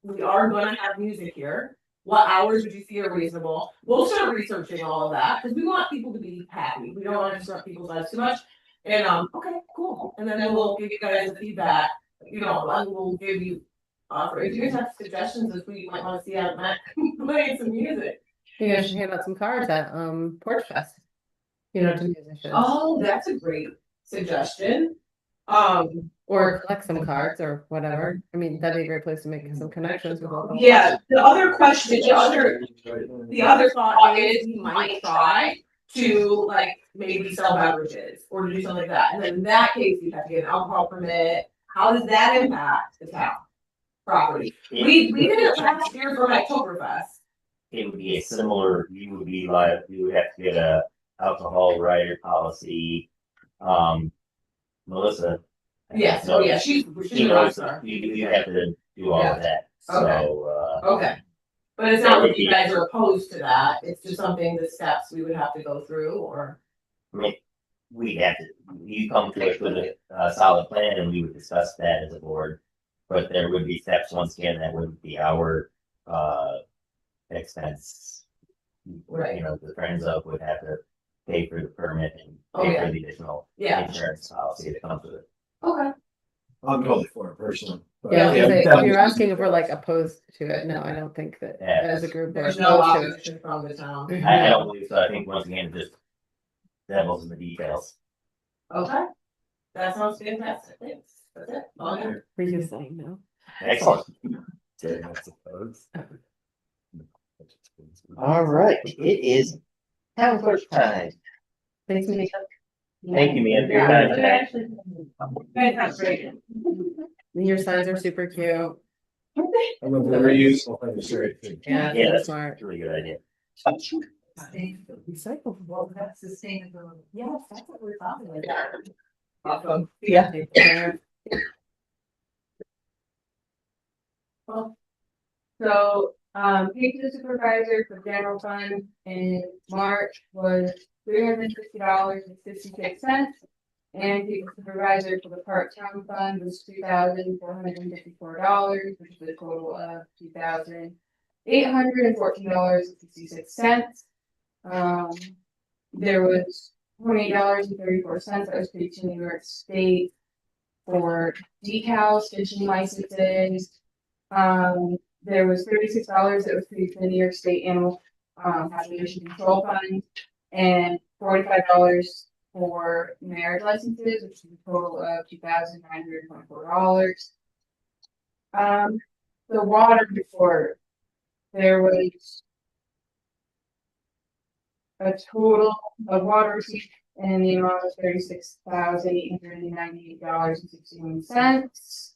S13: we are gonna have music here. What hours would you see are reasonable? We'll start researching all of that, because we want people to be happy. We don't want to disrupt people's lives too much. And, okay, cool. And then we'll give you guys the feedback, and we'll give you, if you guys have suggestions, if we might want to see out Matt playing some music.
S3: You guys should hand out some cards at Porch Fest. To musicians.
S13: Oh, that's a great suggestion.
S3: Or collect some cards or whatever. I mean, that'd be a great place to make some connections with local.
S13: Yeah, the other question, the other thought is we might try to like maybe sell beverages or do something like that. And then in that case, you have to get an alcohol permit. How does that impact the town property? We did it last year for Oktoberfest.
S5: It would be a similar, you would have to get a alcohol rider policy. Melissa.
S13: Yes, oh yeah, she's
S5: You
S13: a rock star.
S5: You have to do all of that, so,
S13: Okay. But it's not like you guys are opposed to that, it's just something, the steps we would have to go through, or?
S5: I mean, we have to, you come to us with a solid plan and we would discuss that as a board. But there would be steps, once again, that would be our, expense.
S13: Right.
S5: The Friends of would have to pay for the permit and
S13: Oh,
S5: pay
S13: yeah.
S5: for the additional
S13: Yeah.
S5: insurance policy that comes with it.
S13: Okay.
S8: I'm totally for it personally. But
S3: Yeah, if
S8: definitely.
S3: you're asking if we're like opposed to it, no, I don't think that
S5: Yeah.
S3: as a group we're
S13: There's no
S3: opposed to it.
S13: opposition from the town.
S5: I don't believe so, I think once again, just devils in the details.
S13: Okay. That sounds fantastic, thanks, that's it. Okay.
S3: Were you saying no?
S5: Excellent.
S4: I suppose.
S5: All right, it is town clerk time.
S3: Thanks, Mika.
S5: Thank you, Mia, for your time tonight.
S13: Fantastic.
S3: Your signs are super cute.
S14: I'm a very useful thing to say.
S3: Yeah,
S5: Yeah,
S3: that's
S5: that's
S3: smart.
S5: a really good idea.
S2: Recyclable, that's sustainable.
S10: Yes, that's what we're talking about.
S2: Awesome, yeah.
S13: So, pay to the supervisor for general fund in March was $360.66. And pay to the supervisor for the part-time fund was $2,454, which is a total of $2,814.66. There was $28.34 that was paid to New York State for decals, fishing licenses. There was $36 that was paid to the New York State Animal Population Control Fund, and $45 for marriage licenses, which is a total of $2,924. The water report, there was a total of water receipts in the amount of $36,898.61.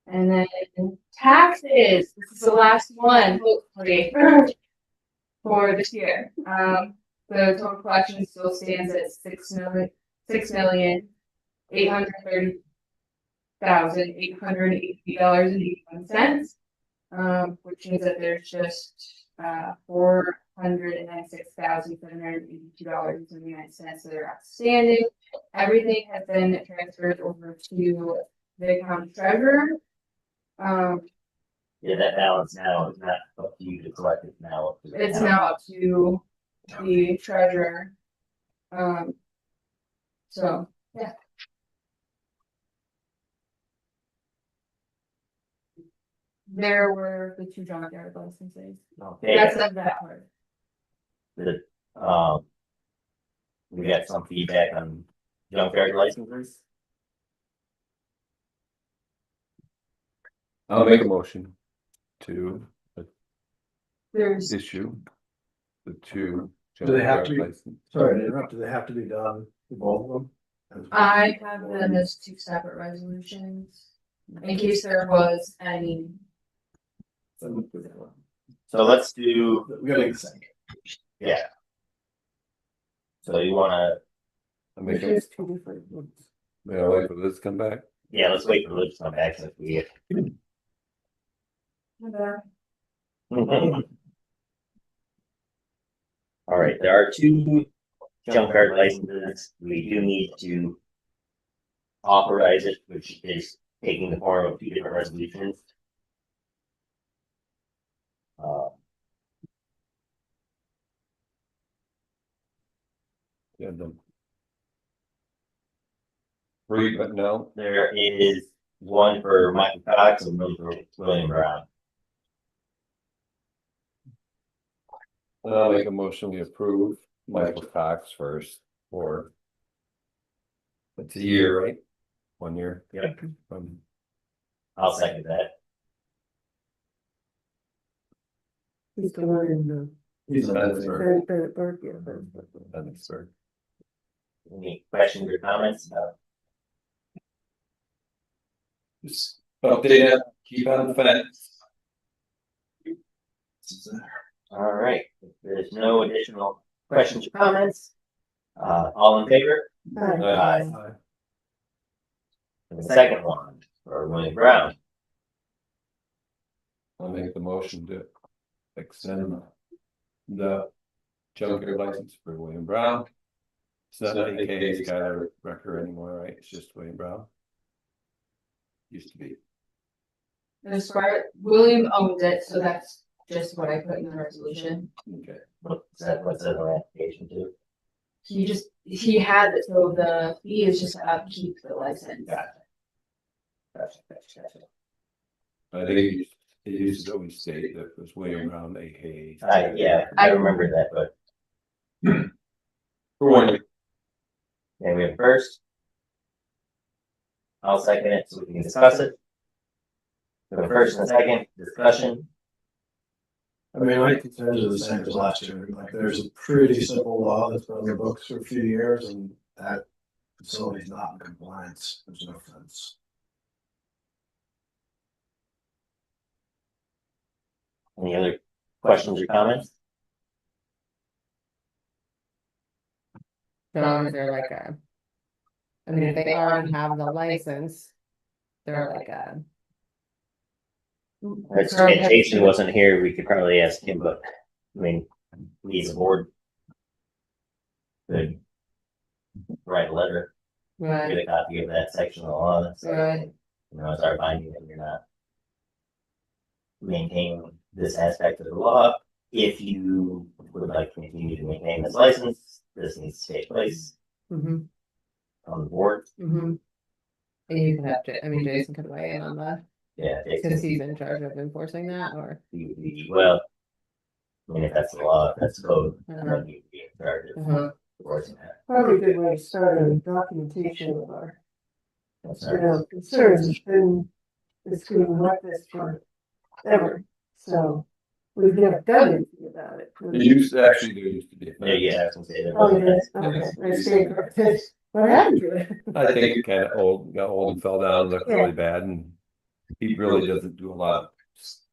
S13: And then taxes, this is the last one, hopefully, for this year. The total collection still stands at $6,830,880.81. Which means that there's just $496,782.79 that are outstanding. Everything has been transferred over to the county treasurer.
S5: Yeah, that balance now is not up to you to collect it now. Up to the
S13: It's
S5: town.
S13: now up to the treasurer. So, yeah. There were the 2 junkyard licenses.
S5: Okay.
S13: That's that part.
S5: We got some feedback on junkyard licenses.
S4: I'll make a motion to
S13: There's
S4: issue the 2.
S14: Do they have to be-
S4: license.
S14: Sorry to interrupt, do they have to be done, both of them?
S13: I have them as 2 separate resolutions in case there was any.
S5: So let's do,
S14: We gotta make the same.
S5: yeah. So you wanna,
S4: I'll make a,
S2: There's 2 different ones.
S4: may I wait for this to come back?
S5: yeah, let's wait for Liz to come back since we. All right, there are 2 junkyard licenses. We do need to authorize it, which is taking the form of 2 different resolutions.
S4: Yeah, then. Read, but no,
S5: There is one for Michael Cox and one for William Brown.
S4: I'll make a motion, we approve Michael Cox first, for. It's a year, right? 1 year.
S5: Yep.
S4: From
S5: I'll second that.
S2: He's the one in the,
S14: He's a
S4: Bennettsburg.
S2: Bennettsburg, yeah.
S4: Bennettsburg.
S5: Any questions or comments?
S4: Just update it, keep on the fence.
S5: All right, if there's no additional questions or comments, all in favor? Aye. And the second one, for William Brown.
S4: I'll make the motion to extend the junkyard license for William Brown. It's not AK Skylar Record anymore, right? It's just William Brown. Used to be.
S13: As far William owns it, so that's just what I put in the resolution.
S4: Okay.
S5: What's that on the application too?
S13: He had it, so the fee is just to upkeep the license.
S5: Gotcha.
S4: I think it used to always state that it was William Brown, AK.
S5: Yeah, I remember that, but.
S4: For 1 year.
S5: And we have first. I'll second it so we can discuss it. So the first and second discussion.
S14: I mean, my concerns are the same as last year, like, there's a pretty simple law that's been on the books for a few years, and that facility's not in compliance, there's no fence.
S5: Any other questions or comments?
S3: So is there like a, I mean, if they already have the license, they're like a.
S5: If Jason wasn't here, we could probably ask him, but I mean, we as a board could write a letter, get a copy of that section of the law that says, you know, it's our finding that you're not maintaining this aspect of the law. If you would like to continue to maintain this license, this needs to take place
S3: Mhm.
S5: on the board.
S3: Mhm. And you can have, I mean, Jason could weigh in on that,
S5: Yeah,
S3: because
S5: Jason,
S3: he's in charge of enforcing that, or.
S5: well, I mean, if that's the law, if that's code,
S3: Uh-huh.
S5: then you'd be in charge of
S3: Uh-huh.
S5: enforcing that.
S2: Probably a good way to start on documentation of our,
S5: That's
S2: you know, concerns. It's been like this forever, so we've never done anything about it.
S4: There used to be.
S5: Yeah, yeah, I was gonna say that.
S2: Oh, it is, okay, I stand corrected. What happened to it?
S4: I think it kind of got old and fell down, looked really bad, and he really doesn't do a lot of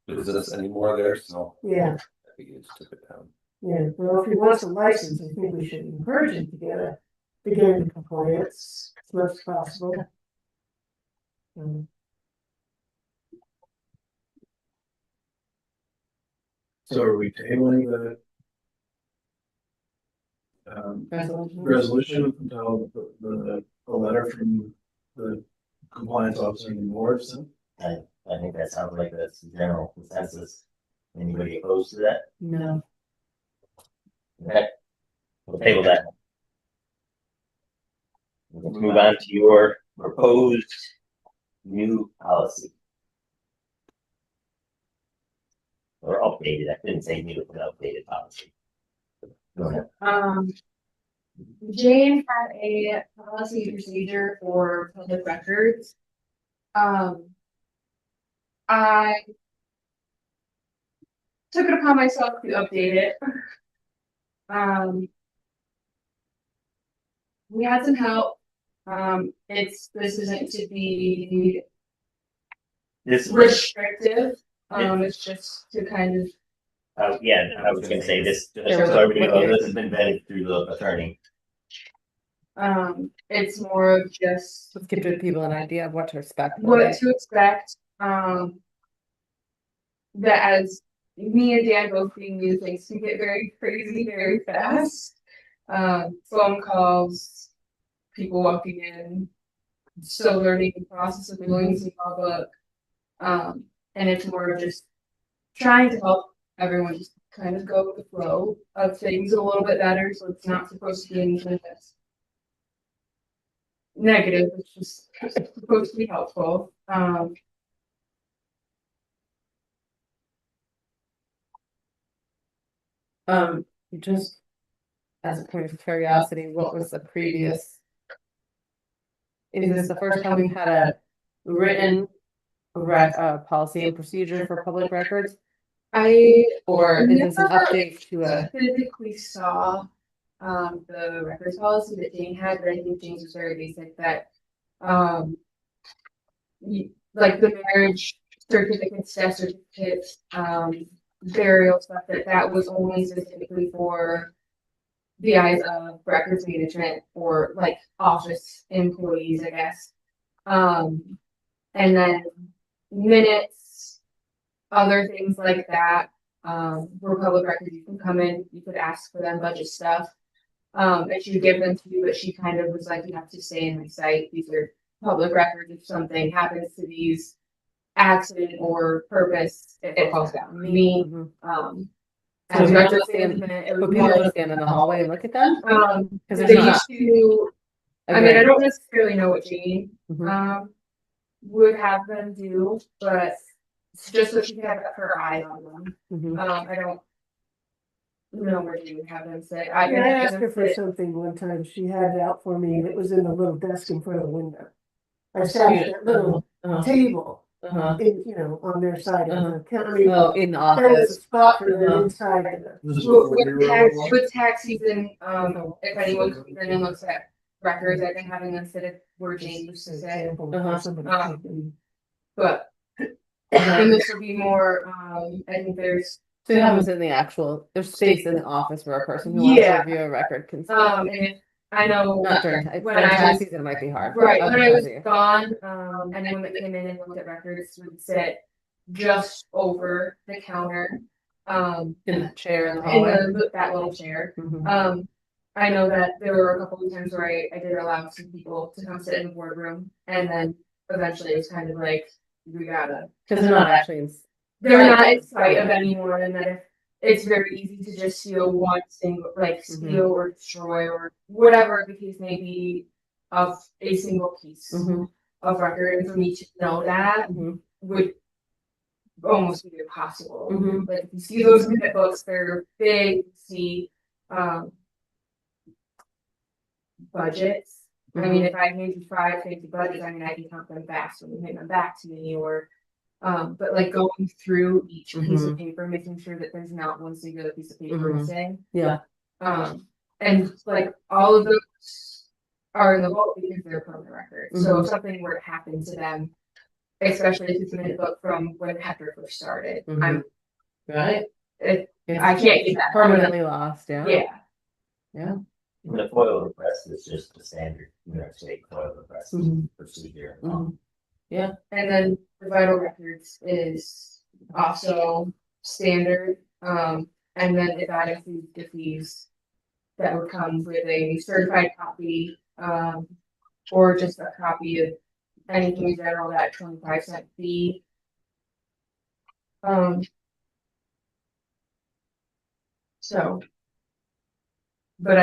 S4: business anymore there, so.
S2: Yeah.
S4: I think he just took it down.
S2: Yeah, well, if he wants a license, I think we should encourage him to get into compliance as much as possible.
S14: So are we tabling the resolution until the letter from the compliance officer and the boards?
S5: I think that sounds like that's the general consensus. Anybody opposed to that?
S3: No.
S5: Okay, we'll table that. Let's move on to your proposed new policy. Or updated, I couldn't say new, but updated policy. Go ahead.
S13: Jane had a policy procedure for public records. I took it upon myself to update it. We had some help. This isn't to be
S5: This
S13: restrictive. It's just to kind of.
S5: Yeah, I was gonna say this, just so everybody knows, this has been vetted through the attorney.
S13: It's more of just
S3: Let's give people an idea of what to expect.
S13: what to expect. That as me and Dan both being new, things can get very crazy very fast. Phone calls, people walking in, still learning the process of doing the public. And it's more of just trying to help everyone just kind of go with the flow of things a little bit better. So it's not supposed to be anything that's negative. It's just supposed to be helpful.
S3: Just as a point of curiosity, what was the previous? Is this the first time we've had a written policy and procedure for public records? Or is this an update to a?
S13: Physically saw the records policy that Jane had, but I think Jane's was very basic that like the marriage certificates, death certificates, burial stuff, that was only specifically for the eyes of records management or like office employees, I guess. And then minutes, other things like that, were public records. You can come in, you could ask for them, budget stuff. And she would give them to you, but she kind of was like, you have to stay in my site. These are public records. If something happens to these, accident or purpose, it falls down me.
S3: So people just stand in the hallway and look at them?
S13: Because they used to, I mean, I don't necessarily know what Jane would have them do, but it's just so she can have her eye on them. I don't know where Jane would have them sit. I
S2: asked her for something one time. She had it out for me, and it was in the little desk in front of the window. I sat at that little table. In, you know, on their side of the county.
S3: Oh, in the
S2: There was a
S3: office.
S2: spot for them inside of
S13: with tax season, if anyone comes in and looks at records, I've been having them sit at where Jane used to say. But And this will be more, I think there's.
S3: So you have them in the actual, there's space in the office where a person who wants to
S13: Yeah.
S3: review a record can. sit.
S13: And if, I know.
S3: Not during,
S13: when
S3: during
S13: I
S3: tax
S13: was-
S3: season, it might be hard.
S13: Right, when I was
S3: see.
S13: gone, anyone that came in and looked at records would sit just over the counter.
S3: In the chair in the
S13: In
S3: hallway.
S13: that little chair.
S3: Mhm.
S13: I know that there were a couple of times where I did allow some people to come sit in the boardroom, and then eventually it was kind of like, we gotta.
S3: Cause they're not actually in.
S13: They're not in sight of anyone, and then it's very easy to just steal one single, like steal or destroy or whatever the case may be of a single piece of record. And for me to know that would almost be impossible. Like if you see those minute books, they're big, you see budgets. I mean, if I hand you 5 fancy budgets, I mean, I can count them fast when you hand them back to me, or but like going through each piece of paper, making sure that there's not one singular piece of paper missing.
S3: Yeah.
S13: And like all of those are in the vault because they're permanent records. So if something were to happen to them, especially if it's a minute book from when Hector first started, I'm
S3: right.
S13: I can't get that
S3: Permanently lost. Yeah.
S13: Yeah.
S3: Yeah.
S5: The FOIL request is just the standard New York State FOIL request procedure.
S3: Yeah.
S13: And then the vital records is also standard. And then that includes the fees that would come with a certified copy, or just a copy of anything in general, that 25-cent fee. So, but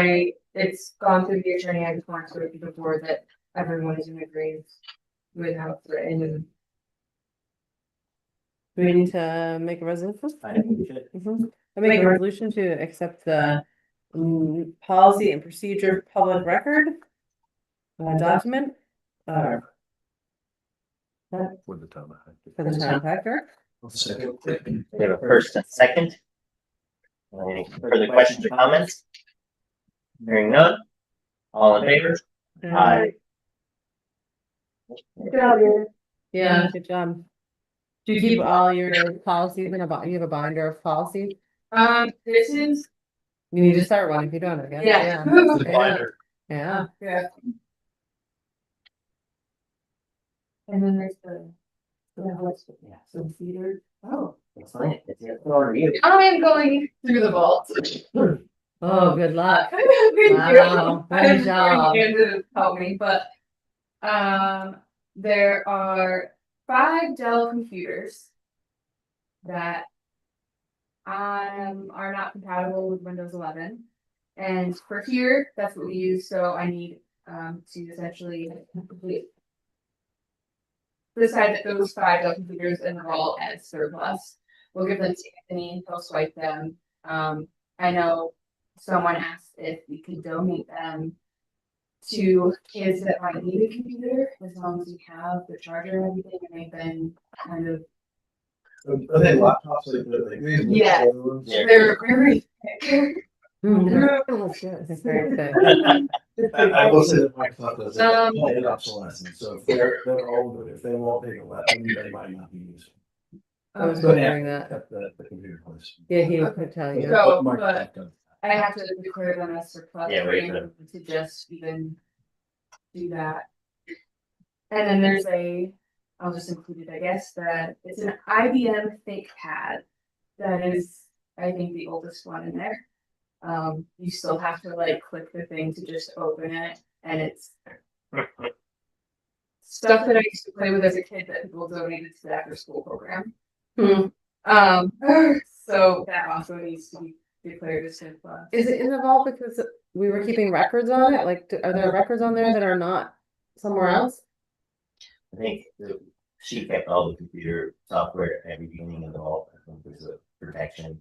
S13: it's gone through the attorney. I just want to make before that everyone is in agreement with how it's written. And
S3: Do we need to make a resolution?
S5: I think we should.
S3: I make a resolution to accept the policy and procedure public record document
S4: For the town of Hector.
S3: for the town of Hector.
S5: We have a first and second. Any further questions or comments? Hearing none. All in favor? Aye.
S13: good job, Ian.
S3: Yeah, good job. Do you keep all your policies in you have a binder of policy?
S13: This is
S3: You need to start one if you don't, I guess.
S13: Yeah.
S3: Yeah.
S13: Yeah. And then there's the some cedar. Oh.
S5: Excellent. It's your floor review.
S13: I am going through the vault.
S3: Oh, good luck.
S13: Thank you.
S3: Wow,
S13: I
S3: good
S13: was
S3: job.
S13: bringing you to help me, but there are 5 Dell computers that are not compatible with Windows 11, and for here, that's what we use. So I need to essentially decide that those 5 Dell computers in the vault as surplus. We'll give them to Anthony. He'll swipe them. I know someone asked if we could donate them to kids that might need a computer, as long as we have the charger and everything, and they've been kind of.
S14: Are they laptops like these?
S13: Yeah. They're very thick.
S3: That's very good.
S14: I will say that my thought is it's obsolescence, so if they're older, if they won't take a lesson, they might not be useful.
S3: I was
S14: But
S3: wondering
S14: yeah,
S3: that.
S14: at the computer place.
S3: Yeah, he could tell you.
S13: So,
S14: Mark
S13: but
S14: does.
S13: I have to declare them as surplus
S5: Yeah,
S13: for
S5: wait,
S13: anyone to just even do that. And then there's I'll just include it, I guess, that it's an IBM ThinkPad that is, I think, the oldest one in there. You still have to like click the thing to just open it, and it's stuff that I used to play with as a kid that people donated to the after school program. So that also needs to be declared as surplus.
S3: Is it in the vault because we were keeping records on it? Like, are there records on there that are not somewhere else?
S5: I think she kept all the computer software at the beginning of the vault. I think there's a protection.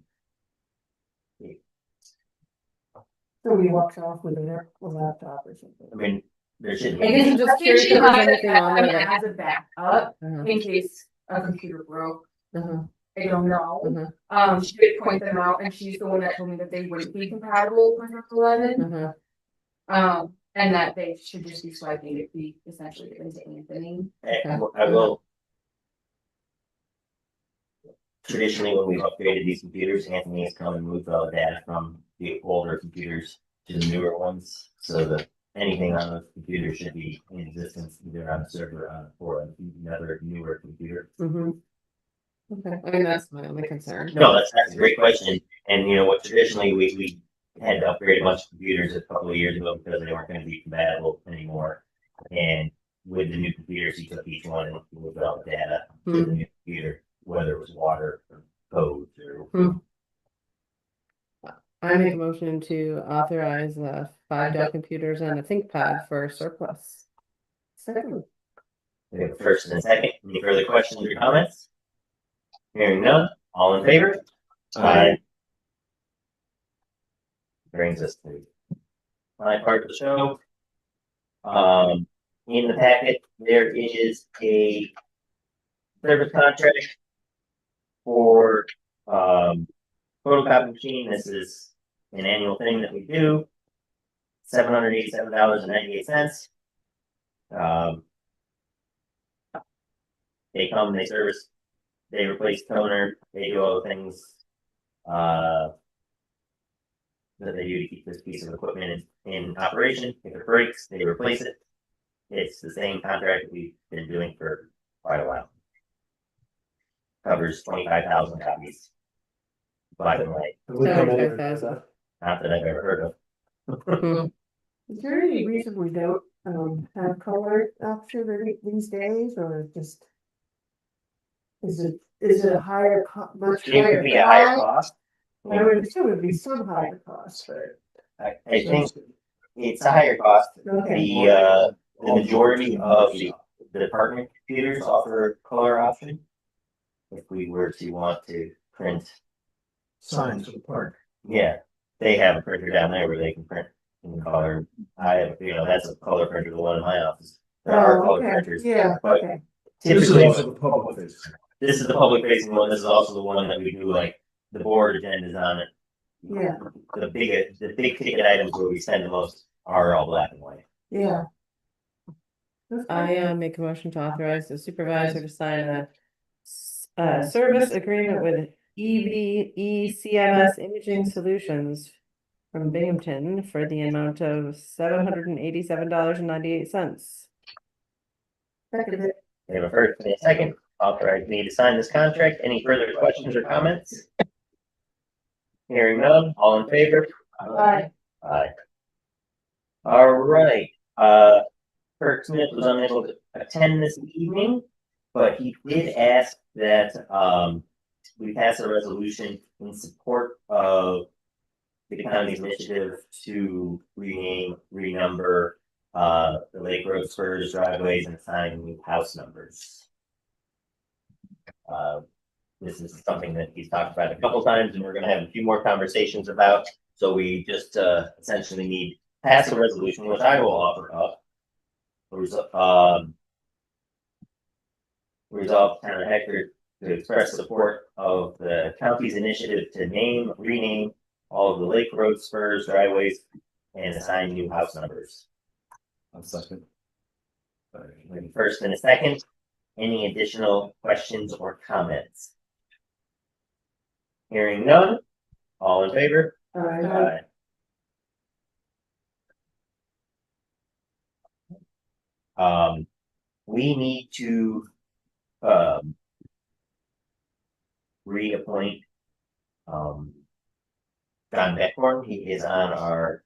S2: Somebody walks off with a laptop or something.
S5: I mean, there should
S3: I guess I'm
S5: be.
S3: just curious if there's anything on there that.
S13: As a backup,
S3: Uh-huh.
S13: in case a computer broke.
S3: Uh-huh.
S13: I don't know.
S3: Uh-huh.
S13: She did point them out, and she's the one that told me that they wouldn't be compatible with Windows 11.
S3: Uh-huh.
S13: And that they should just be swiping to be essentially given to Anthony.
S5: I will. traditionally, when we've upgraded these computers, Anthony has come and moved all the data from the older computers to the newer ones, so that anything on those computers should be in existence either on a server or another newer computer.
S3: Okay, I mean, that's my only concern.
S5: No, that's a great question. And you know what, traditionally, we had to upgrade a bunch of computers a couple of years ago because they weren't gonna be compatible anymore. And with the new computers, he took each one and moved all the data to the new computer, whether it was water or codes or.
S3: I make a motion to authorize 5 Dell computers and a ThinkPad for surplus. Second.
S5: We have a first and a second. Any further questions or comments? Hearing none, all in favor? Aye. Brings us to my part of the show. In the packet, there is a service contract for photocopy machine. This is an annual thing that we do. $787.98. They come, they service, they replace toner, they do all the things that they do to keep this piece of equipment in operation. If it breaks, they replace it. It's the same contract we've been doing for quite a while. Covers 25,000 copies. By the way, not that I've ever heard of.
S2: Is there any reason we don't have color option these days, or just is it a higher much
S5: It
S2: higher
S5: could be a higher
S2: cost?
S5: cost.
S2: I would assume it'd be some higher cost, but
S5: I think it's a higher cost.
S2: okay.
S5: The majority of the department computers offer color option. If we were to want to print
S8: Signs for the park.
S5: yeah, they have a printer down there where they can print in color. I have, that's a color printer, the one in my office. There are color printers.
S2: Yeah,
S5: but
S2: okay.
S5: typically,
S8: the public face.
S5: this is the public facing one. This is also the one that we do like the board agendas on it.
S2: Yeah.
S5: The big ticket items where we spend the most are all black and white.
S2: Yeah.
S3: I make a motion to authorize the supervisor to sign a service agreement with ECMS Imaging Solutions from Binghamton for the amount of $787.98.
S2: Second.
S5: We have a first and a second. Authorize me to sign this contract. Any further questions or comments? Hearing none, all in favor?
S2: Aye.
S5: Aye. All right. Kirk Smith was unable to attend this evening, but he did ask that we pass a resolution in support of the county's initiative to renumber the Lake Road spurs, driveways, and assign new house numbers. This is something that he's talked about a couple times, and we're going to have a few more conversations about. So we just essentially need to pass a resolution, which I will offer up. Resolve Town of Hector to express support of the county's initiative to rename all of the Lake Road spurs, driveways, and assign new house numbers.
S14: I'll second.
S5: First and a second. Any additional questions or comments? Hearing none. All in favor?
S2: Aye.
S5: We need to reappoint John Beckhorn. He is on our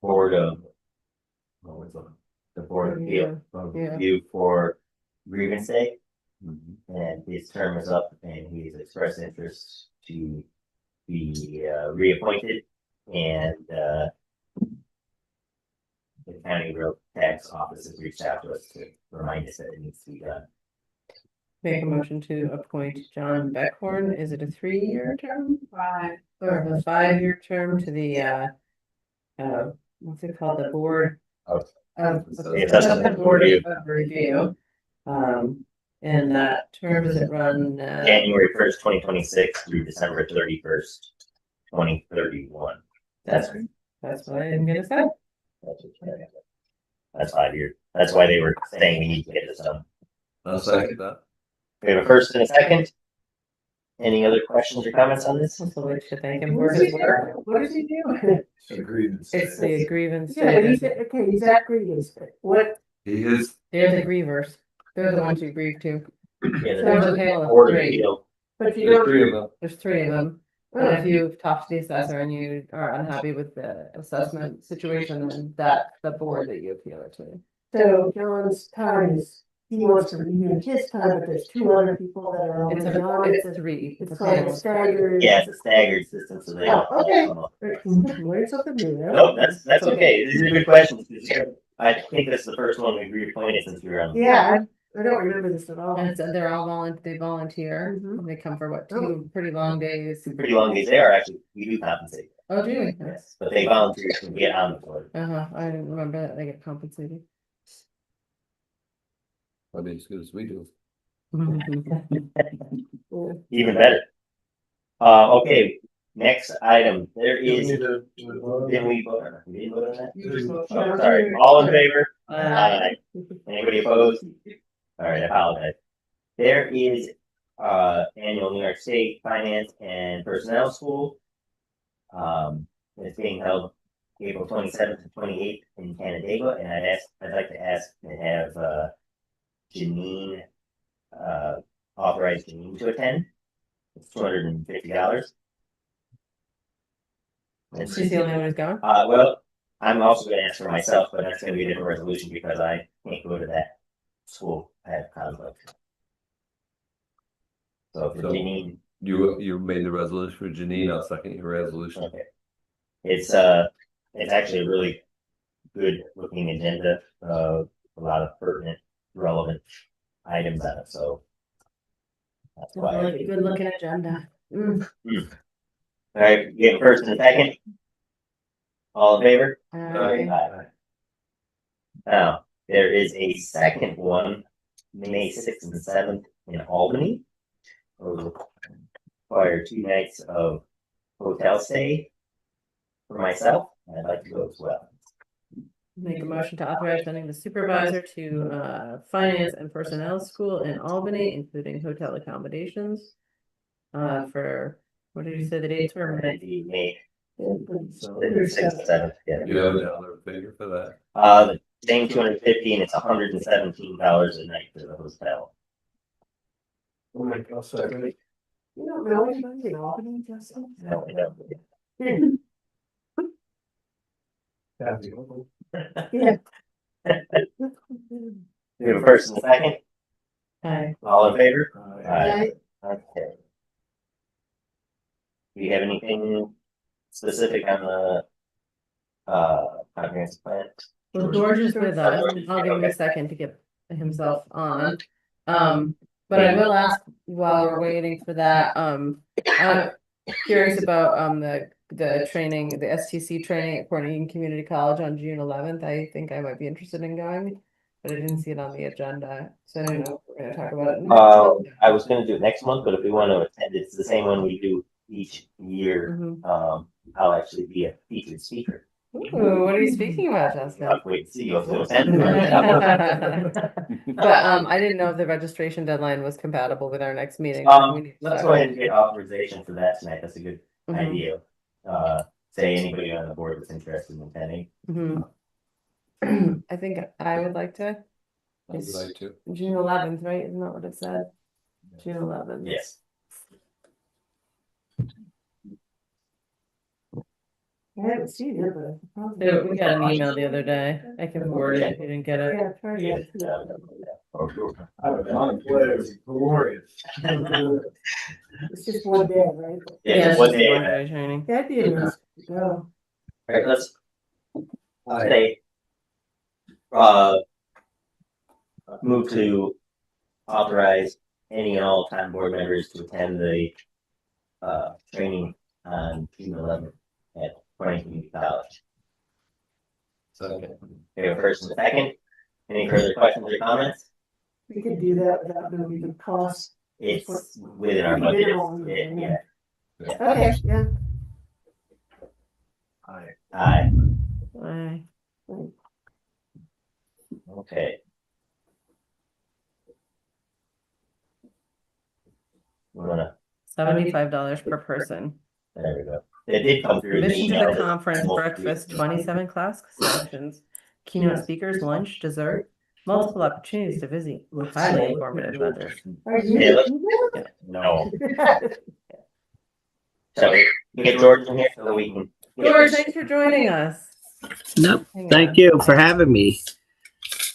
S5: board of review for grievance day, and his term is up, and he's expressed interest to be reappointed, and the county road tax office has reached out to us to remind us that it needs to be done.
S3: Make a motion to appoint John Beckhorn. Is it a 3-year term? Or a 5-year term to the what's it called? The board of review. And that term does it run
S5: January 1st, 2026 through December 31st, 2031. That's
S3: what I'm gonna say.
S5: That's 5 years. That's why they were saying we need to get this done.
S14: I'll second that.
S5: We have a first and a second. Any other questions or comments on this?
S3: Also, we should thank him for his work.
S2: What does he do?
S14: Agreements.
S3: It's the grievance.
S2: Yeah, but he's,
S3: day.
S2: okay, he's at grievance. What,
S4: He is,
S3: They're the grievers. They're the ones you grieve to.
S5: Yeah,
S3: There's a
S5: the
S3: panel of
S5: Board of
S3: three.
S5: Appeal.
S2: but you
S4: there's
S2: don't,
S4: 3 of them.
S3: There's 3 of them. And if you've talked to the assessor and you are unhappy with the assessment situation, then that's the board that you appeal it to.
S2: so John's time is, he wants to renew his time, but there's 2 other people that are
S3: It's
S2: already on it.
S3: a 3.
S2: It's like staggered.
S5: Yeah, it's a staggered system, so they.
S2: Oh, okay. Learn something new there.
S5: Nope, that's okay. These are good questions. I think this is the first one we've reappointed since we were on.
S2: Yeah, I don't remember this at all.
S3: And they're all they volunteer.
S2: Mhm.
S3: They come for what, 2 pretty long days.
S5: Two pretty long days there, actually, we do compensate.
S3: Oh, do you?
S5: Yes, but they volunteer to get on the board.
S3: I didn't remember that they get compensated.
S4: I mean, as good as we do.
S5: Even better. Okay, next item, there is, didn't we vote on that? We didn't vote on that? Oh, sorry, all in favor? Aye. Anybody opposed? All right, I apologize. There is, annual New York State Finance and Personnel School. It's being held April 27th to 28th in Canandaigua, and I'd like to ask to have, Janine, authorize Janine to attend. It's $250. And
S3: She's the only one who's going?
S5: well, I'm also gonna ask for myself, but that's gonna be a different resolution because I can't go to that school. I have conflict. So for
S4: So-
S5: Janine,
S4: You made the resolution for Janine, I'll second your resolution.
S5: okay. It's actually a really good looking agenda, a lot of pertinent, relevant items on it, so. That's why. I think-
S3: Good looking agenda.
S5: All right, you have a first and a second? All in favor? Aye. Now, there is a second one, May 6th and 7th in Albany. Will require 2 nights of hotel stay for myself. I'd like to go as well.
S3: Make a motion to authorize sending the supervisor to finance and personnel school in Albany, including hotel accommodations. For, what did you say the dates were?
S5: The May
S2: So,
S5: 6th and 7th, yeah.
S4: You have a dollar figure for that.
S5: The same 250 and it's $117 a night for the hotel.
S14: I'll second it.
S2: you don't know anybody in Albany, Justin?
S5: No.
S2: Yeah.
S5: We have a first and a second,
S3: Aye.
S5: all in favor?
S2: Aye.
S5: Okay. Do you have anything specific on the comprehensive plan?
S3: Well, George is with us. I'll give him a second to get himself on. But I will ask while we're waiting for that, I'm curious about the training, the STC training at Corning Community College on June 11th. I think I might be interested in going, but I didn't see it on the agenda, so I don't know if we're gonna talk about it.
S5: I was gonna do it next month, but if we want to attend, it's the same one we do each year.
S3: Mhm.
S5: I'll actually be a featured speaker.
S3: Ooh, what are you speaking about,
S5: I'll
S3: Jessica?
S5: wait and see you if you'll attend.
S3: But I didn't know if the registration deadline was compatible with our next meeting.
S5: Let's go ahead and get authorization for that tonight. That's a good
S3: Mhm.
S5: idea. Say anybody on the board that's interested in attending.
S3: Mhm. I think I would like to.
S4: I would like to.
S3: June 11th, right? Isn't that what it said? June 11th.
S5: Yes.
S2: I haven't seen it, but.
S3: So we got an email the other day. I can forward it if you didn't get it.
S2: Yeah, try
S5: Yeah.
S2: it.
S14: I was on players, glorious.
S2: It's just one day, right?
S5: Yeah,
S3: it's
S5: one
S3: just
S5: day.
S3: one day training.
S2: That'd be interesting to go.
S5: All right, let's say, move to authorize any and all town board members to attend the training on June 11th at Corning Community College.
S4: Second.
S5: We have a first and a second. Any further questions or comments?
S2: We could do that without knowing the cost.
S5: It's within our budget.
S2: Minimal.
S5: Yeah.
S2: Okay, yeah.
S5: Aye.
S3: Aye.
S5: Okay. We're gonna
S3: $75 per person.
S5: There we go. It did come through. in the
S3: Admission to
S5: email.
S3: the conference, breakfast, 27 class sessions, keynote speakers, lunch, dessert, multiple opportunities to visit highly informative vendors.
S5: No. So we get George in here so we can.
S3: George, thanks for joining us.
S15: No,
S3: Hang
S15: thank
S3: on.
S15: you for having me.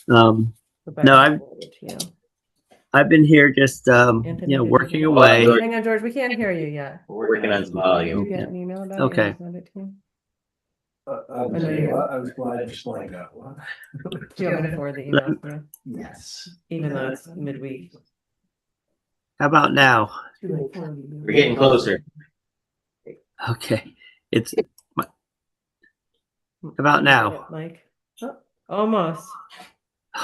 S15: No, I've been here just, working away.
S3: Hang on, George, we can't hear you yet.
S5: We're working on some
S3: Did you
S5: volume.
S3: get an email about it?
S15: Okay.
S3: You sent it to me?
S8: I was glad I explained that one.
S3: Do you want me to forward the email to you?
S8: Yes.
S3: Even though it's midweek.
S15: How about now?
S5: We're getting closer.
S15: Okay, it's about now.
S3: Mike? Oh, almost.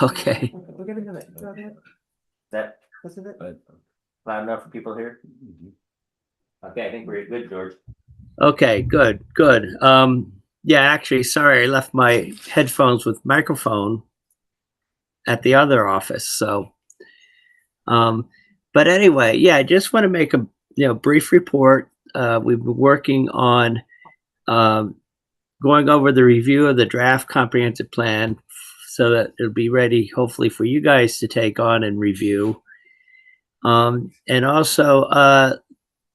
S15: Okay.
S3: We're gonna do it. Go ahead.
S5: That
S3: Listen to it.
S5: loud enough for people here? Okay, I think we're good, George.
S15: Okay, good. Yeah, actually, sorry, I left my headphones with microphone at the other office. So, but anyway, yeah, I just want to make a brief report. We've been working on going over the review of the draft comprehensive plan so that it'll be ready, hopefully, for you guys to take on and review. And also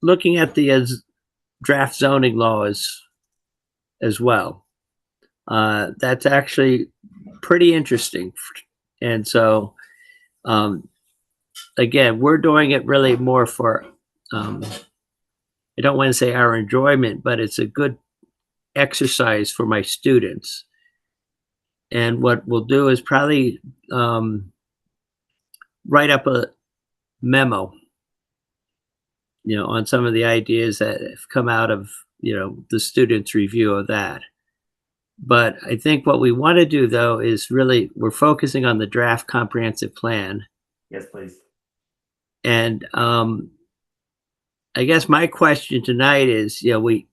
S15: looking at the draft zoning laws as well. That's actually pretty interesting. And so, again, we're doing it really more for, I don't want to say our enjoyment, but it's a good exercise for my students. And what we'll do is probably write up a memo, on some of the ideas that have come out of, the students' review of that. But I think what we want to do, though, is really we're focusing on the draft comprehensive plan.
S5: Yes, please.
S15: And I guess my question tonight is, we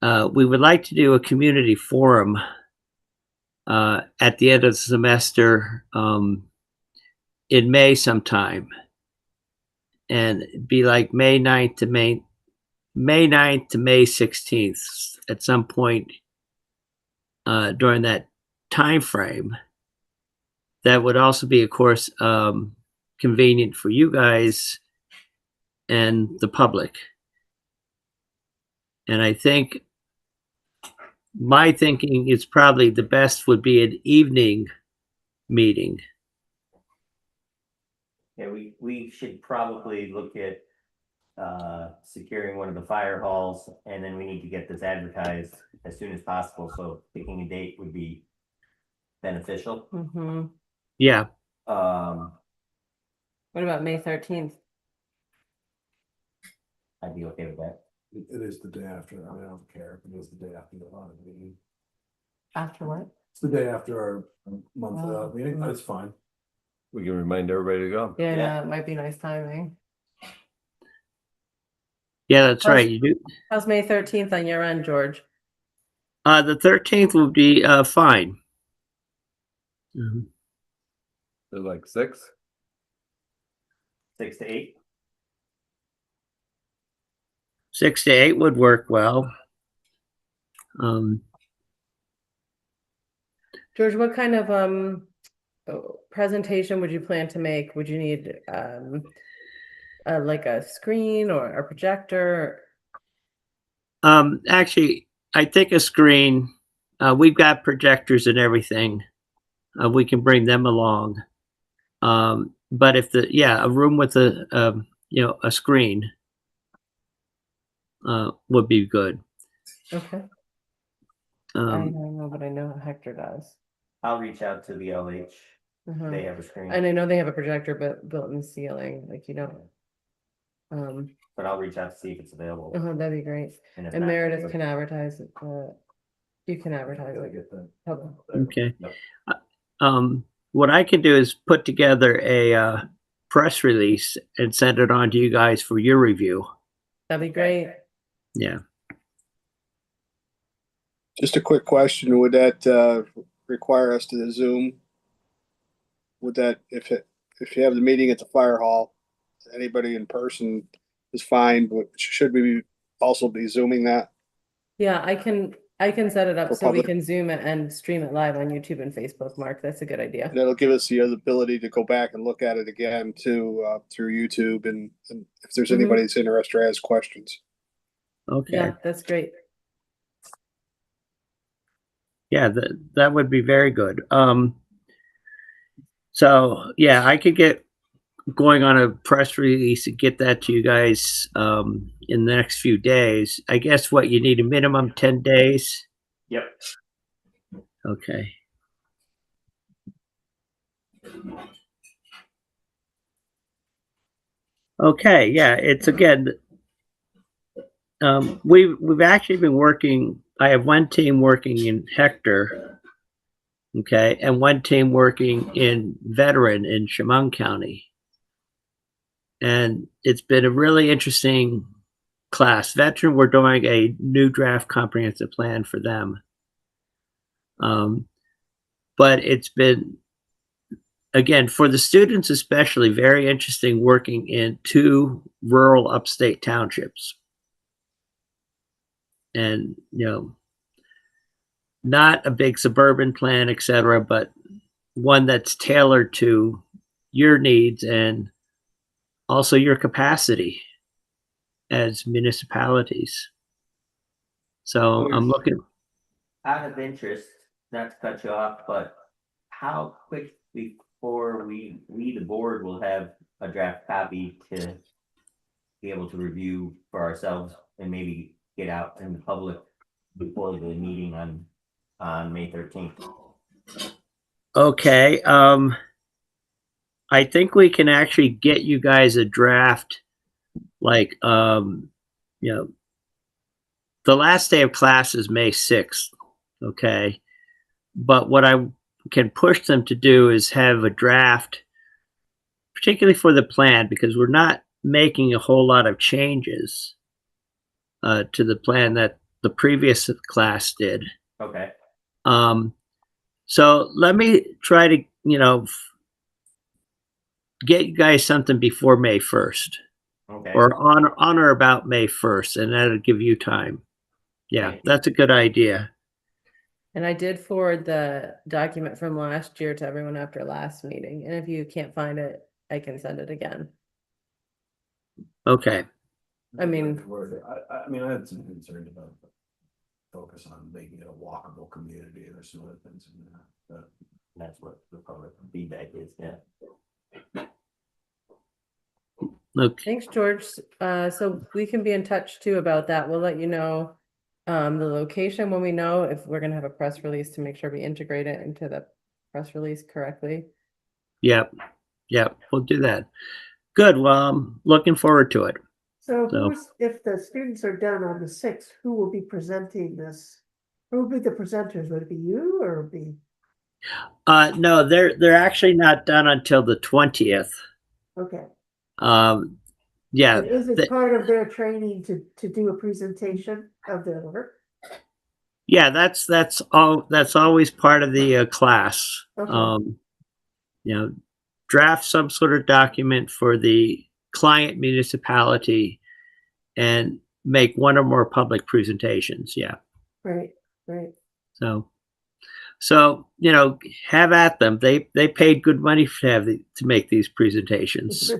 S15: would like to do a community forum at the end of the semester in May sometime, and be like May 9th to May 16th at some point during that time frame. That would also be, of course, convenient for you guys and the public. And I think my thinking is probably the best would be an evening meeting.
S5: Yeah, we should probably look at securing one of the fire halls, and then we need to get this advertised as soon as possible. So picking a date would be beneficial.
S3: Mm-hmm.
S15: Yeah.
S3: What about May 13th?
S5: I'd be okay with that.
S8: It is the day after. I mean, I don't care if it is the day after the audit meeting.
S3: After what?
S8: It's the day after our month meeting. That's fine.
S4: We can remind everybody to go.
S3: Yeah,
S5: Yeah.
S3: no, it might be nice timing.
S15: Yeah, that's right. You do.
S3: How's May 13th on your end, George?
S15: The 13th would be fine. Mhm.
S4: They're like 6.
S5: 6 to 8.
S15: 6 to 8 would work well.
S3: George, what kind of presentation would you plan to make? Would you need like a screen or a projector?
S15: Actually, I think a screen. We've got projectors and everything. We can bring them along. But if a room with a screen would be good.
S3: Okay. I don't know, but I know Hector does.
S5: I'll reach out to the LH.
S3: Uh-huh.
S5: They have a screen.
S3: And I know they have a projector built in the ceiling,
S5: But I'll reach out to see if it's available.
S3: That'd be great.
S5: And if
S3: And
S5: not,
S3: Meredith can advertise it. You can advertise it.
S15: Okay. What I can do is put together a press release and send it on to you guys for your review.
S3: That'd be great.
S15: Yeah.
S16: Just a quick question, would that require us to Zoom? Would that, if you have the meeting at the fire hall, anybody in person is fine, but should we also be zooming that?
S3: Yeah, I can set it up
S16: For
S3: so we
S16: public.
S3: can zoom it and stream it live on YouTube and Facebook, Mark. That's a good idea.
S16: And it'll give us the ability to go back and look at it again too, through YouTube and if there's
S3: Mhm.
S16: anybody that's interested or has questions.
S15: Okay.
S3: Yeah, that's great.
S15: Yeah, that would be very good. So yeah, I could get going on a press release and get that to you guys in the next few days. I guess what you need a minimum 10 days.
S5: Yep.
S15: Okay. Okay, yeah, it's again, we've actually been working. I have one team working in Hector, okay, and one team working in Veteran in Chemung County, and it's been a really interesting class. Veteran, we're doing a new draft comprehensive plan for them, but it's been, again, for the students especially, very interesting working in 2 rural upstate townships. And, not a big suburban plan, et cetera, but one that's tailored to your needs and also your capacity as municipalities. So I'm looking.
S5: Out of interest, not to cut you off, but how quick before we, the board, will have a draft copy to be able to review for ourselves and maybe get out in the public before the meeting on May 13th?
S15: Okay. I think we can actually get you guys a draft, like, the last day of class is May 6th. Okay. But what I can push them to do is have a draft, particularly for the plan, because we're not making a whole lot of changes to the plan that the previous class did.
S5: Okay.
S15: So let me try to, get you guys something before May 1st.
S5: Okay.
S15: Or on or about May 1st, and that'll give you time. Yeah, that's a good idea.
S3: And I did forward the document from last year to everyone after last meeting. And if you can't find it, I can send it again.
S15: Okay.
S3: I mean,
S1: I had some concern about the focus on making it a walkable community. There's some other things in that, but
S5: that's what the public feedback is. Yeah.
S15: Okay.
S3: Thanks, George. So we can be in touch too about that. We'll let you know the location when we know if we're gonna have a press release to make sure we integrate it into the press release correctly.
S15: Yep. We'll do that. Good. Well, I'm looking forward to it.
S2: So if the students are done on the 6th, who will be presenting this? Who will be the presenters? Would it be you or be?
S15: No, they're actually not done until the 20th.
S2: Okay.
S15: Yeah.
S2: And is it part of their training to do a presentation of their work?
S15: Yeah, that's always part of the class.
S2: Okay.
S15: Draft some sort of document for the client municipality and make one or more public presentations. Yeah.
S2: Right.
S15: So have at them. They paid good money to make these presentations.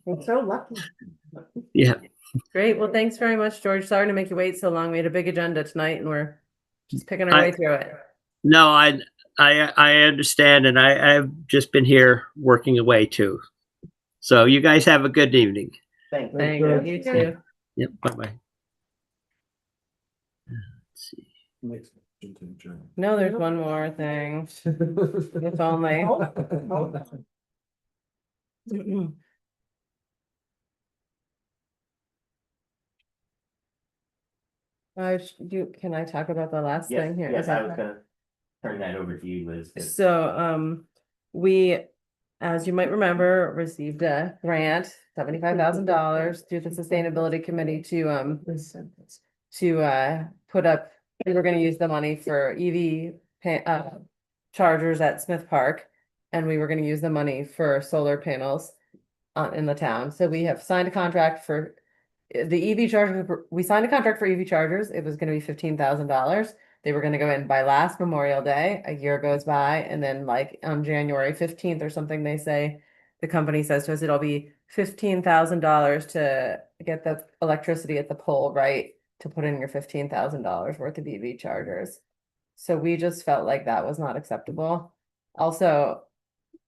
S2: We're so lucky.
S15: Yeah.
S3: Great. Well, thanks very much, George. Sorry to make you wait so long. We had a big agenda tonight and we're just picking our way through it.
S15: No, I understand, and I've just been here working away too. So you guys have a good evening.
S5: Thanks.
S3: Thank you. You too.
S15: Yep. Bye-bye.
S3: No, there's one more thing. It's only. Can I talk about the last thing here?
S5: Yes,
S3: Okay.
S5: I was gonna turn that over to you, Liz.
S3: So, we, as you might remember, received a grant, $75,000 through the Sustainability Committee to put up, we were gonna use the money for EV chargers at Smith Park. and we were gonna use the money for solar panels in the town. So we have signed a contract for the EV chargers. We signed a contract for EV chargers. It was gonna be $15,000. They were gonna go in by last Memorial Day. A year goes by, and then like on January 15th or something, they say, the company says to us, it'll be $15,000 to get the electricity at the pole, right? To put in your $15,000 worth of EV chargers. So we just felt like that was not acceptable. Also,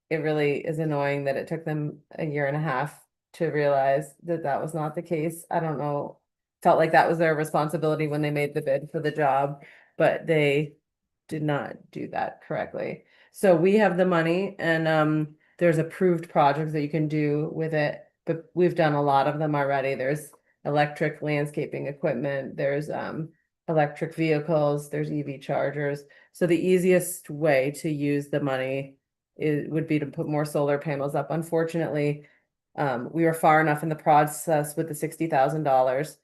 S3: it really is annoying that it took them a year and a half to realize that that was not the case. I don't know, felt like that was their responsibility when they made the bid for the job, but they did not do that correctly. So we have the money, and there's approved projects that you can do with it, but we've done a lot of them already. There's electric landscaping equipment, there's electric vehicles, there's EV chargers. So the easiest way to use the money would be to put more solar panels up. Unfortunately, we were far enough in the process with the $60,000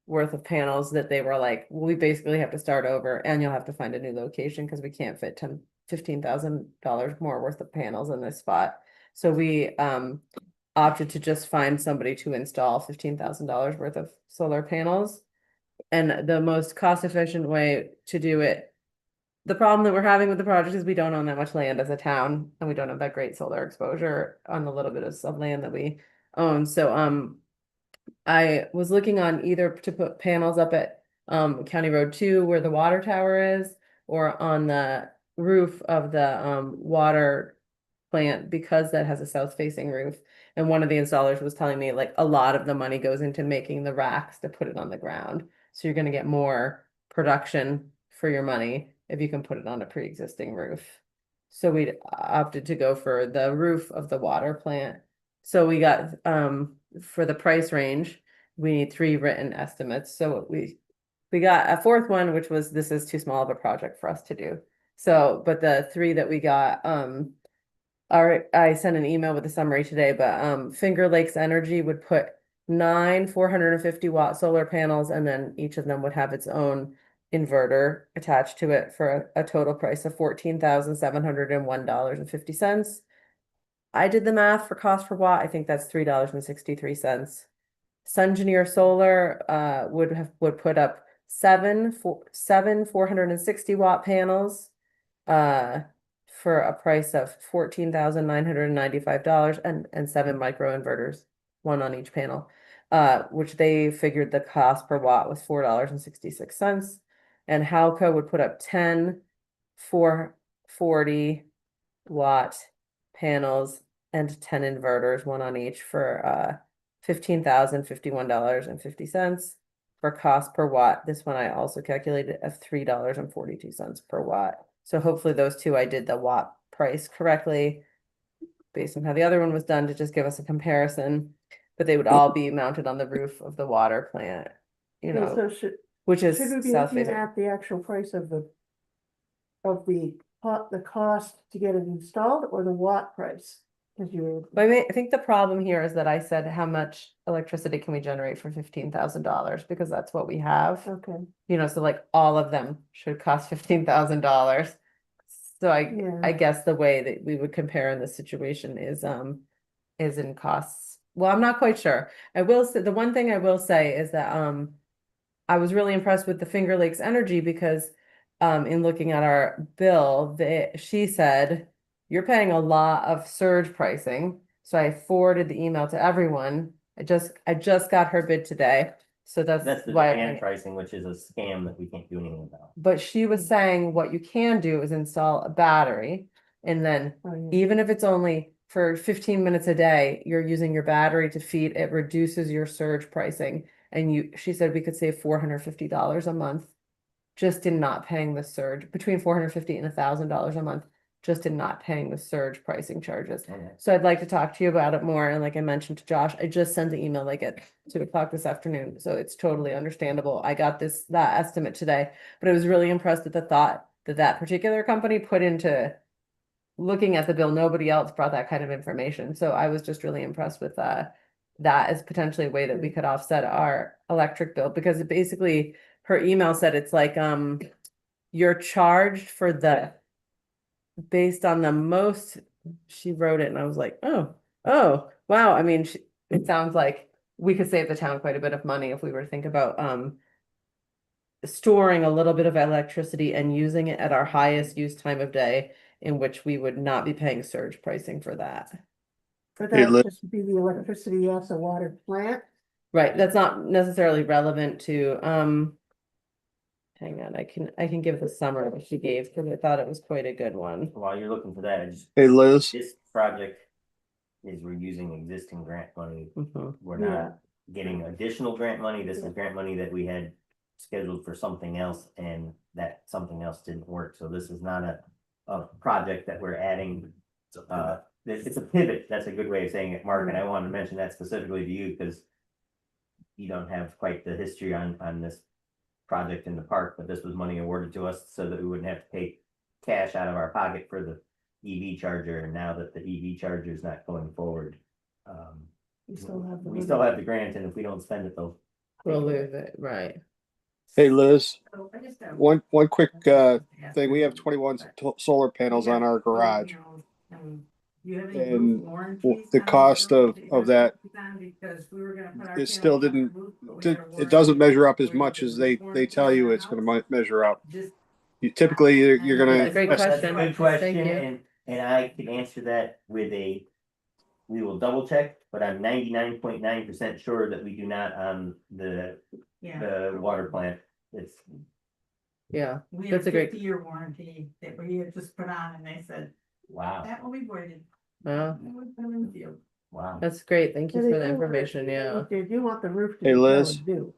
S3: worth of panels that they were like, well, we basically have to start over, and you'll have to find a new location because we can't fit $15,000 more worth of panels in this spot. So we opted to just find somebody to install $15,000 worth of solar panels. And the most cost efficient way to do it, the problem that we're having with the project is we don't own that much land as a town, and we don't have that great solar exposure on the little bit of land that we own. So I was looking on either to put panels up at County Road 2 where the water tower is, or on the roof of the water plant, because that has a south facing roof. And one of the installers was telling me like a lot of the money goes into making the racks to put it on the ground. So you're going to get more production for your money if you can put it on a pre-existing roof. So we opted to go for the roof of the water plant. So we got for the price range, we need 3 written estimates. So we got a 4th one, which was, this is too small of a project for us to do. So, but the 3 that we got, I sent an email with a summary today, but Finger Lakes Energy would put 9 450-watt solar panels, and then each of them would have its own inverter attached to it for a total price of $14,701.50. I did the math for cost per watt. I think that's $3.63. Sungeneer Solar would put up 7 460-watt panels for a price of $14,995 and 7 microinverters, 1 on each panel, which they figured the cost per watt was $4.66. And Halco would put up 10 440-watt panels and 10 inverters, 1 on each, for $15,051.50 for cost per watt. This one I also calculated at $3.42 per watt. So hopefully those 2, I did the watt price correctly based on how the other one was done, to just give us a comparison. But they would all be mounted on the roof of the water plant, you know,
S2: So
S3: which is
S2: should we be
S3: south
S2: looking
S3: facing.
S2: at the actual price of the cost to get it installed, or the watt price? Because you
S3: But I think the problem here is that I said, how much electricity can we generate for $15,000? Because that's what we have.
S2: okay.
S3: You know, so like all of them should cost $15,000. So I guess the way that we would compare in this situation is in costs. Well, I'm not quite sure. I will say, the one thing I will say is that I was really impressed with the Finger Lakes Energy, because in looking at our bill, she said, you're paying a lot of surge pricing. So I forwarded the email to everyone. I just got her bid today. So that's
S5: the
S3: why
S5: demand pricing, which is a scam that we can't do anything about.
S3: But she was saying what you can do is install a battery, and then even if it's only for 15 minutes a day, you're using your battery to feed, it reduces your surge pricing. And she said we could save $450 a month just in not paying the surge, between $450 and $1,000 a month, just in not paying the surge pricing charges.
S5: Okay.
S3: So I'd like to talk to you about it more. And like I mentioned to Josh, I just sent the email like at 2 o'clock this afternoon. So it's totally understandable. I got that estimate today, but I was really impressed with the thought that particular company put into looking at the bill. Nobody else brought that kind of information. So I was just really impressed with that as potentially a way that we could offset our electric bill, because it basically, her email said it's like, you're charged for based on the most she wrote it and I was like, oh, wow. I mean, it sounds like we could save the town quite a bit of money if we were to think about, storing a little bit of electricity and using it at our highest use time of day, in which we would not be paying surge pricing for that.
S2: But
S16: Hey,
S2: that
S16: Liz.
S2: would just be the electricity off the water plant.
S3: Right, that's not necessarily relevant to, hang on, I can give the summary that she gave, because I thought it was quite a good one.
S5: While you're looking for that,
S16: Hey, Liz.
S5: this project is we're using existing grant money. We're not getting additional grant money. This is grant money that we had scheduled for something else, and that something else didn't work. So this is not a project that we're adding. It's a pivot. That's a good way of saying it, Mark. And I wanted to mention that specifically to you because you don't have quite the history on this project in the park, but this was money awarded to us so that we wouldn't have to pay cash out of our pocket for the EV charger. And now that the EV charger is not going forward,
S2: We still have the
S5: we still have the grant, and if we don't spend it, they'll
S3: We'll lose it, right?
S16: Hey, Liz.
S6: Oh, I just have-
S16: One quick thing. We have 21 solar panels on our garage.
S6: You have any
S16: And
S6: roof warranties
S16: the
S6: on
S16: cost
S6: the roof
S16: of that,
S6: because we were gonna put our
S16: it still
S6: panels on the
S16: didn't,
S6: roof, but we had a
S16: it
S6: warranty.
S16: doesn't measure up as
S6: We
S16: much
S6: have
S16: as
S6: a
S16: they
S6: warranty
S16: tell
S6: on
S16: you
S6: our
S16: it's gonna
S6: house.
S16: measure up.
S6: Just
S16: You typically, you're
S3: That's a
S16: gonna,
S3: great
S5: That's a
S3: question.
S5: good question,
S3: Thank you.
S5: and I can answer that with we will double check, but I'm 99.9% sure that we do not on the water plant. It's
S3: Yeah,
S6: We have
S3: that's
S6: a
S3: a great,
S6: 50-year warranty that we had just put on, and they said,
S5: wow,
S6: that will be voided.
S3: wow,
S6: And we put 'em in the field.
S5: wow.
S3: that's great. Thank you
S2: Yeah, they
S3: for the
S2: do want it-
S3: information, yeah.
S2: They do want the roof to
S16: Hey,
S2: be
S16: Liz.
S2: do.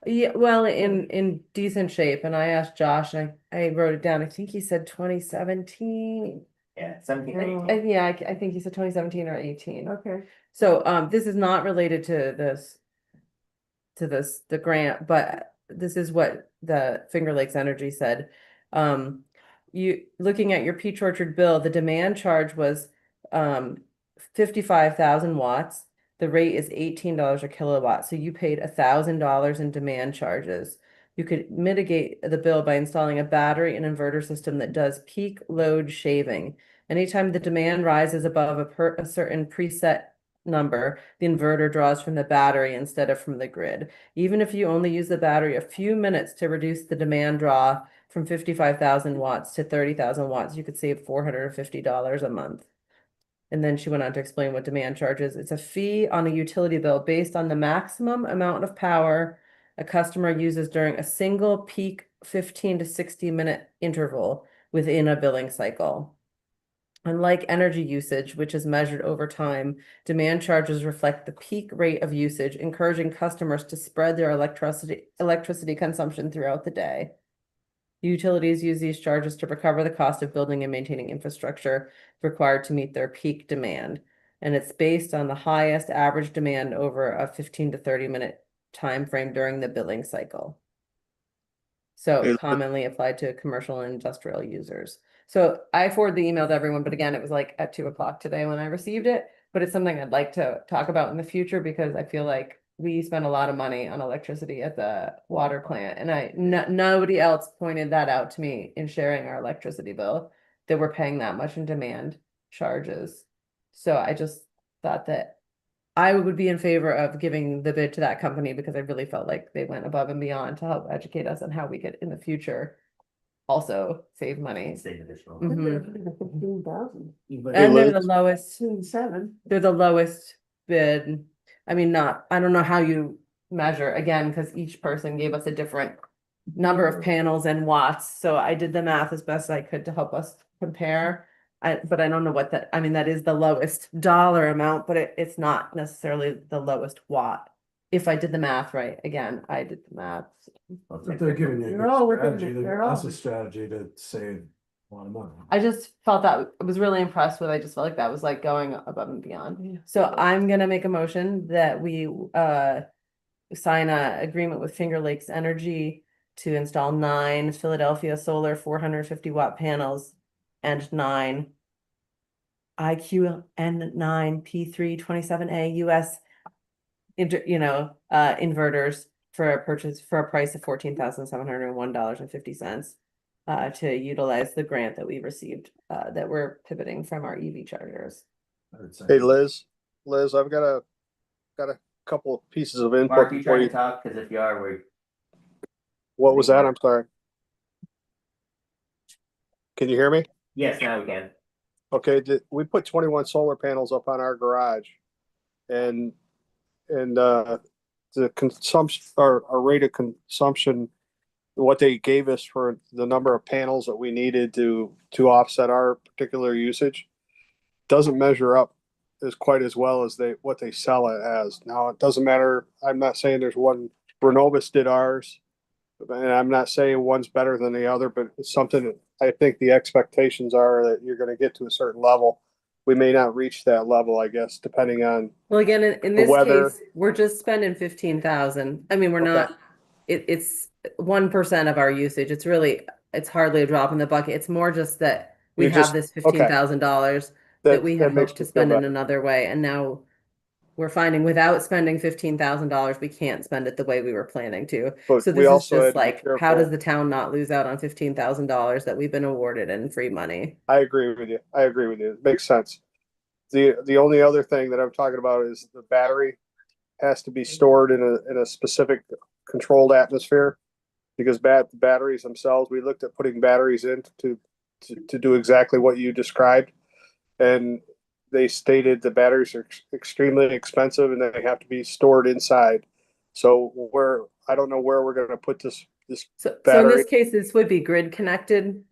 S3: Yeah, well, in decent shape, and I asked Josh, and I wrote it down. I think he said 2017.
S5: Yeah, 17, 18.
S3: Yeah, I think he said 2017 or 18.
S2: Okay.
S3: So, this is not related to the grant, but this is what the Finger Lakes Energy said. You, looking at your peach orchard bill, the demand charge was, 55,000 watts. The rate is $18 a kilowatt, so you paid $1,000 in demand charges. You could mitigate the bill by installing a battery and inverter system that does peak load shaving. Anytime the demand rises above a certain preset number, the inverter draws from the battery instead of from the grid. Even if you only use the battery a few minutes to reduce the demand draw from 55,000 watts to 30,000 watts, you could save $450 a month. And then she went on to explain what demand charge is. It's a fee on a utility bill based on the maximum amount of power a customer uses during a single peak 15 to 60-minute interval within a billing cycle. Unlike energy usage, which is measured over time, demand charges reflect the peak rate of usage, encouraging customers to spread their electricity consumption throughout the day. Utilities use these charges to recover the cost of building and maintaining infrastructure required to meet their peak demand. And it's based on the highest average demand over a 15 to 30-minute time frame during the billing cycle. So commonly applied to commercial and industrial users. So I forwarded the email to everyone, but again, it was like at 2 o'clock today when I received it. But it's something I'd like to talk about in the future because I feel like we spend a lot of money on electricity at the water plant. And nobody else pointed that out to me in sharing our electricity bill, that we're paying that much in demand charges. So I just thought that I would be in favor of giving the bid to that company because I really felt like they went above and beyond to help educate us on how we could in the future also save money.
S5: Save additional.
S3: Mhm.
S2: 15,000.
S3: And they're the lowest,
S2: 7.
S3: they're the lowest bid. I mean, I don't know how you measure again, because each person gave us a different number of panels and watts. So I did the math as best I could to help us compare. But I don't know what that, I mean, that is the lowest dollar amount, but it's not necessarily the lowest watt. If I did the math right, again, I did the math.
S14: If they're giving you a
S2: They're all
S14: good
S2: within
S14: strategy,
S2: they're
S14: that's
S2: all-
S14: a strategy to save a lot of money.
S3: I just felt that I was really impressed with. I just felt like that was like going above and beyond. So I'm gonna make a motion that we sign a agreement with Finger Lakes Energy to install 9 Philadelphia Solar 450 watt panels and 9 IQN9 P327A US inverters for a price of $14,701.50. to utilize the grant that we received, that we're pivoting from our EV chargers.
S16: Hey, Liz, I've got a couple of pieces of input
S5: Mark, you
S16: before
S5: trying
S16: you.
S5: to talk? Because if you are, we're.
S16: What was that? I'm sorry. Can you hear me?
S5: Yes, now we can.
S16: Okay, we put 21 solar panels up on our garage, and the consumption, our rate of consumption, what they gave us for the number of panels that we needed to offset our particular usage, doesn't measure up as quite as well as what they sell it as. Now, it doesn't matter. I'm not saying there's one. Renovus did ours, and I'm not saying one's better than the other, but it's something that I think the expectations are that you're going to get to a certain level. We may not reach that level, I guess, depending on.
S3: Well, again, in
S16: the
S3: this
S16: weather.
S3: case, we're just spending 15,000. I mean, we're
S16: Okay.
S3: not, it's 1% of our usage. It's hardly a drop in the bucket. It's more just that we
S16: You
S3: have
S16: just-
S3: this
S16: okay.
S3: $15,000 that we had
S16: that makes
S3: hoped to
S16: me feel
S3: spend in
S16: better.
S3: another way. And now we're finding without spending $15,000, we can't spend it the way we were planning to.
S16: But
S3: So
S16: we
S3: this is
S16: also had
S3: just
S16: to be
S3: like, how
S16: careful.
S3: does the town not lose out on $15,000 that we've been awarded in free money?
S16: I agree with you. It makes sense. The only other thing that I'm talking about is the battery has to be stored in a specific controlled atmosphere, because batteries themselves, we looked at putting batteries in to do exactly what you described, and they stated the batteries are extremely expensive and they have to be stored inside. So I don't know where we're going to put this
S3: So in
S16: battery.
S3: this case, this would be grid connected,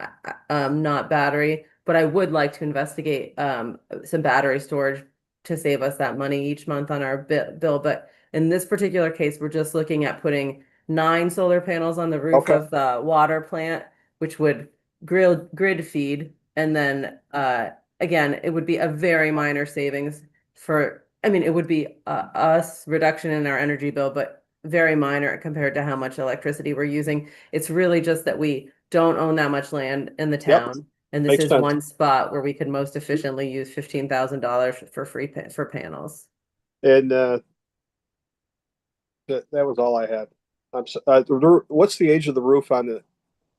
S3: not battery, but I would like to investigate some battery storage to save us that money each month on our bill. But in this particular case, we're just looking at putting 9 solar panels on the roof
S16: Okay.
S3: of the water plant, which would grid feed. And then again, it would be a very minor savings it would be us reduction in our energy bill, but very minor compared to how much electricity we're using. It's really just that we don't own that much land in the
S16: Yep.
S3: town. And this
S16: Makes
S3: is
S16: sense.
S3: one spot where we could most efficiently use $15,000 for free for panels.
S16: And that was all I had. What's the age of the roof on it?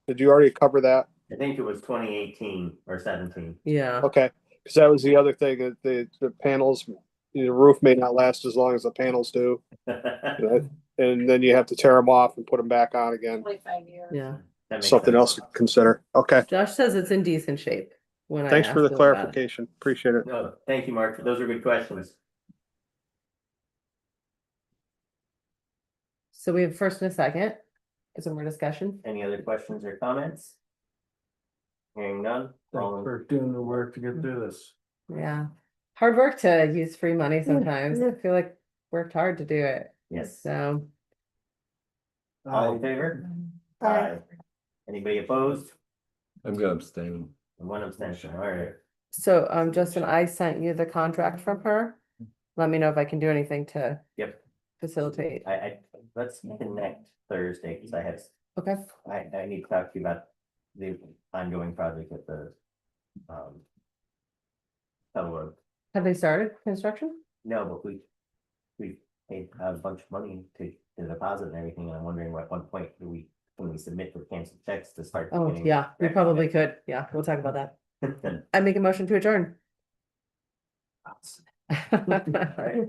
S16: Did you already cover that?
S5: I think it was 2018 or 17.
S3: Yeah.
S16: Okay, because that was the other thing, that the panels, the roof may not last as long as the panels do. And then you have to tear them off and put them back on again.
S10: Like 5 years.
S3: Yeah.
S5: That makes
S16: Something
S5: sense.
S16: else to consider. Okay,
S3: Josh says it's in decent shape when
S16: thanks
S3: I
S16: for the
S3: asked him about it.
S16: clarification. Appreciate it.
S5: No, thank you, Mark. Those are good questions.
S3: So we have first and a second. Is there more discussion?
S5: Any other questions or comments? Hearing none. all in-
S14: For doing the work to get through this.
S3: Yeah. Hard work to use free money sometimes. I feel like worked hard to do it.
S5: Yes.
S3: So
S5: All in favor? Aye. Anybody opposed?
S4: I'm gonna abstain.
S5: And one abstention. All right.
S3: So, Justin, I sent you the contract from her. Let me know if I can do anything to
S5: Yep.
S3: facilitate.
S5: Let's connect Thursday because
S3: Okay.
S5: I need to talk to you about the ongoing project at the Pebble Road.
S3: Have they started construction?
S5: No, but we paid a bunch of money to deposit and everything, and I'm wondering at what point can we submit for canceled checks to start?
S3: Oh,
S5: getting
S3: yeah, we
S5: back?
S3: probably could. Yeah, we'll talk about that. I make a motion to adjourn.
S5: All right.